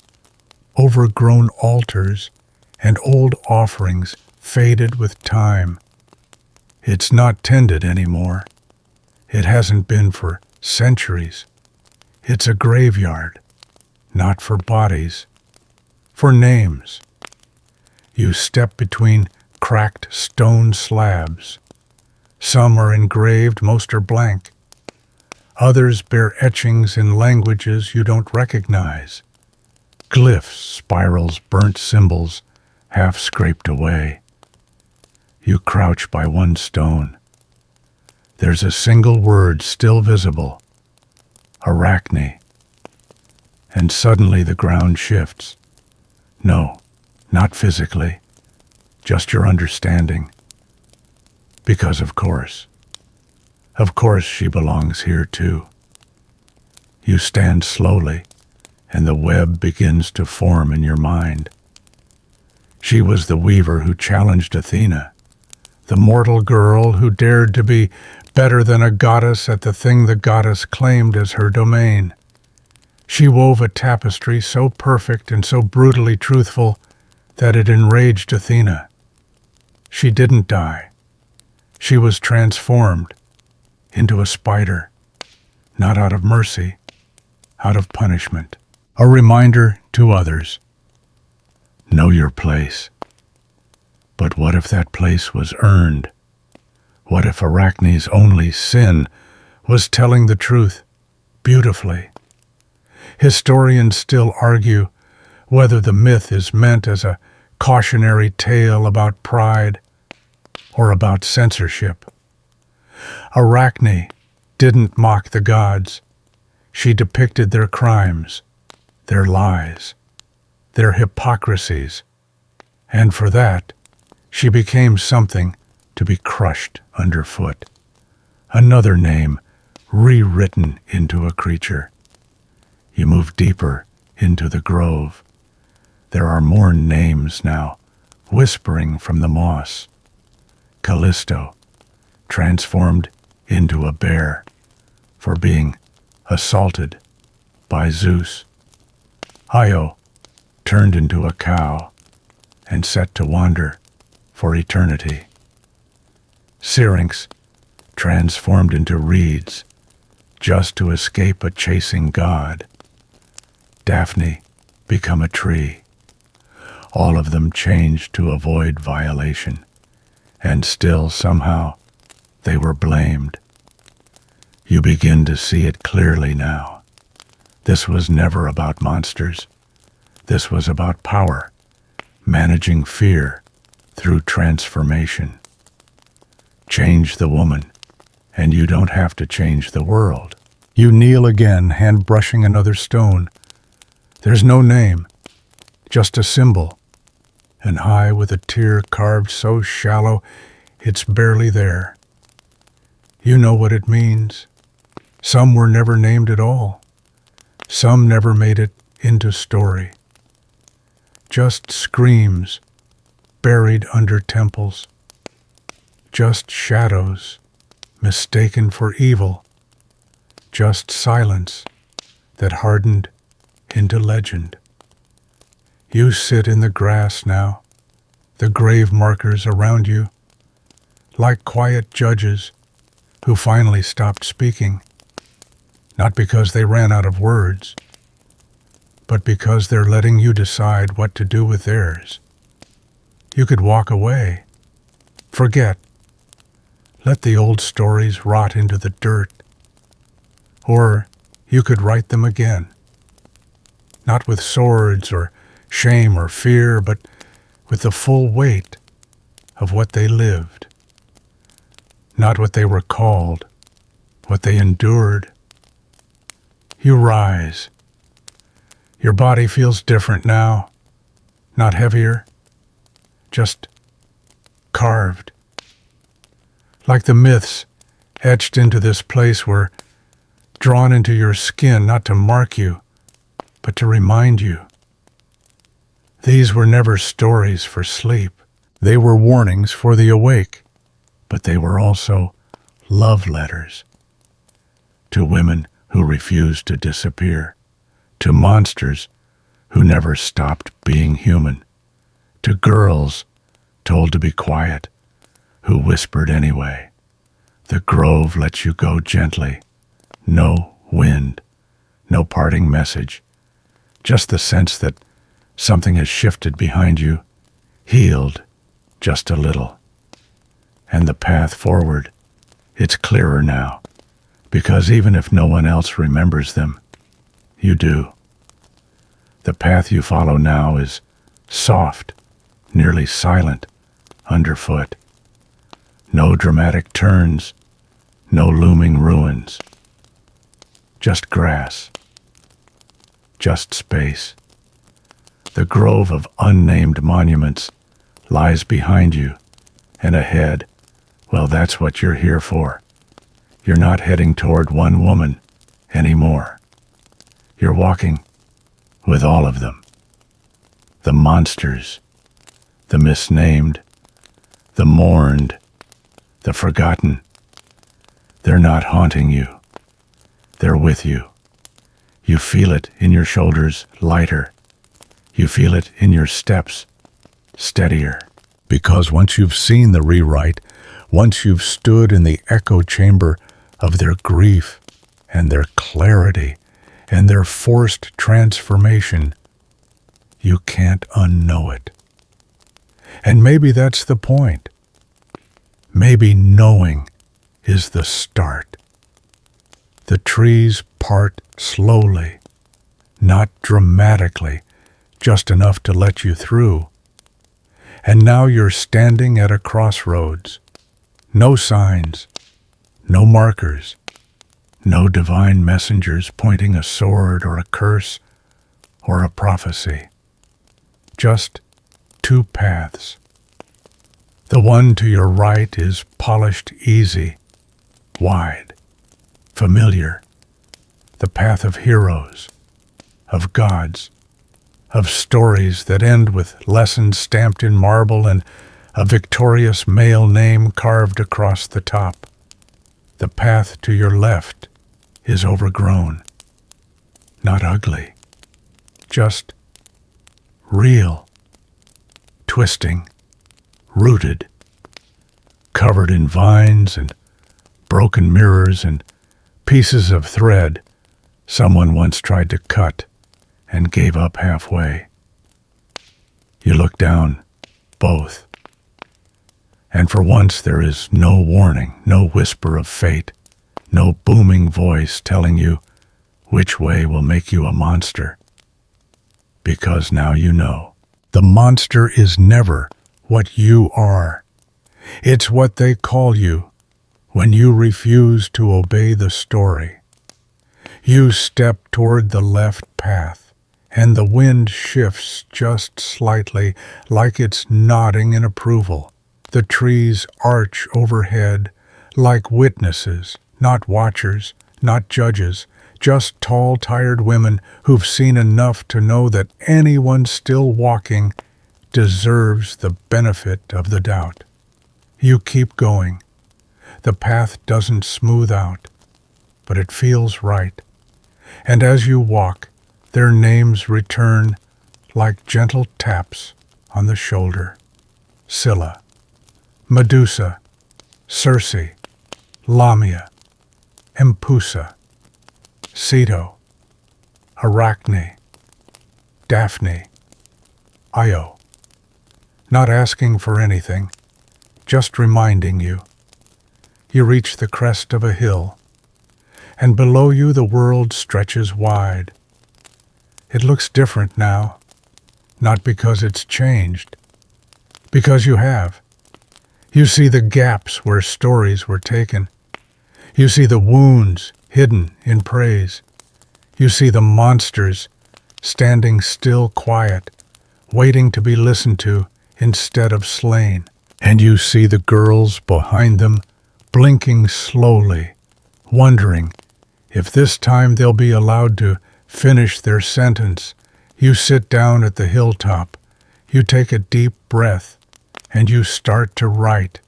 A: overgrown altars, and old offerings faded with time. It's not tended anymore. It hasn't been for centuries. It's a graveyard, not for bodies, for names. You step between cracked stone slabs. Some are engraved, most are blank. Others bear etchings in languages you don't recognize. Glyphs, spirals, burnt symbols, half scraped away. You crouch by one stone. There's a single word still visible, Arachne. And suddenly the ground shifts. No, not physically, just your understanding. Because of course she belongs here too. You stand slowly, and the web begins to form in your mind. She was the weaver who challenged Athena, the mortal girl who dared to be better than a goddess at the thing the goddess claimed as her domain. She wove a tapestry so perfect and so brutally truthful that it enraged Athena. She didn't die. She was transformed into a spider, not out of mercy, out of punishment. A reminder to others. Know your place. But what if that place was earned? What if Arachne's only sin was telling the truth beautifully? Historians still argue whether the myth is meant as a cautionary tale about pride or about censorship. Arachne didn't mock the gods. She depicted their crimes, their lies, their hypocrisies, and for that, she became something to be crushed underfoot. Another name rewritten into a creature. You move deeper into the grove. There are more names now, whispering from the moss. Callisto, transformed into a bear for being assaulted by Zeus. Io, turned into a cow and set to wander for eternity. Syrinx, transformed into reeds just to escape a chasing god. Daphne, become a tree. All of them changed to avoid violation, and still somehow they were blamed. You begin to see it clearly now. This was never about monsters. This was about power, managing fear through transformation. Change the woman, and you don't have to change the world. You kneel again, hand brushing another stone. There's no name, just a symbol, and high with a tear carved so shallow it's barely there. You know what it means. Some were never named at all. Some never made it into story. Just screams buried under temples. Just shadows mistaken for evil. Just silence that hardened into legend. You sit in the grass now, the grave markers around you, like quiet judges who finally stopped speaking, not because they ran out of words, but because they're letting you decide what to do with theirs. You could walk away, forget, let the old stories rot into the dirt, or you could write them again, not with swords or shame or fear, but with the full weight of what they lived, not what they recalled, what they endured. You rise. Your body feels different now, not heavier, just carved. Like the myths etched into this place were drawn into your skin, not to mark you, but to remind you. These were never stories for sleep. They were warnings for the awake, but they were also love letters to women who refused to disappear, to monsters who never stopped being human, to girls told to be quiet, who whispered anyway. The grove lets you go gently. No wind, no parting message, just the sense that something has shifted behind you, healed just a little. And the path forward, it's clearer now, because even if no one else remembers them, you do. The path you follow now is soft, nearly silent, underfoot. No dramatic turns, no looming ruins. Just grass. Just space. The grove of unnamed monuments lies behind you, and ahead, well, that's what you're here for. You're not heading toward one woman anymore. You're walking with all of them. The monsters, the misnamed, the mourned, the forgotten. They're not haunting you. They're with you. You feel it in your shoulders lighter. You feel it in your steps steadier. Because once you've seen the rewrite, once you've stood in the echo chamber of their grief and their clarity and their forced transformation, you can't unknow it. And maybe that's the point. Maybe knowing is the start. The trees part slowly, not dramatically, just enough to let you through. And now you're standing at a crossroads. No signs, no markers, no divine messengers pointing a sword or a curse or a prophecy. Just two paths. The one to your right is polished easy, wide, familiar, the path of heroes, of gods, of stories that end with lessons stamped in marble and a victorious male name carved across the top. The path to your left is overgrown, not ugly, just real, twisting, rooted, covered in vines and broken mirrors and pieces of thread someone once tried to cut and gave up halfway. You look down, both, and for once there is no warning, no whisper of fate, no booming voice telling you which way will make you a monster. Because now you know. The monster is never what you are. It's what they call you when you refuse to obey the story. You step toward the left path, and the wind shifts just slightly, like it's nodding in approval. The trees arch overhead like witnesses, not watchers, not judges, just tall, tired women who've seen enough to know that anyone still walking deserves the benefit of the doubt. You keep going. The path doesn't smooth out, but it feels right. And as you walk, their names return like gentle taps on the shoulder. Scylla, Medusa, Circe, Lamia, Medusa, Ceto, Arachne, Daphne, Io. Not asking for anything, just reminding you. You reach the crest of a hill, and below you the world stretches wide. It looks different now, not because it's changed, because you have. You see the gaps where stories were taken. You see the wounds hidden in praise. You see the monsters standing still quiet, waiting to be listened to instead of slain. And you see the girls behind them blinking slowly, wondering if this time they'll be allowed to finish their sentence. You sit down at the hilltop, you take a deep breath, and you start to write,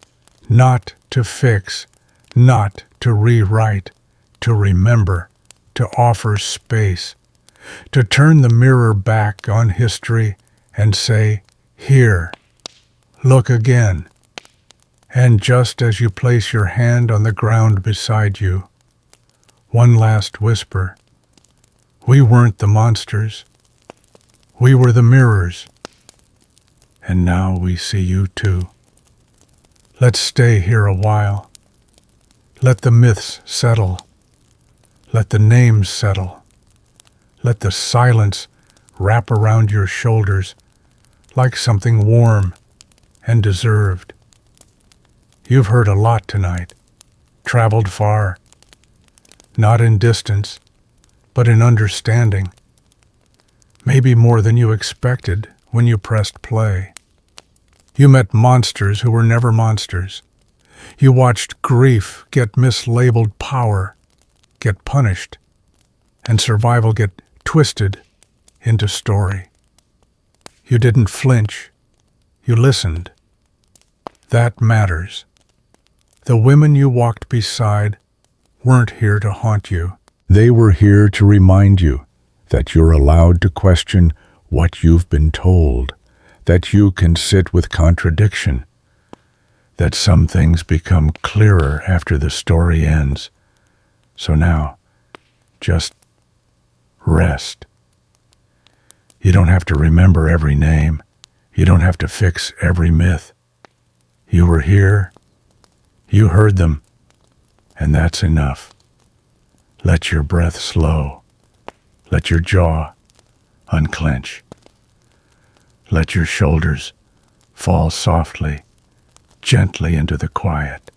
A: not to fix, not to rewrite, to remember, to offer space, to turn the mirror back on history and say, here, look again. And just as you place your hand on the ground beside you, one last whisper. We weren't the monsters. We were the mirrors. And now we see you too. Let's stay here a while. Let the myths settle. Let the names settle. Let the silence wrap around your shoulders like something warm and deserved. You've heard a lot tonight, traveled far, not in distance, but in understanding. Maybe more than you expected when you pressed play. You met monsters who were never monsters. You watched grief get mislabeled power, get punished, and survival get twisted into story. You didn't flinch. You listened. That matters. The women you walked beside weren't here to haunt you. They were here to remind you that you're allowed to question what you've been told, that you can sit with contradiction, that some things become clearer after the story ends. So now, just rest. You don't have to remember every name. You don't have to fix every myth. You were here. You heard them. And that's enough. Let your breath slow. Let your jaw unclench. Let your shoulders fall softly, gently into the quiet.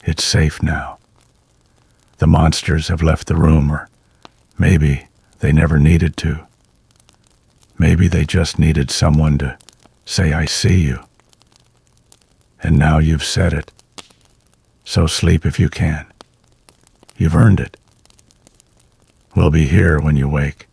A: It's safe now. The monsters have left the room, or maybe they never needed to. Maybe they just needed someone to say, I see you. And now you've said it. So sleep if you can. You've earned it. We'll be here when you wake.